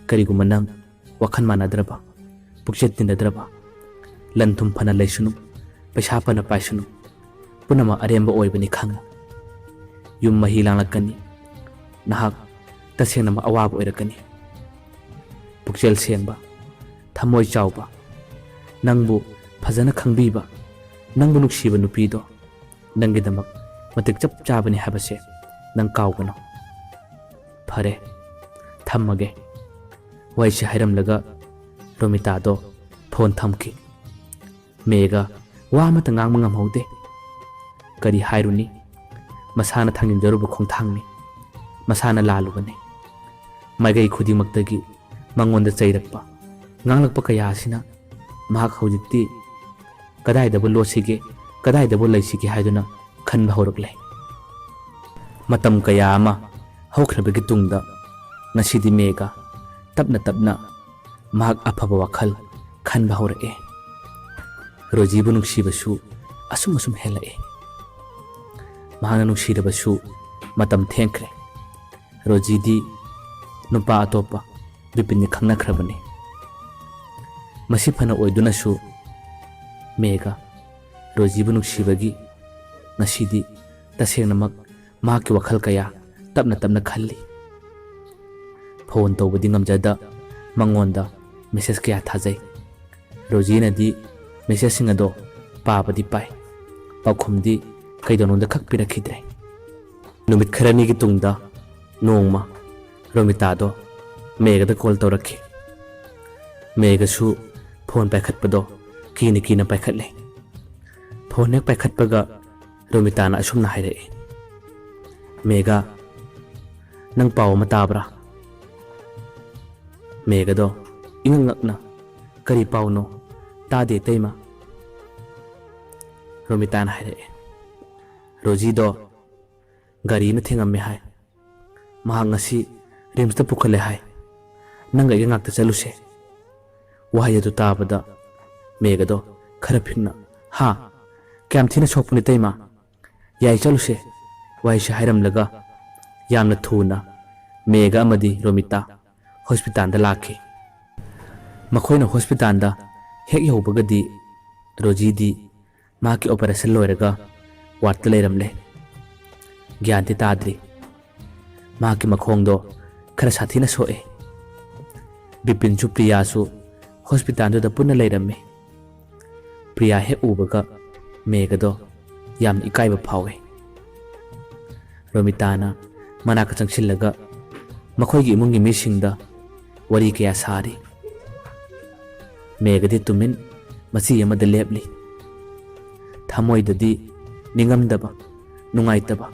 kariguma nang, wakhan manadraba, pukchet tindadraba, lanthum phana laysunu, paisa phana paisunu, punama aremba oibani khanga. Yum mahi langlakani, nahak, tasengnama awaba oirakani. Pukchel sengba, thamoy chawba, nangbu phajana khangbiba, nangbu nuksiba nupido, nangidamak, matik chap chabani habase. Nang kaugano. Phare, thammage. Waisi hairam laga, Romitado, phone thamki. Mega, wamata ngang mangam haude. Kari hairuni, masana thangin jarubu khong thangni, masana lalubane. Magai khudi maktagi, mangonda chairakpa, nganglakpa kaya asina, mahak haujikti, kadai dabu losige, kadai dabu laisige haiduna, khanba haurakle. Matam kaya ama, hawkrabagi tungda, ngasidi Mega, tapna, mahag aphaba wakhal, khanba hawrake. Rojibu nuksibasu, asum helae. Mahana nuksirabasu, matam thengkre. Rojidi, nupa atopa, bipinni khangnakrabani. Masifana oidunasu, Mega, Rojibu nuksibagi, ngasidi, tasengnamak, mahaki wakhal kaya, tapna khalli. Phone tawbadi ngamjada, mangonda, message kaya thajai. Rojina di, message singado, paabadi pai. Paukhumdi, kaidononda khakpirakidre. Numit kharani ki tungda, nongma, Romitado, Megada call tawrakhi. Mega su, phone paikhatpado, kina paikhatle. Phone nek paikhatpaga, Romitana asumna haire. Mega, nang pao matabra. Mega do, ingangakna, kari pao no, tade tema. Romitana haire. Roji do, gari na thingam me hai. Mahang ngasi, rimsta pukhale hai. ꯅꯪꯒ ꯑꯩꯒ ꯉꯥꯛꯇ ꯆꯠꯂꯨꯁꯦ ꯋꯥꯍꯩ ꯑꯗꯨ ꯇꯥꯕꯗ ꯃꯦꯘꯗꯣ ꯈꯔ ꯐꯤꯡꯅ ꯍꯥ ꯀꯌꯥꯝ ꯊꯤꯅ ꯁꯣꯛꯄꯅꯤ ꯇꯩꯃ ꯌꯥꯏ ꯆꯠꯂꯨꯁꯦ ꯋꯥꯍꯩꯁꯦ ꯍꯥꯏꯔꯝꯂꯒ ꯌꯥꯝꯅ ꯊꯨꯅ ꯃꯦꯘ ꯑꯃꯗꯤ ꯔꯣꯃꯤꯇꯥ ꯍꯣꯁꯄꯤꯇꯥꯜꯗ ꯂꯥꯛꯈꯤ ꯃꯈꯣꯏꯅ ꯍꯣꯁꯄꯤꯇꯥꯜꯗ ꯍꯦꯛ ꯌꯧꯕꯒꯗꯤ ꯔꯣꯖꯤꯗꯤ ꯃꯍꯥꯛꯀꯤ ꯑꯣꯄꯔꯦꯁꯟ ꯂꯣꯏꯔꯒ ꯋꯥꯔꯗꯇ ꯂꯩꯔꯝꯂꯦ ꯒ꯭ꯌꯥꯟꯗꯤ ꯇꯥꯗ꯭ꯔꯤ ꯃꯍꯥꯛꯀꯤ ꯃꯈꯣꯡꯗꯣ ꯈꯔ ꯁꯥꯊꯤꯅ ꯁꯣꯛꯑꯦ ꯕꯤꯄꯤꯟꯁꯨ ꯄ꯭ꯔꯤꯌꯥꯁꯨ ꯍꯣꯁꯄꯤꯇꯥꯜꯗꯨꯗ ꯄꯨꯟꯅ ꯂꯩꯔꯝꯃꯤ ꯄ꯭ꯔꯤꯌꯥ ꯍꯦꯛ ꯎꯕꯒ ꯃꯦꯘꯗꯣ ꯌꯥꯝꯅ ꯏꯀꯥꯏꯕ ꯐꯥꯎꯋꯦ ꯔꯣꯃꯤꯇꯥꯅ ꯃꯅꯥꯛꯇ ꯆꯪꯁꯤꯜꯂꯒ ꯃꯈꯣꯏꯒꯤ ꯏꯃꯨꯡꯒꯤ ꯃꯤꯁꯤꯡꯗ ꯋꯥꯔꯤ ꯀꯌꯥ ꯁꯥꯔꯤ ꯃꯦꯘꯗꯤ ꯇꯨꯃꯤꯟ ꯃꯆꯤ ꯑꯃꯗ ꯂꯦꯞꯂꯤ ꯊꯃꯣꯏꯗꯗꯤ ꯅꯤꯡꯉꯝꯗꯕ ꯅꯨꯡꯉꯥꯏꯇꯕ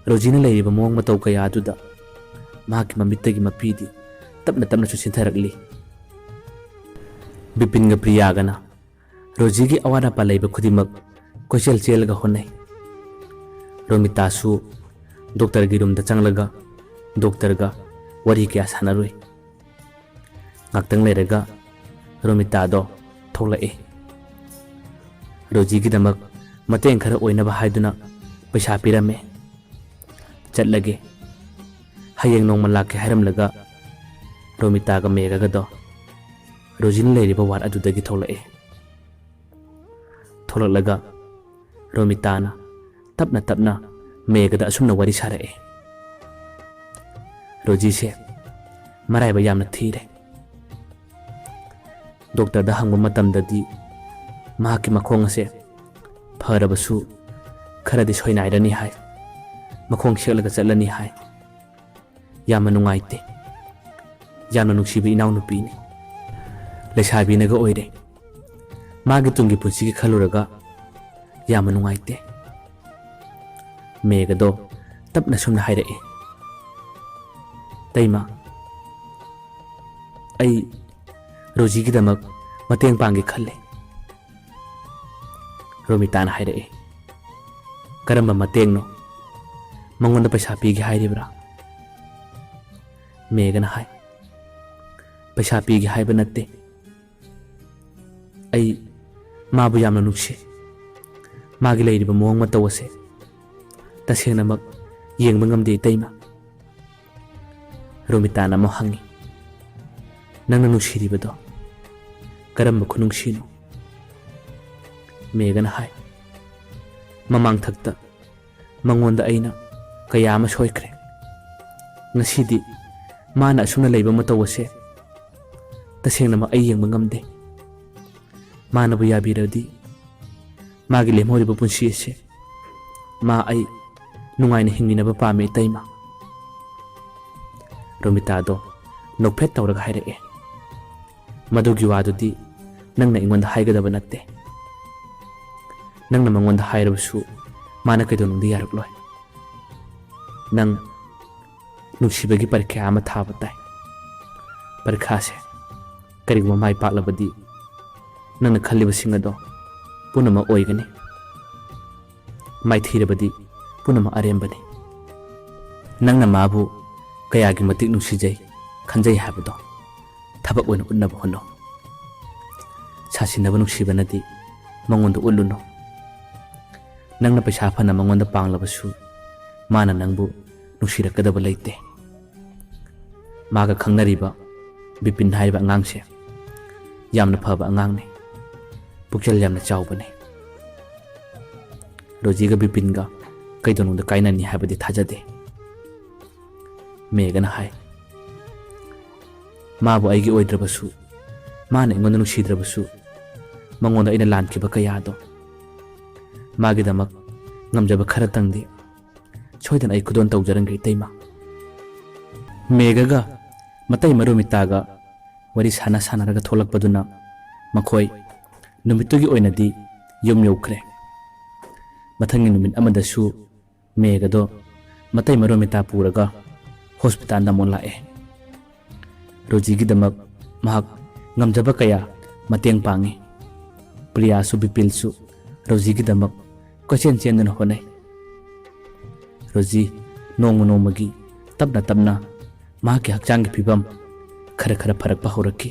ꯔꯣꯖꯤꯅ ꯂꯩꯔꯤꯕ ꯃꯑꯣꯡ ꯃꯇꯧ ꯀꯌꯥ ꯑꯗꯨꯗ ꯃꯍꯥꯛꯀꯤ ꯃꯃꯤꯠꯇꯒꯤ ꯃꯄꯤꯗꯤ ꯇꯞꯅ ꯇꯞꯅꯁꯨ ꯆꯤꯟꯊꯔꯛꯂꯤ ꯕꯤꯄꯤꯟꯒ ꯄ꯭ꯔꯤꯌꯥꯒꯅ ꯔꯣꯖꯤꯒꯤ ꯑꯋꯥꯠ ꯑꯄꯥ ꯂꯩꯕ ꯈꯨꯗꯤꯡꯃꯛ ꯀꯣꯏꯆꯦꯜ ꯆꯦꯜꯂꯒ ꯍꯣꯠꯅꯩ ꯔꯣꯃꯤꯇꯥꯁꯨ ꯗꯣꯛꯇꯔꯒꯤ ꯔꯨꯝꯗ ꯆꯪꯂꯒ ꯗꯣꯛꯇꯔꯒ ꯋꯥꯔꯤ ꯀꯌꯥ ꯁꯥꯟꯅꯔꯨꯏ ꯉꯥꯛꯇꯪ ꯂꯩꯔꯒ ꯔꯣꯃꯤꯇꯥꯗꯣ ꯊꯣꯛꯂꯛꯏ ꯔꯣꯖꯤꯒꯤꯗꯃꯛ ꯃꯇꯦꯡ ꯈꯔ ꯑꯣꯏꯅꯕ ꯍꯥꯏꯗꯨꯅ ꯄꯩꯁꯥ ꯄꯤꯔꯝꯃꯦ ꯆꯠꯂꯒꯦ ꯍꯌꯦꯡ ꯅꯣꯡꯃ ꯂꯥꯛꯀꯦ ꯍꯥꯏꯔꯝꯂꯒ ꯔꯣꯃꯤꯇꯥꯒ ꯃꯦꯘꯒꯗꯣ ꯔꯣꯖꯤꯅ ꯂꯩꯔꯤꯕ ꯋꯥꯔꯗ ꯑꯗꯨꯗꯒꯤ ꯊꯣꯛꯂꯛꯏ ꯊꯣꯛꯂꯛꯂꯒ ꯔꯣꯃꯤꯇꯥꯅ ꯇꯞꯅ ꯇꯞꯅ ꯃꯦꯘꯗ ꯑꯁꯨꯝꯅ ꯋꯥꯔꯤ ꯁꯥꯔꯛꯏ ꯔꯣꯖꯤꯁꯦ ꯃꯔꯥꯏꯕꯛ ꯌꯥꯝꯅ ꯊꯤꯔꯦ ꯗꯣꯛꯇꯔꯗ ꯍꯪꯕ ꯃꯇꯝꯗꯗꯤ ꯃꯍꯥꯛꯀꯤ ꯃꯈꯣꯡ ꯑꯁꯦ ꯐꯔꯕꯁꯨ ꯈꯔꯗꯤ ꯁꯣꯏꯅꯥꯏꯔꯅꯤ ꯍꯥꯏ ꯃꯈꯣꯡ ꯁꯦꯛꯂꯒ ꯆꯠꯂꯅꯤ ꯍꯥꯏ ꯌꯥꯝꯅ ꯅꯨꯡꯉꯥꯏꯇꯦ ꯌꯥꯝꯅ ꯅꯨꯡꯁꯤꯕ ꯏꯅꯥꯎꯅꯨꯄꯤꯅꯤ ꯂꯩꯁꯥꯕꯤꯅꯒ ꯑꯣꯏꯔꯦ ꯃꯥꯒꯤ ꯇꯨꯡꯒꯤ ꯄꯨꯟꯁꯤꯒꯤ ꯈꯜꯂꯨꯔꯒ ꯌꯥꯝꯅ ꯅꯨꯡꯉꯥꯏꯇꯦ ꯃꯦꯘꯗꯣ ꯇꯞꯅ ꯁꯨꯝꯅ ꯍꯥꯏꯔꯛꯏ ꯇꯩꯃ ꯑꯩ ꯔꯣꯖꯤꯒꯤꯗꯃꯛ ꯃꯇꯦꯡ ꯄꯥꯡꯒꯦ ꯈꯜꯂꯦ ꯔꯣꯃꯤꯇꯥꯅ ꯍꯥꯏꯔꯛꯏ ꯀꯔꯝꯕ ꯃꯇꯦꯡꯅꯣ ꯃꯉꯣꯟꯗ ꯄꯩꯁꯥ ꯄꯤꯒꯦ ꯍꯥꯏꯔꯤꯕ꯭ꯔꯥ ꯃꯦꯘꯅ ꯍꯥꯏ ꯄꯩꯁꯥ ꯄꯤꯒꯦ ꯍꯥꯏꯕ ꯅꯠꯇꯦ ꯑꯩ ꯃꯥꯕꯨ ꯌꯥꯝꯅ ꯅꯨꯡꯁꯤ ꯃꯥꯒꯤ ꯂꯩꯔꯤꯕ ꯃꯑꯣꯡ ꯃꯇꯧ ꯑꯁꯦ ꯇꯁꯦꯡꯅꯃꯛ ꯌꯦꯡꯕ ꯉꯝꯗꯦ ꯏꯇꯩꯃ ꯔꯣꯃꯤꯇꯥꯅ ꯑꯃꯨꯛ ꯍꯪꯉꯤ ꯅꯪꯅ ꯅꯨꯡꯁꯤꯔꯤꯕꯗꯣ ꯀꯔꯝꯕ ꯈꯨꯅꯨꯡꯁꯤꯅꯣ ꯃꯦꯘꯅ ꯍꯥꯏ ꯃꯃꯥꯡꯊꯛꯇ ꯃꯉꯣꯟꯗ ꯑꯩꯅ ꯀꯌꯥ ꯑꯃ ꯁꯣꯏꯈ꯭ꯔꯦ ꯉꯁꯤꯗꯤ ꯃꯥꯅ ꯑꯁꯨꯝꯅ ꯂꯩꯕ ꯃꯇꯧ ꯑꯁꯦ ꯇꯁꯦꯡꯅꯃꯛ ꯑꯩ ꯌꯦꯡꯕ ꯉꯝꯗꯦ ꯃꯥꯅꯕꯨ ꯌꯥꯕꯤꯔꯗꯤ ꯃꯥꯒꯤ ꯂꯦꯝꯍꯧꯔꯤꯕ ꯄꯨꯟꯁꯤ ꯑꯁꯦ ꯃꯥ ꯑꯩ ꯅꯨꯡꯉꯥꯏꯅ ꯍꯤꯡꯃꯤꯟꯅꯕ ꯄꯥꯝꯃꯤ ꯏꯇꯩꯃ ꯔꯣꯃꯤꯇꯥꯗꯣ ꯅꯣꯛꯐꯦꯠ ꯇꯧꯔꯒ ꯍꯥꯏꯔꯛꯑꯦ ꯃꯗꯨꯒꯤ ꯋꯥꯗꯨꯗꯤ ꯅꯪꯅ ꯑꯩꯉꯣꯟꯗ ꯍꯥꯏꯒꯗꯕ ꯅꯠꯇꯦ ꯅꯪꯅ ꯃꯉꯣꯟꯗ ꯍꯥꯏꯔꯕꯁꯨ ꯃꯥꯅ ꯀꯩꯗꯧꯅꯨꯡꯗ ꯌꯥꯔꯛꯂꯣꯏ ꯅꯪ ꯅꯨꯡꯁꯤꯕꯒꯤ ꯄꯔꯤꯈ꯭ꯌꯥ ꯑꯃ ꯊꯥꯕ ꯇꯥꯏ ꯄꯔꯤꯈꯥꯁꯦ ꯀꯔꯤꯒꯨꯝꯕ ꯃꯥꯏ ꯄꯥꯛꯂꯕꯗꯤ ꯅꯪꯅ ꯈꯜꯂꯤꯕꯁꯤꯡ ꯑꯗꯣ ꯄꯨꯝꯅꯃꯛ ꯑꯣꯏꯒꯅꯤ ꯃꯥꯏꯊꯤꯔꯕꯗꯤ ꯄꯨꯝꯅꯃꯛ ꯑꯔꯦꯝꯕꯅꯤ ꯅꯪꯅ ꯃꯥꯕꯨ ꯀꯌꯥꯒꯤ ꯃꯇꯤꯛ ꯅꯨꯡꯁꯤꯖꯩ ꯈꯟꯖꯩ ꯍꯥꯏꯕꯗꯣ ꯊꯕꯛ ꯑꯣꯏꯅ ꯎꯠꯅꯕ ꯍꯣꯠꯅꯧ ꯁꯥꯁꯤꯟꯅꯕ ꯅꯨꯡꯁꯤꯕꯅꯗꯤ ꯃꯉꯣꯟꯗ ꯎꯠꯂꯨꯅꯨ ꯅꯪꯅ ꯄꯩꯁꯥ ꯐꯅ ꯃꯉꯣꯟꯗ ꯄꯥꯡꯂꯕꯁꯨ ꯃꯥꯅ ꯅꯪꯕꯨ ꯅꯨꯡꯁꯤꯔꯛꯀꯗꯕ ꯂꯩꯇꯦ ꯃꯥꯒ ꯈꯪꯅꯔꯤꯕ ꯕꯤꯄꯤꯟ ꯍꯥꯏꯔꯤꯕ ꯑꯉꯥꯡꯁꯦ ꯌꯥꯝꯅ ꯐꯕ ꯑꯉꯥꯡꯅꯤ ꯄꯨꯛꯆꯦꯜ ꯌꯥꯝꯅ ꯆꯥꯎꯕꯅꯤ ꯔꯣꯖꯤꯒ ꯕꯤꯄꯤꯟꯒ ꯀꯩꯗꯧꯅꯨꯡꯗ ꯀꯥꯏꯅꯅꯤ ꯍꯥꯏꯕꯗꯤ ꯊꯥꯖꯗꯦ ꯃꯦꯘꯅ ꯍꯥꯏ ꯃꯥꯕꯨ ꯑꯩꯒꯤ ꯑꯣꯏꯗ꯭ꯔꯕꯁꯨ ꯃꯥꯅ ꯑꯩꯉꯣꯟꯗ ꯅꯨꯡꯁꯤꯗ꯭ꯔꯕꯁꯨ ꯃꯉꯣꯟꯗ ꯑꯩꯅ ꯂꯥꯟꯈꯤꯕ ꯀꯌꯥꯗꯣ ꯃꯥꯒꯤꯗꯃꯛ ꯉꯝꯖꯕ ꯈꯔꯇꯪꯗꯤ ꯁꯣꯏꯗꯅ ꯑꯩ ꯈꯨꯗꯣꯜ ꯇꯧꯖꯔꯝꯒꯦ ꯏꯇꯩꯃ ꯃꯦꯘꯒ ꯃꯇꯩ ꯔꯣꯃꯤꯇꯥꯒ ꯋꯥꯔꯤ ꯁꯥꯟꯅꯔꯒ ꯊꯣꯛꯂꯛꯄꯗꯨꯅ ꯃꯈꯣꯏ ꯅꯨꯃꯤꯠꯇꯨꯒꯤ ꯑꯣꯏꯅꯗꯤ ꯌꯨꯝ ꯌꯧꯈ꯭ꯔꯦ ꯃꯊꯪꯒꯤ ꯅꯨꯃꯤꯠ ꯑꯃꯗꯁꯨ ꯃꯦꯘꯗꯣ ꯃꯇꯩ ꯔꯣꯃꯤꯇꯥ ꯄꯨꯔꯒ ꯍꯣꯁꯄꯤꯇꯥꯜꯗ ꯑꯃꯨꯛ ꯂꯥꯛꯑꯦ ꯔꯣꯖꯤꯒꯤꯗꯃꯛ ꯃꯍꯥꯛ ꯉꯝꯖꯕ ꯀꯌꯥ ꯃꯇꯦꯡ ꯄꯥꯡꯉꯤ ꯄ꯭ꯔꯤꯌꯥꯁꯨ ꯕꯤꯄꯤꯜꯁꯨ ꯔꯣꯖꯤꯒꯤꯗꯃꯛ ꯀꯣꯏꯆꯦꯟ ꯆꯦꯟꯗꯨꯅ ꯍꯣꯠꯅꯩ ꯔꯣꯖꯤ ꯅꯣꯡꯃ ꯅꯣꯡꯃꯒꯤ ꯇꯞꯅ ꯇꯞꯅ ꯃꯍꯥꯛꯀꯤ ꯍꯛꯆꯥꯡꯒꯤ ꯐꯤꯕꯝ खरा खरा फरकपा हौरक्खि।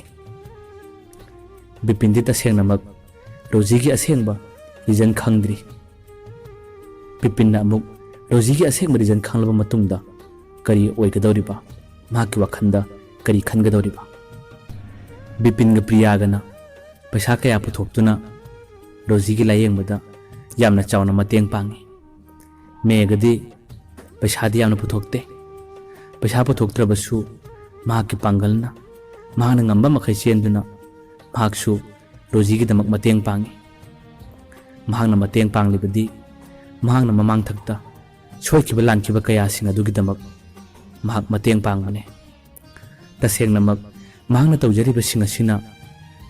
बिपिनदि तसेंनमक रोजीगी असेंबा रीजन खंगद्री। बिपिनना अमुक रोजीगी असेंबा रीजन खंगलबा मतुंगदा करी ओइगदौरिबा माकी वखंदा करी खनगदौरिबा। बिपिनगा प्रियागना पैसा कया पुथोक्तुना रोजीगी लायेंबदा यामना चावना मतेंग पांगी। मेगदी पैसादी यामना पुथोक्ते। पैसा पुथोक्त्रबसु माकी पांगलना माना ngamba मखै चेंदुना माकसु रोजीगीदमक मतेंग पांगी। मांगना मतेंग पांगलिबदी मांगना ममांग थक्ता सोइखिबा लानखिबा कयासिंग अदुगीदमक माक मतेंग पांगबने। तसेंगनमक मांगना तौजरिबसिंग असिना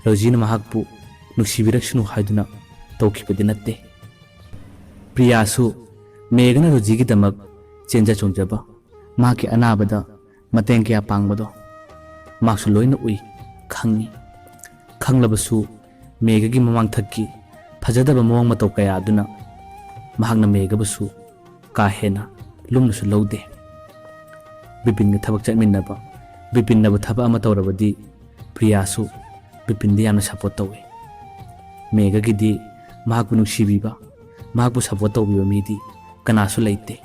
रोजीना माकपु नुक्सिबिरक्सनु हाइदुना तौखिबदि नत्ते। प्रियासु मेगना रोजीगीदमक चेंजा चोंजबा माकी अनाबदा मतेंग कया पांगबदो माकसु लोइना उइ खंगी। खंगलबसु मेगगी ममांग थक्की फजदबा मवंग मतौ कया अदुना मांगना मेगबसु का हेना लुमनसु लौदे। बिपिनगा थबक चटमिन्नबा बिपिननबु थबक अमा तौरबदी प्रियासु बिपिनदि यामना सपोर्ट तौवे। मेगगिदी माकबु नुक्सिबिबा माकबु सपोर्ट तौबिबा मिदी कनासु लैते।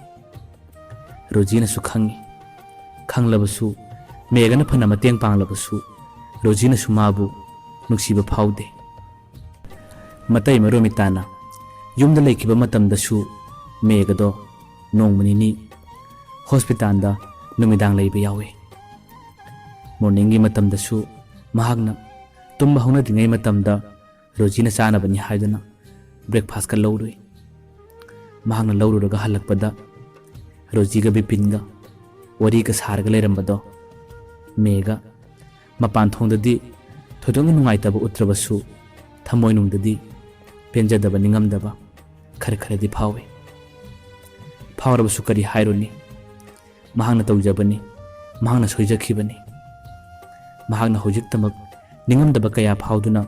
रोजीनासु खंगी। खंगलबसु मेगना फना मतेंग पांगलबसु रोजीनासु माबु नुक्सिबा फाउदे। मतै मरोमिताना युमदा लैखिबा मतमदसु मेगदो नोंमनिनी हॉस्पिटलदा नुमिदांग लैबा यावे। मॉर्निंगी मतमदसु महागना तुम्बा हौनद्रिङै मतमदा रोजीना चानबनि हाइदुना ब्रेकफास्ट का लौरुई। महागना लौरुरगा हलक्पदा रोजीगा बिपिनगा वरीगा सारगा लेरंबदो मेगा मपान थोंददी थोदोंगा नुंगाइतबा उत्रबसु थमोइनुंगददी पेंजदबा निंगमदबा खर खरदी फावे। फावरबसु करी हाइरुनी महागना तौजबनी महागना सोइजखिबनी। महागना होजिक्तमक निंगमदबा कया फाउदुना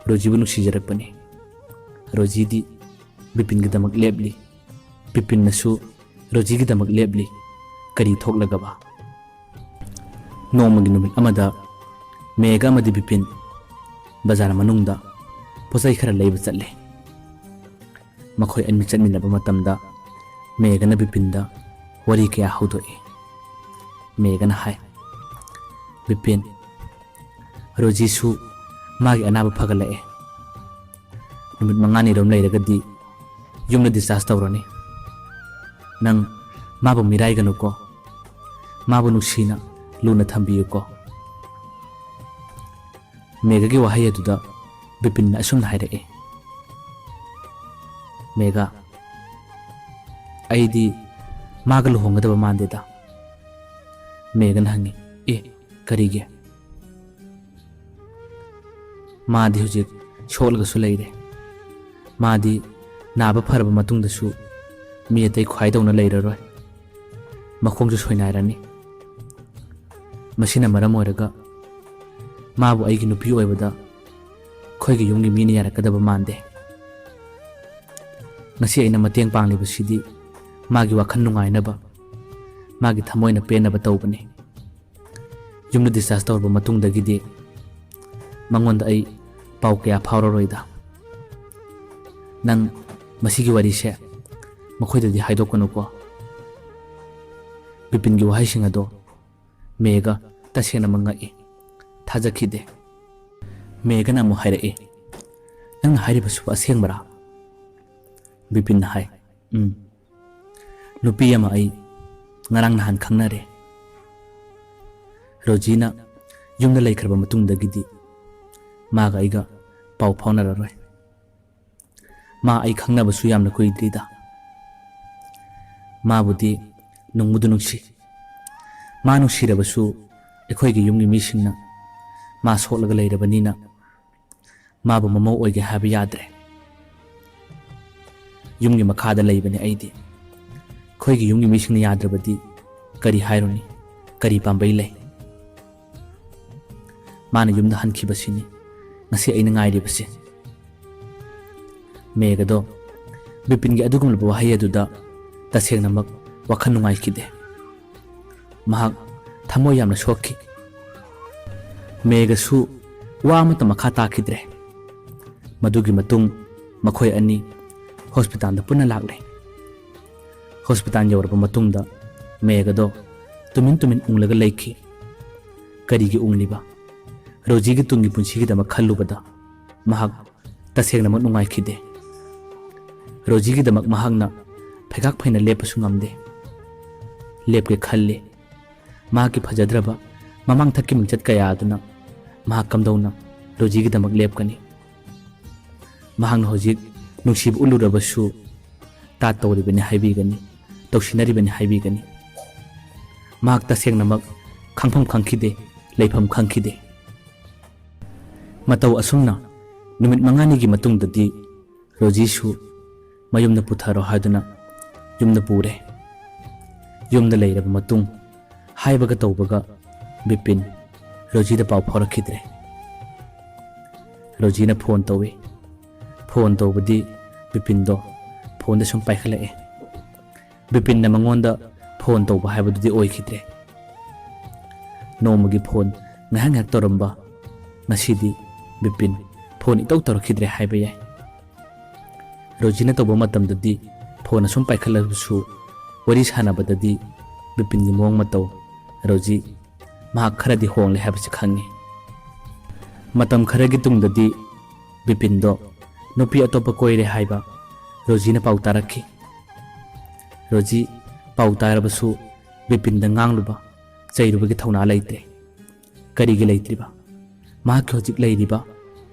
रोजीबु नुक्सिजरकपनी। रोजीदी बिपिनगिदमक लेबली बिपिननसु रोजीगिदमक लेबली करी थोकलगबा। नोंमगी नुमित अमदा मेगा अमदी बिपिन बाजार मनुंगदा पोसाई खरा लैबा चले। मखोय अनमि चटमिनबा मतमदा मेगना बिपिनदा वरी कया हौदोए। मेगना हाय बिपिन रोजीसु मागी अनाबा फगलए। नुमित मंगानी रोम लैरगदी युमना डिस्चार्ज तौरनी। नंग माबु मिराइगनुको माबु नुक्सिना लूना थंबियुको। मेगागी वहाई अदुदा बिपिनना असुमना हाइरए। मेगा अइदी मागा लुहोंगदबा मानदेदा। मेगन हंगी ए करीगे मादी हुजिक सोलगसु लैरे। मादी नाबा फरबा मतुंगदसु मी अतै ख्वाइदौना लैररोय मखोंजु सोइनाइरनी। मसिना मरम ओइरगा माबु अइगी नुपी ओइबदा खोइगी युमगी Meena यारकदबा मानदे। ngasi aina mateng panglibasidi magi wakhan nungainaba magi thamoina penaba tawbani. Yumna discharge tawrba matungdagidi mangonda ai pau kaya phawraroida. Nang masigi warise makhoidadi haidokonuko. Bipingi wahaising ado mega tasena mangai thajakhide. Mega na mo hairae nang hairibasu asengbara. Bipin hai nupi ama ai ngarang nahan khangnare. Rojina yumna laikharba matungdagidi maga aiga pau phaunararoi. Ma ai khangnabasu yamna kuidrida. Mabudi nungmudu nungsi. Ma nungsirabasu ekhoigi yumgi misingna ma solaga leirabanina mabu mamau oige habi yadre. Yumgi makhada laibani aidi khoigi yumgi misingna yadrabadi kari haironi kari pambai lai. Mana yumda hankhibasini ngasi aina ngairibasi. Megado bipingi adugumlaba wahai aduda tasengnamak wakhan nungaikide. Mahak thamoy yamna sokhi. ꯃꯦꯒꯁꯨ ꯋꯥ ꯑꯃꯠꯇ ꯃꯈꯥ ꯇꯥꯈꯤꯗ꯭ꯔꯦ꯫ ꯃꯗꯨꯒꯤ ꯃꯇꯨꯡ ꯃꯈꯣꯏ ꯑꯅꯤ ꯍꯣꯁꯄꯤꯇꯥꯜꯗ ꯄꯨꯟꯅ ꯂꯥꯛꯂꯦ꯫ ꯍꯣꯁꯄꯤꯇꯥꯜ ꯌꯧꯔꯕ ꯃꯇꯨꯡꯗ ꯃꯦꯒꯗꯣ ꯇꯨꯃꯤꯟ ꯇꯨꯃꯤꯟ ꯎꯪꯂꯒ ꯂꯩꯈꯤ꯫ ꯀꯔꯤꯒꯤ ꯎꯪꯂꯤꯕ? ꯔꯣꯖꯤꯒꯤ ꯇꯨꯡꯒꯤ ꯄꯨꯟꯁꯤꯒꯤꯗꯃꯛ ꯈꯜꯂꯨꯕꯗ ꯃꯍꯥꯛ ꯇꯁꯦꯡꯅꯃꯛ ꯅꯨꯡꯉꯥꯏꯈꯤꯗꯦ꯫ ꯔꯣꯖꯤꯒꯤꯗꯃꯛ ꯃꯍꯥꯛꯅ ꯐꯩꯒꯥꯛ ꯐꯩꯅ ꯂꯦꯞꯄꯁꯨ ꯉꯝꯗꯦ꯫ ꯂꯦꯞꯀꯦ ꯈꯜꯂꯤ꯫ ꯃꯍꯥꯛꯀꯤ ꯐꯖꯗ꯭ꯔꯕ ꯃꯃꯥꯡ ꯊꯛꯀꯤ ꯃꯤꯡꯆꯠ ꯀꯌꯥ ꯑꯗꯨꯅ ꯃꯍꯥꯛ ꯀꯝꯗꯧꯅ ꯔꯣꯖꯤꯒꯤꯗꯃꯛ ꯂꯦꯞꯀꯅꯤ? ꯃꯍꯥꯛꯅ ꯍꯧꯖꯤꯛ ꯅꯨꯡꯁꯤꯕ ꯎꯠꯂꯨꯔꯕꯁꯨ ꯇꯥꯠ ꯇꯧꯔꯤꯕꯅꯤ ꯍꯥꯏꯕꯤꯒꯅꯤ, ꯇꯧꯁꯤꯟꯅꯔꯤꯕꯅꯤ ꯍꯥꯏꯕꯤꯒꯅꯤ꯫ ꯃꯍꯥꯛ ꯇꯁꯦꯡꯅꯃꯛ ꯈꯪꯐꯝ ꯈꯪꯈꯤꯗꯦ, ꯂꯩꯐꯝ ꯈꯪꯈꯤꯗꯦ꯫ ꯃꯇꯧ ꯑꯁꯨꯝꯅ ꯅꯨꯃꯤꯠ 5ꯅꯤꯒꯤ ꯃꯇꯨꯡꯗꯗꯤ ꯔꯣꯖꯤꯁꯨ ꯃꯌꯨꯝꯗ ꯄꯨꯊꯔꯣ ꯍꯥꯏꯗꯨꯅ ꯌꯨꯝꯗ ꯄꯨꯔꯦ꯫ ꯌꯨꯝꯗ ꯂꯩꯔꯕ ꯃꯇꯨꯡ ꯍꯥꯏꯕꯒ ꯇꯧꯕꯒ ꯕꯤꯄꯤꯟ ꯔꯣꯖꯤꯗ ꯄꯥꯎ ꯐꯥꯎꯔꯛꯈꯤꯗ꯭ꯔꯦ꯫ ꯔꯣꯖꯤꯅ ꯐꯣꯟ ꯇꯧꯏ꯫ ꯐꯣꯟ ꯇꯧꯕꯗꯤ ꯕꯤꯄꯤꯟꯗꯣ ꯐꯣꯟꯗ ꯁꯨꯝ ꯄꯥꯏꯈꯠꯂꯛꯑꯦ꯫ ꯕꯤꯄꯤꯟꯅ ꯃꯉꯣꯟꯗ ꯐꯣꯟ ꯇꯧꯕ ꯍꯥꯏꯕꯗꯨꯗꯤ ꯑꯣꯏꯈꯤꯗ꯭ꯔꯦ꯫ ꯅꯣꯡꯃꯒꯤ ꯐꯣꯟ ꯉꯥꯏꯍꯥꯛ ꯉꯥꯏꯍꯥꯛ ꯇꯧꯔꯝꯕ ꯉꯁꯤꯗꯤ ꯕꯤꯄꯤꯟ ꯐꯣꯟ ꯏꯇꯧ ꯇꯧꯔꯛꯈꯤꯗ꯭ꯔꯦ ꯍꯥꯏꯕ ꯌꯥꯏ꯫ ꯔꯣꯖꯤꯅ ꯇꯧꯕ ꯃꯇꯝꯗꯗꯤ ꯐꯣꯟ ꯑꯁꯨꯝ ꯄꯥꯏꯈꯠꯂꯕꯁꯨ ꯋꯥꯔꯤ ꯁꯥꯟꯅꯕꯗꯗꯤ ꯕꯤꯄꯤꯟꯒꯤ ꯃꯑꯣꯡ ꯃꯇꯧ ꯔꯣꯖꯤ ꯃꯍꯥꯛ ꯈꯔꯗꯤ ꯍꯣꯡꯂꯦ ꯍꯥꯏꯕꯁꯤ ꯈꯪꯉꯤ꯫ ꯃꯇꯝ ꯈꯔꯒꯤ ꯇꯨꯡꯗꯗꯤ ꯕꯤꯄꯤꯟꯗꯣ ꯅꯨꯄꯤ ꯑꯇꯣꯞꯄ ꯀꯣꯏꯔꯦ ꯍꯥꯏꯕ ꯔꯣꯖꯤꯅ ꯄꯥꯎ ꯇꯥꯔꯛꯈꯤ꯫ ꯔꯣꯖꯤ ꯄꯥꯎ ꯇꯥꯔꯕꯁꯨ ꯕꯤꯄꯤꯟꯗ ꯉꯥꯡꯂꯨꯕ, ꯆꯩꯔꯨꯕꯒꯤ ꯊꯧꯅꯥ ꯂꯩꯇ꯭ꯔꯦ꯫ ꯀꯔꯤꯒꯤ ꯂꯩꯇ꯭ꯔꯤꯕ? ꯃꯍꯥꯛꯀꯤ ꯍꯧꯖꯤꯛ ꯂꯩꯔꯤꯕ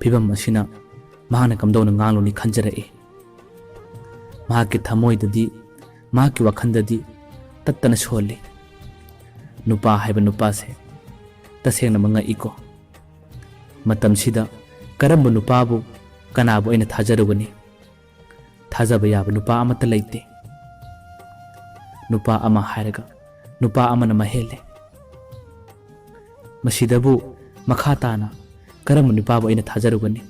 ꯐꯤꯕꯝ ꯑꯁꯤꯅ ꯃꯍꯥꯛꯅ ꯀꯝꯗꯧꯅ ꯉꯥꯡꯂꯨꯅꯤ ꯈꯟꯖꯔꯛꯏ꯫ ꯃꯍꯥꯛꯀꯤ ꯊꯃꯣꯏꯗꯗꯤ, ꯃꯍꯥꯛꯀꯤ ꯋꯥꯈꯜꯗꯗꯤ ꯇꯠꯇꯅ ꯁꯣꯜꯂꯤ꯫ ꯅꯨꯄꯥ ꯍꯥꯏꯕ ꯅꯨꯄꯥꯁꯦ ꯇꯁꯦꯡꯅꯃꯛ ꯉꯛꯏꯀꯣ꯫ ꯃꯇꯝꯁꯤꯗ ꯀꯔꯝꯕ ꯅꯨꯄꯥꯕꯨ, ꯀꯅꯥꯕꯨ ꯑꯩꯅ ꯊꯥꯖꯔꯨꯒꯅꯤ? ꯊꯥꯖꯕ ꯌꯥꯕ ꯅꯨꯄꯥ ꯑꯃꯠꯇ ꯂꯩꯇꯦ꯫ ꯅꯨꯄꯥ ꯑꯃ ꯍꯥꯏꯔꯒ ꯅꯨꯄꯥ ꯑꯃꯅ ꯃꯍꯦꯜꯂꯦ꯫ ꯃꯁꯤꯗꯕꯨ ꯃꯈꯥ ꯇꯥꯅ ꯀꯔꯝꯕ ꯅꯨꯄꯥꯕꯨ ꯑꯩꯅ ꯊꯥꯖꯔꯨꯒꯅꯤ?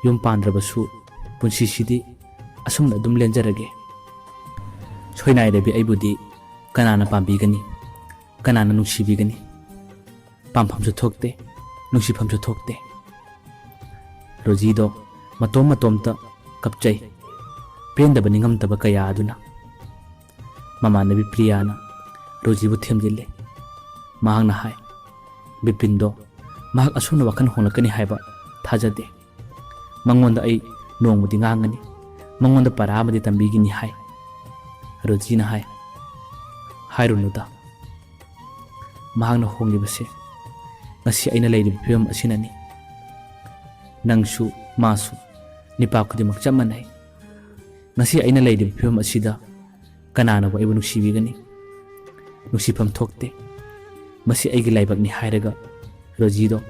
ꯌꯨꯝ ꯄꯥꯟꯗ꯭ꯔꯕꯁꯨ ꯄꯨꯟꯁꯤꯁꯤꯗꯤ ꯑꯁꯨꯝꯅ ꯑꯗꯨꯝ ꯂꯦꯟꯖꯔꯒꯦ꯫ ꯁꯣꯏꯅꯥꯏꯔꯕꯤ ꯑꯩꯕꯨꯗꯤ ꯀꯅꯥꯅ ꯄꯥꯝꯕꯤꯒꯅꯤ? ꯀꯅꯥꯅ ꯅꯨꯡꯁꯤꯕꯤꯒꯅꯤ? ꯄꯥꯝꯐꯝꯁꯨ ꯊꯣꯛꯇꯦ, ꯅꯨꯡꯁꯤꯐꯝꯁꯨ ꯊꯣꯛꯇꯦ꯫ ꯔꯣꯖꯤꯗꯣ ꯃꯇꯣꯝꯇ ꯀꯞꯆꯩ, ꯄꯦꯟꯗꯕ ꯅꯤꯡꯉꯝꯗꯕ ꯀꯌꯥ ꯑꯗꯨꯅ꯫ ꯃꯃꯥꯟꯅꯕꯤ ꯄ꯭ꯔꯤꯌꯥꯅ ꯔꯣꯖꯤꯕꯨ ꯊꯦꯝꯖꯤꯜꯂꯤ꯫ ꯃꯍꯥꯛꯅ ꯍꯥꯏ, ꯕꯤꯄꯤꯟꯗꯣ ꯃꯍꯥꯛ ꯑꯁꯨꯝꯅ ꯋꯥꯈꯜ ꯍꯣꯡꯂꯛꯀꯅꯤ ꯍꯥꯏꯕ ꯊꯥꯖꯗꯦ꯫ ꯃꯉꯣꯟꯗ ꯑꯩ ꯅꯣꯡꯃꯗꯤ ꯉꯥꯡꯒꯅꯤ, ꯃꯉꯣꯟꯗ ꯄꯔꯥ ꯑꯃꯗꯤ ꯇꯝꯕꯤꯒꯅꯤ ꯍꯥꯏ꯫ ꯔꯣꯖꯤꯅ ꯍꯥꯏ, ꯍꯥꯏꯔꯨꯅꯨꯗ꯫ ꯃꯍꯥꯛꯅ ꯍꯣꯡꯂꯤꯕꯁꯦ ꯉꯁꯤ ꯑꯩꯅ ꯂꯩꯔꯤꯕ ꯐꯤꯕꯝ ꯑꯁꯤꯅꯅꯤ꯫ ꯅꯪꯁꯨ ꯃꯥꯁꯨ ꯅꯤꯄꯥ ꯈꯨꯗꯤꯡꯃꯛ ꯆꯞ ꯃꯥꯟꯅꯩ꯫ ꯉꯁꯤ ꯑꯩꯅ ꯂꯩꯔꯤꯕ ꯐꯤꯕꯝ ꯑꯁꯤꯗ ꯀꯅꯥꯅꯕꯨ ꯑꯩꯕꯨ ꯅꯨꯡꯁꯤꯕꯤꯒꯅꯤ? ꯅꯨꯡꯁꯤꯐꯝ ꯊꯣꯛꯇꯦ꯫ ꯃꯁꯤ ꯑꯩꯒꯤ ꯂꯥꯏꯕꯛꯅꯤ ꯍꯥꯏꯔꯒ ꯔꯣꯖꯤꯗꯣ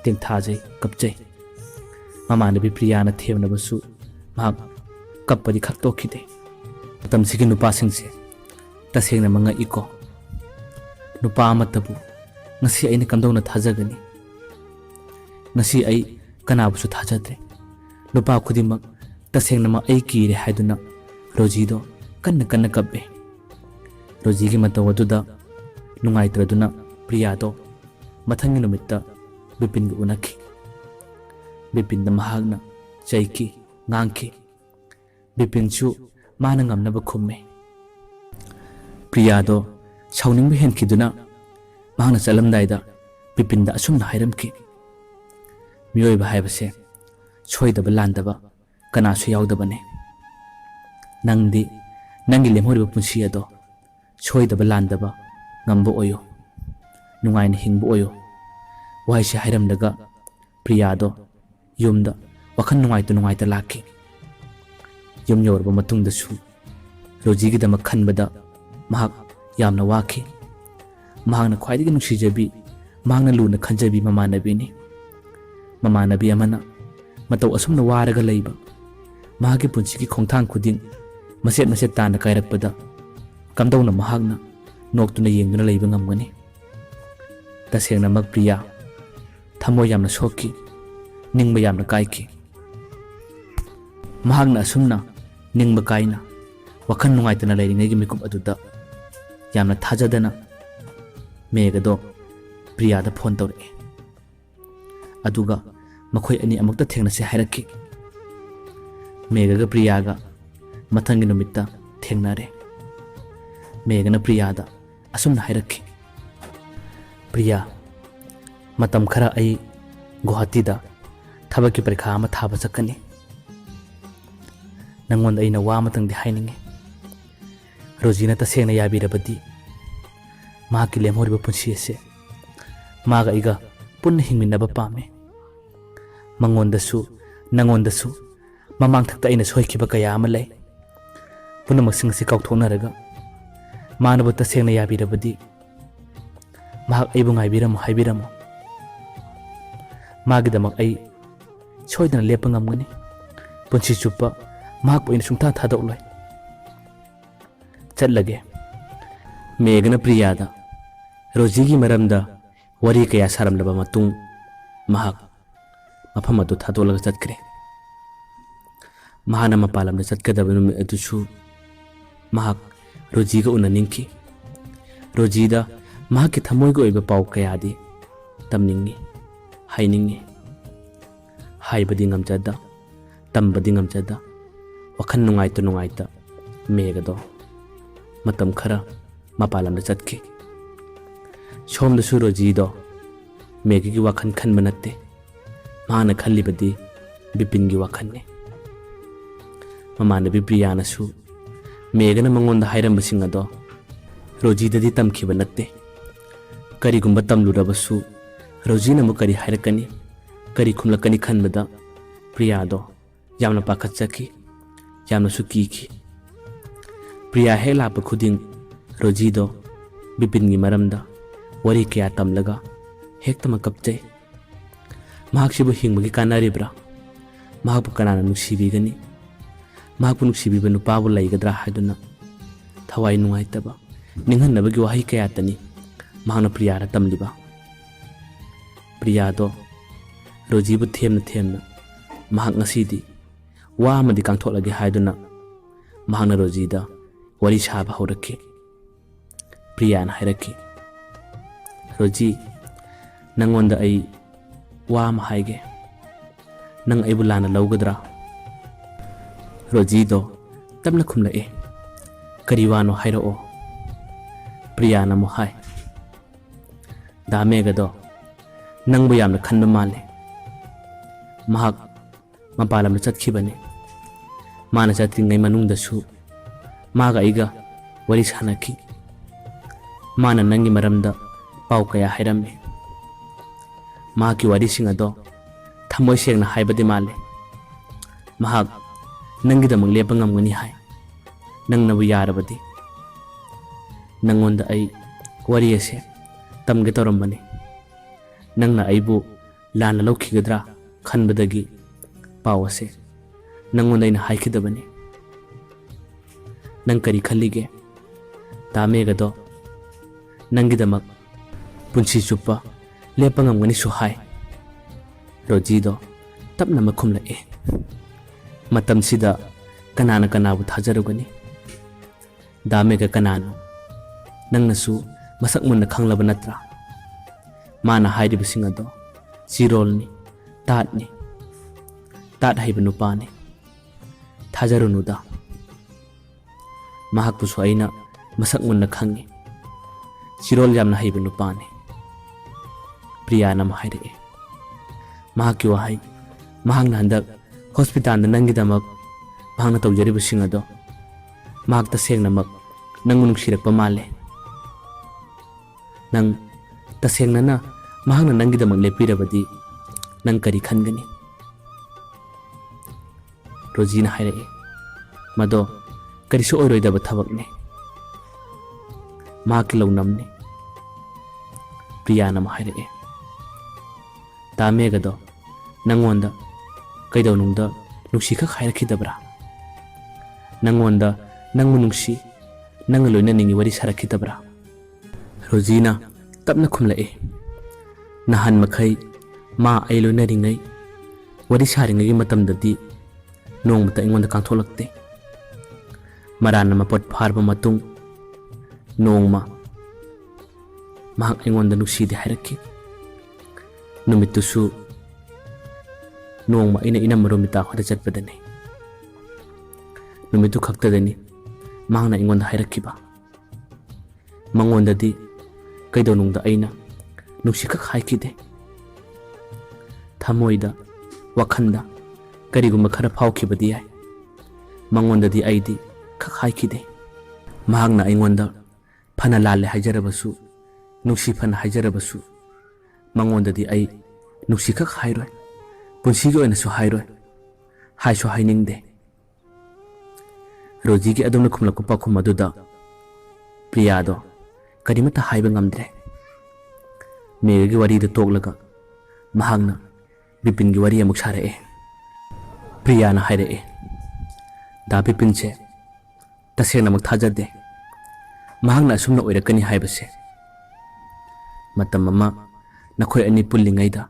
ꯇꯦꯡꯊꯥꯖꯩ, ꯀꯞꯆꯩ꯫ ꯃꯃꯥꯟꯅꯕꯤ ꯄ꯭ꯔꯤꯌꯥꯅ ꯊꯦꯝꯅꯕꯁꯨ ꯃꯍꯥꯛ ꯀꯞꯄꯗꯤ ꯈꯛꯇꯣꯛꯈꯤꯗꯦ꯫ ꯃꯇꯝꯁꯤꯒꯤ ꯅꯨꯄꯥꯁꯤꯡꯁꯦ ꯇꯁꯦꯡꯅꯃꯛ ꯉꯛꯏꯀꯣ꯫ ꯅꯨꯄꯥ ꯑꯃꯠꯇꯕꯨ ꯉꯁꯤ ꯑꯩꯅ ꯀꯝꯗꯧꯅ ꯊꯥꯖꯒꯅꯤ? ꯉꯁꯤ ꯑꯩ ꯀꯅꯥꯕꯨꯁꯨ ꯊꯥꯖꯗ꯭ꯔꯦ꯫ ꯅꯨꯄꯥ ꯈꯨꯗꯤꯡꯃꯛ ꯇꯁꯦꯡꯅꯃꯛ ꯑꯩ ꯀꯤꯔꯦ ꯍꯥꯏꯗꯨꯅ ꯔꯣꯖꯤꯗꯣ ꯀꯟꯅ ꯀꯞꯄꯦ꯫ ꯔꯣꯖꯤꯒꯤ ꯃꯇꯧ ꯑꯗꯨꯗ ꯅꯨꯡꯉꯥꯏꯇ꯭ꯔꯗꯨꯅ ꯄ꯭ꯔꯤꯌꯥꯗꯣ ꯃꯊꯪꯒꯤ ꯅꯨꯃꯤꯠꯇ ꯕꯤꯄꯤꯟꯒ ꯎꯅꯈꯤ꯫ ꯕꯤꯄꯤꯟꯗ ꯃꯍꯥꯛꯅ ꯆꯩꯈꯤ, ꯉꯥꯡꯈꯤ꯫ ꯕꯤꯄꯤꯟꯁꯨ ꯃꯥꯅ ꯉꯝꯅꯕ ꯈꯨꯝꯃꯦ꯫ ꯄ꯭ꯔꯤꯌꯥꯗꯣ ꯁꯥꯎꯅꯤꯡꯕ ꯍꯦꯟꯈꯤꯗꯨꯅ ꯃꯍꯥꯛꯅ ꯆꯠꯂꯝꯗꯥꯏꯗ ꯕꯤꯄꯤꯟꯗ ꯑꯁꯨꯝꯅ ꯍꯥꯏꯔꯝꯈꯤ, ꯃꯤꯑꯣꯏꯕ ꯍꯥꯏꯕꯁꯦ ꯁꯣꯏꯗꯕ ꯂꯥꯟꯗꯕ ꯀꯅꯥꯁꯨ ꯌꯥꯎꯗꯕꯅꯦ꯫ ꯅꯪꯗꯤ ꯅꯪꯒꯤ ꯂꯦꯝꯍꯧꯔꯤꯕ ꯄꯨꯟꯁꯤ ꯑꯗꯣ ꯁꯣꯏꯗꯕ ꯂꯥꯟꯗꯕ ꯉꯝꯕ ꯑꯣꯏꯌꯨ, ꯅꯨꯡꯉꯥꯏꯅ ꯍꯤꯡꯕ ꯑꯣꯏꯌꯨ꯫ ꯋꯥꯍꯩꯁꯦ ꯍꯥꯏꯔꯝꯂꯒ ꯄ꯭ꯔꯤꯌꯥꯗꯣ ꯌꯨꯝꯗ ꯋꯥꯈꯜ ꯅꯨꯡꯉꯥꯏꯇ ꯂꯥꯛꯈꯤ꯫ ꯌꯨꯝ ꯌꯧꯔꯕ ꯃꯇꯨꯡꯗꯁꯨ ꯔꯣꯖꯤꯒꯤꯗꯃꯛ ꯈꯟꯕꯗ ꯃꯍꯥꯛ ꯌꯥꯝꯅ ꯋꯥꯈꯤ꯫ ꯃꯍꯥꯛꯅ ꯈ꯭ꯋꯥꯏꯗꯒꯤ ꯅꯨꯡꯁꯤꯖꯕꯤ, ꯃꯍꯥꯛꯅ ꯂꯨꯅ ꯈꯟꯖꯕꯤ ꯃꯃꯥꯟꯅꯕꯤꯅꯤ꯫ ꯃꯃꯥꯟꯅꯕꯤ ꯑꯃꯅ ꯃꯇꯧ ꯑꯁꯨꯝꯅ ꯋꯥꯔꯒ ꯂꯩꯕ, ꯃꯍꯥꯛꯀꯤ ꯄꯨꯟꯁꯤꯒꯤ ꯈꯣꯡꯊꯥꯡ ꯈꯨꯗꯤꯡ ꯃꯆꯦꯠ ꯇꯥꯅ ꯀꯥꯏꯔꯛꯄꯗ ꯀꯝꯗꯧꯅ ꯃꯍꯥꯛꯅ ꯅꯣꯛꯇꯨꯅ ꯌꯦꯡꯗꯨꯅ ꯂꯩꯕ ꯉꯝꯒꯅꯤ? ꯇꯁꯦꯡꯅꯃꯛ ꯄ꯭ꯔꯤꯌꯥ ꯊꯃꯣꯏ ꯌꯥꯝꯅ ꯁꯣꯛꯈꯤ, ꯅꯤꯡꯕ ꯌꯥꯝꯅ ꯀꯥꯏꯈꯤ꯫ ꯃꯍꯥꯛꯅ ꯑꯁꯨꯝꯅ ꯅꯤꯡꯕ ꯀꯥꯏꯅ ꯋꯥꯈꯜ ꯅꯨꯡꯉꯥꯏꯇꯅ ꯂꯩꯔꯤꯉꯩꯒꯤ ꯃꯤꯀꯨꯞ ꯑꯗꯨꯗ ꯌꯥꯝꯅ ꯊꯥꯖꯗꯅ ꯃꯦꯒꯗꯣ Priyada phone tawrake aduga makhoi ani amukta thengnase hairakki Mega ga Priyaga mathangi numitta thengnare Megana Priyada asumna hairakki Priya matam khara ai Guwahati da thabaki parikha ama thaba chakani nangonda aina wa matangdi haininge Rojina tasengna yabirabadi mahaki lemhoriba punsi ase maga iga punna hingminnaba pame mangondasu nangondasu mamang thakta aina soikiba kaya ama lay punamak sing si kauthonaraga manabu tasengna yabirabadi mahak aibu ngaibiramo haibiramo Magidamak ay soidana lepa ngamgani punsi chupa mahak po ina sungtha thadawlay chatlage Megana Priyada Rojigi maramda wari kaya saramlaba matung mahak mafam adu thadolaga chatkre mahana mapalamda chatkadaba numit adusu mahak Rojiga unaningki Rojida mahakki thamoiga oiba pau kayadi tamningi hainingi haibadi ngamjada tambadi ngamjada wakhan nungaita megado matam khara mapalamda chatki somdasu Rojido megigi wakhan khanba natte mana khallibadi bipingi wakhanne mamanabi Priyanasu megana mangonda hairambasing ado Rojidadi tamkhiba natte karigumba tamlurabasu Rojina mu kari hairakani kari khumlakani khanbada Priyado yamna pakhatchaki yamna sukiki Priya he lapa khuding Rojido bipingi maramda wari kaya tamlaga hektama kapchai mahaksibu hingbagi kanaribra mahakpu kanana nuksibigani mahakpu nuksibiba nupabu laigadra haiduna thawai nungaitaba ninghannabagi wahi kaya tani mahakna Priyara tamliba Priyado Rojibu themna mahak ngasidi wa amadi kangtholage haiduna mahakna Rojida wari saba haurakki Priyana hairakki Roji nangonda ai wa ama haige nang aibu lana lawgadra Rojido tamna khumlae kariwano hairao Priyana mo hai damegado nangbu yamna khanba male mahak mapalamda chatkibane mana chatringai manungdasu maga iga wari sanaki mana nangi maramda pau kaya hairame mahaki wari singado thamoi sengna haibadi male mahak nangidamang lepa ngamgani hai nangnabu yarabadi nangonda ai wari ase tamge torambane nangna aibu lana lawkhigadra khanbadagi pau ase nangonda ina haikidabane nang kari khallige tamegado nangidamak punsi chupa lepa ngamgani su hai Rojido tapna makhumlae matamsida kanana kanabu thajarugani damega kanano nangnasu masak munna khanglaba natra mana hairibasing ado chirolni tat haiba nupani thajarunuda mahakpusu aina masak munna khangi chirol yamna haiba nupani Priyana mahaire mahakki wahai mahakna handak hospital da nangidamak mahakna tawjaribasing ado mahak tasengnamak nangu nungsirakpa male nang tasengnana mahakna nangidamak lepirabadi nang kari khangani Rojina haire mado karisu oiroidaba thabakne mahakki lawnamne Priyana mahaire tamegado nangonda kaidawnungda nungsi khak hairakidabra nangonda nangmu nungsi nang loina ningi wari sarakidabra Rojina tapna khumlae nahan makhai ma ai loina ringai wari saringai matamdadi nongmata ingonda kangtholakte marana mapot pharba matung nongma mahak ingonda nuksidi hairakki नुमित्तुसु नोंमा अइना इनम रोमिता खोदा चटपदनी नुमित्तु खक्तदनी मांगना इंगोंदा हाइरक्खिबा मंगोंददी कैदोनुंगदा अइना नुसिखक हाइखिदे थमोइदा वखंदा करिगुम्बा खरा फाउखिबदी याय मंगोंददी अइदी खक हाइखिदे मांगना इंगोंदा फना लाले हाइजरबसु नुसी फना हाइजरबसु मंगोंददी अइ नुसिखक हाइरोय पुंसीगी ओइनासु हाइरोय हाइसु हाइनिंगदे रोजी की अदुमना खुमलकु पाखुम अदुदा प्रियादो करिमता हाइबा ngamdre मेगी वरीद तोगलगा महांगना बिपिन की वरी अमुक सारे प्रिया ना हाइरे दा बिपिन से तसे नमक थाजदे महांगना सुमना ओइरकनी हाइबसे मतम अमा नखोय अनि पुल्लिङैदा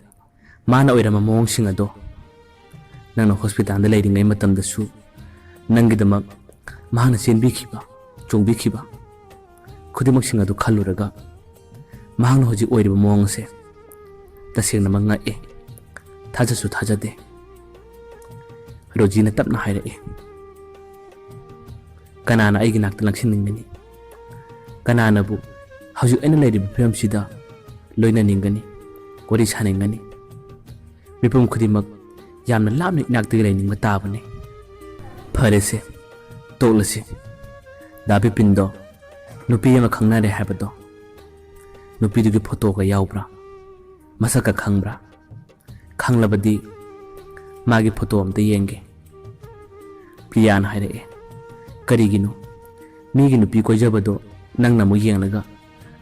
माना ओइरम मोंगसिङ अदो नंगना हॉस्पिटल दा लेरिङै मतमदसु नंगिदमक महांगना चेनबिखिबा चोंबिखिबा खुदिमक्सिङ अदो खल्लुरगा महांगना होजि ओइरिबा मोंगसे तसेंग नमक ngae थाजसु थाजदे रोजीना तपना हाइरे कनाना आइगी नाक्ता लंगसिनिंगनी कनानाबु हजु एना लेरिबा फिल्मसिदा लोइना निंगनी वरी सानिंगनी मिपुम खुदिमक यामना लामना इनाक्तगी लेनिंगबा ताबने फरेसे तोलसे दाबी पिंदो नुपी अमा खंगनारे हाबदो नुपीदुगी फोटोगा याउब्रा मसका खंगब्रा खंगलबदी मागी फोटो अमते येंगे प्रियान हाइरे करिगिनो मीगी नुपी कोइजबदो नंगना मु येंगलगा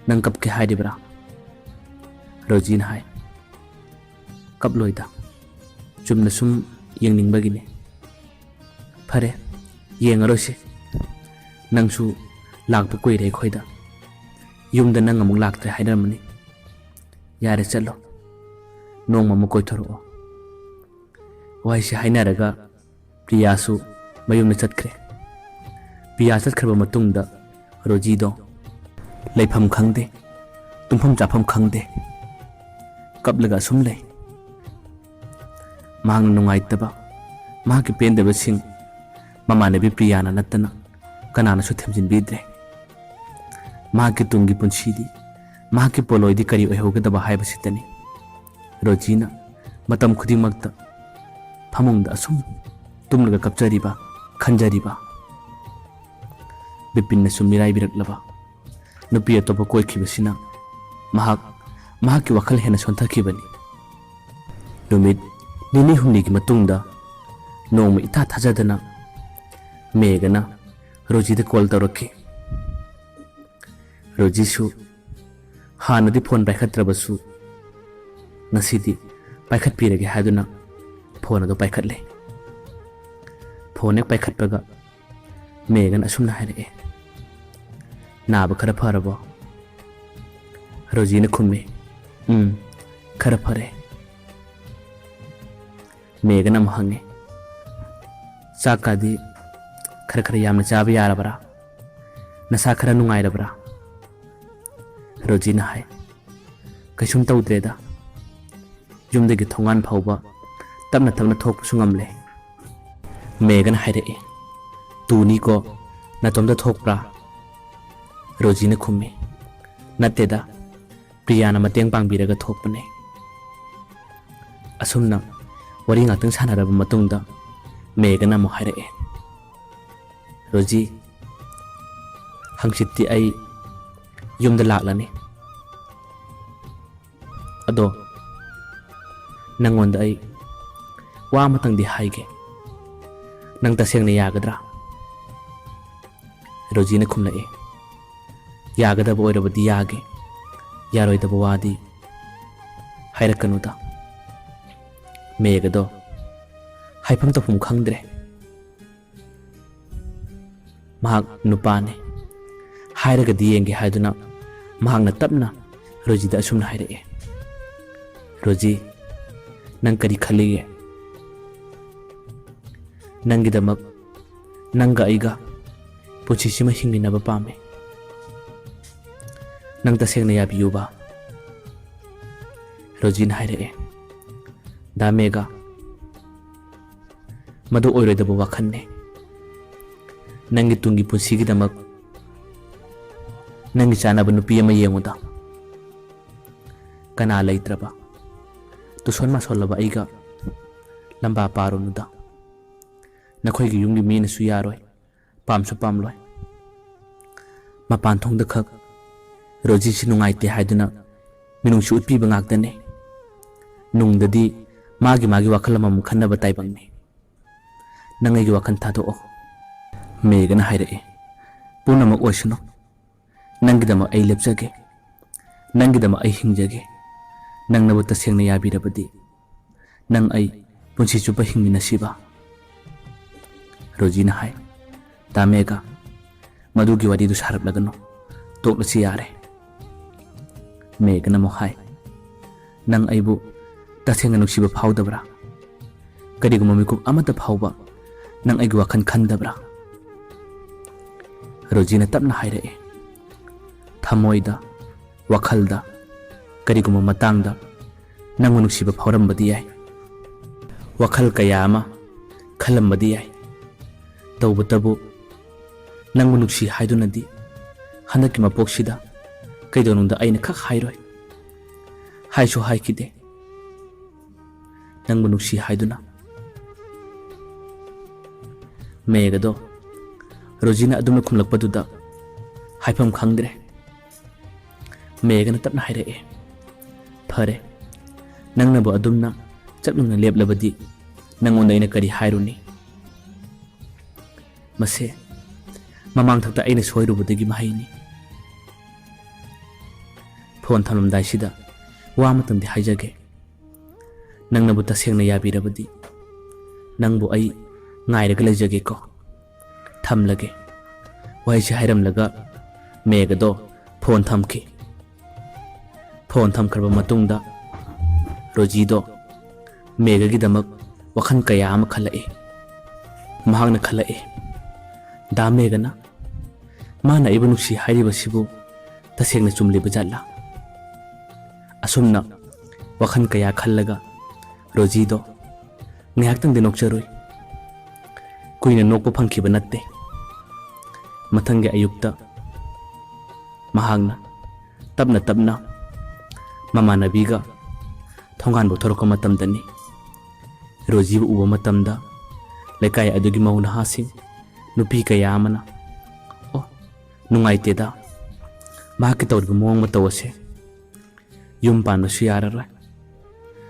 नंग कपके हाइदिब्रा रोजीन हाइ कपलोइदा चुमना सुम येंगनिंगबगिने फरे येंगरोसे नंगसु लाकपा कोइरे खोइदा युमदा नंग अमुक लाक्त्रे हाइदरमनी यारे चलो नोंमा मु कोइथरो वाइसे हाइनारगा प्रियासु मयुमना चटख्रे प्रिया चटख्रबा मतुंगदा रोजीदो लेफम खंगदे तुम्फम चाफम खंगदे कपलगा सुम ले मांग नुंगाइतबा मागी पेंदबा सिंग ममानबी प्रियाना नत्तना कनानासु थेमजिनबिद्रे मागी तुंगी पुंसीदी मागी पोलोइदी करी ओइहोगदबा हाइबसितनी रोजीना मतम खुदिमक्ता फमुंगदा असुम तुमलगा कपचरिबा खंजरिबा बिपिनना सुमिराइ बिरकलबा नुपी अतोपा कोइखिबसिना महाकी वखल हेना सोंथखिबनी नुमित निनी हुमनीगी मतुंगदा नोंमा इथा थाजदना मेगना रोजीदा कॉल तौरक्खि रोजीसु हानदी फोन पाइखत्रबसु ngasidi paikhatpirage haduna phone ado paikhatle phone ek paikhatpaga megan asumna haire naba khara pharabo rojina khumme khara phare megan am hange sakadi khara khara yamna chaba yarabara nasa khara nungairabara rojina hai kaisum tawdreda युमदगी थोंगान फाउबा तबना तबना थोकपसु ngamle मेगन हाइरे तुनी को नतोमदा थोकप्रा रोजीना खुम्मे नतेदा प्रियाना मतेंग पांगबिरगा थोकपने असुमना वरी ngaktang sanaraba matungda मेगन अमु हाइरे रोजी हंगसित्ति आई युमदा लाक्लानी अदो नंगोंदा आई वा मतंगदी हाइगे नंग तसेंगना यागद्रा रोजीना खुमलए यागदब ओइरबदी यागे यारोइदब वादी हाइरकनुदा मेगदो हाइफम तफुम खंगद्रे महाक नुपाने हाइरगदी येंगे हाइदुना महाकना तपना रोजीदा असुमना हाइरए रोजी नंग करी खलिगे नंगिदमक नंगा आइगा पुछिसिमा हिंगिनबा पामे नंग तसेंगना याबियुबा Rojina haira'e. Damega madu oiroidaba wakhanne. Nangi tungi punsigidamak nangi chanaba nupi ama yenguda. Kana laitraba tuson masolaba aiga lamba parunuda. Nakhoigi yunggi minasu yaroi pamsu pamloi. Mapan thongda khak Roji si nungaite haiduna minungsi utpiba ngaktane. Nungdadi magi wakhal amam khannaba taibangni. Nangaigi wakhan thadoo. Megana haira'e. Punamak oisino. Nangidama ai lepjage. Nangidama ai hingjage. Nangnabu tasengna yabirabadi. Nang ai punsi chupa hingminasiba. Rojina hai. Damega madugi wadidu saraplagano. Toklasi yare. Megana mo hai. Nang aibu tasengna nungsiba phawdabra. Kariguma mikub amata phawba nang aigu wakhan khandabra. Rojina tapna haira'e. Thamoida wakhalda kariguma matangda nangu nungsiba phawrambadi yai. Wakhal kaya ama khalambadi yai. Tawbatabu nangu nungsi haidunadi handaki mapoksida kaidonungda aina khak hairoi. Haisu haikide. Nangu nungsi haiduna. Megado Rojina adumna khumlakpaduda haifam khangdre. Megana tapna haira'e. Phare nangnabu adumna chapnungna leplabadi nangonda aina kari hairuni. Mase mamang thakta aina soirubadagi mahaini. Phone thamlamdaisida wa amatangdi haijage. Nangnabu tasengna yabirabadi nangbu ai ngairaga leijage ko. Thamlage. Waisi hairamlaga Megado phone thamki. Phone thamkharba matungda Rojido Megagidamak wakhan kaya ama khala'e. Mahakna khala'e. Da Megana mana ibu nungsi hairibasibu tasengna chumliba jatla. Asumna wakhan kaya khallaga Rojido ngayaktangdi nokcharoi. Kuina nokpa phangkiba natte. Mathangi ayukta mahagna tapna mamanabiga thongan bo thoroko matamdani Roji uba matamda lekai adugi mauna hasing nupi kaya amana oh nungaiteda mahaki tawriba mawang matawase yum panbasu yarara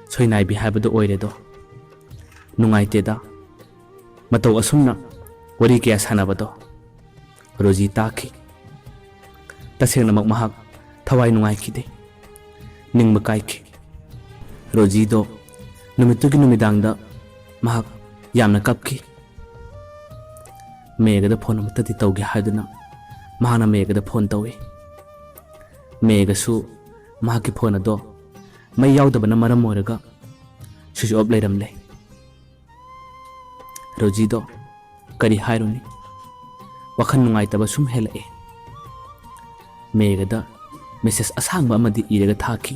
soinaibi haibadu oiredo nungaiteda mataw asumna wari kaya sanabado Roji taki. Tasengna magmahak thawai nungaikide. Ningba kaiki. Rojido numitugi numidangda mahak yamna kapki. Megada phone amatati tawge haiduna mahana Megada phone tawi. Megasu mahaki phone ado mai yaudabana maram oiraga switch off leiramle. Rojido kari hairuni. Wakhan nungaitaba sum hela'e. Megada message asangba amadi iraga thaki.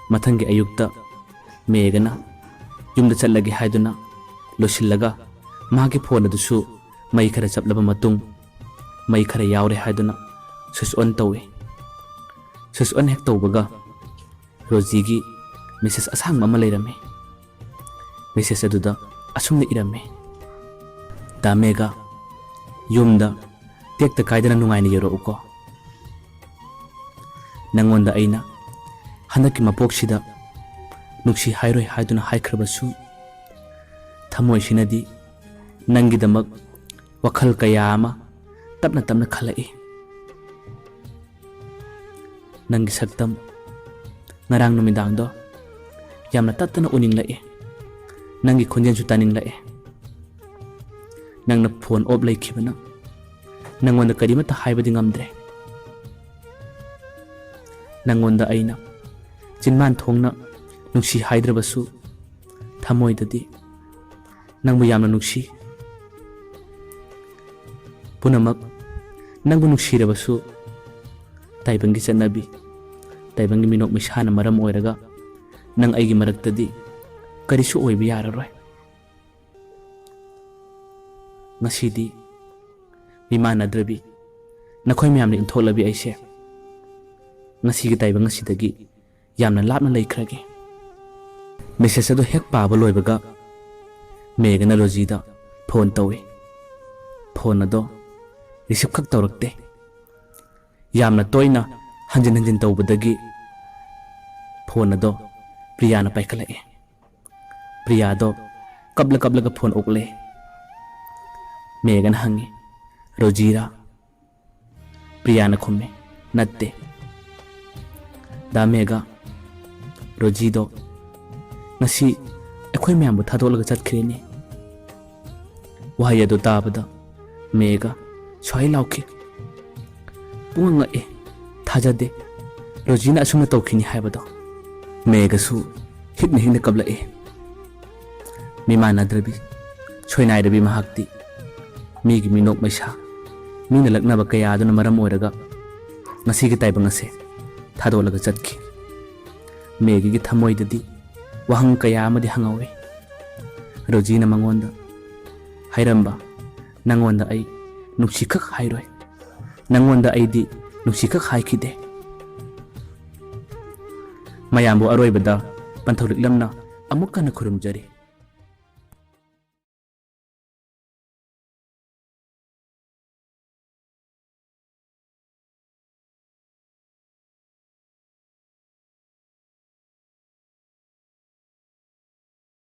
Mathangi ayukta Megana yumda chatlagi haiduna losillaga mahaki phone adusu mai khara chaplaba matung mai khara yaure haiduna switch on tawi. Switch on hek tawbaga Rojigi message asangba ama leirame. Message aduda asumna irame. Damega yumda tekta kaidana nungaina yero uko. Nangonda aina handaki mapoksida nungsi hairoi haiduna haikhrabasu thamoi sinadi nangidamak wakhal kaya ama tapna khala'e. Nangi saktam ngarang numidangdo yamna tattana uningla'e. Nangi khonjensu taningla'e. Nangna phone off laikhibana nangonda karimata haibadi ngamdre. Nangonda aina chinman thongna nungsi haidrabasu thamoidadi nangbu yamna nungsi. Punamak nangbu nungsirabasu taibangi chanabi Taibangi minok misana maram oiraga nang aigi maraktadi karisu oiba yararoi. Ngasidi mimanadrabi nakhoi miyamna intholabi aise ngasigi taibang ngasidagi yamna lapna laikhrage. Message ado hek paaba loibaga Megana Rojida phone tawi. Phone ado receive khak tawrakte. Yamna toina hanjin hanjin tawbadagi phone ado Priya na paikalae. Priya do kabla ga phone okle. Megan hangi Rojira. Priya na khumme natte. Da Mega Rojido ngasi akhoi myambu thadolaga chatkhireni. Wahai ado tabada Mega swai lauki. Punga e thajade Rojina asumna tawkhini haibado. Mega su hikna kabla e. Mimana drabi choinai rabi mahakti migi minok maisa mina laknaba kaya aduna maram oiraga ngasigi taibang ase thadolaga chatki. Megi gi thamoidadi wahang kaya amadi hangawe. Rojina mangonda hairamba nangonda ai nuksikak hairoi. Nangonda aidi nuksikak haikhide. Mayambu aroibada pantholiklamna amukka na khurumjari.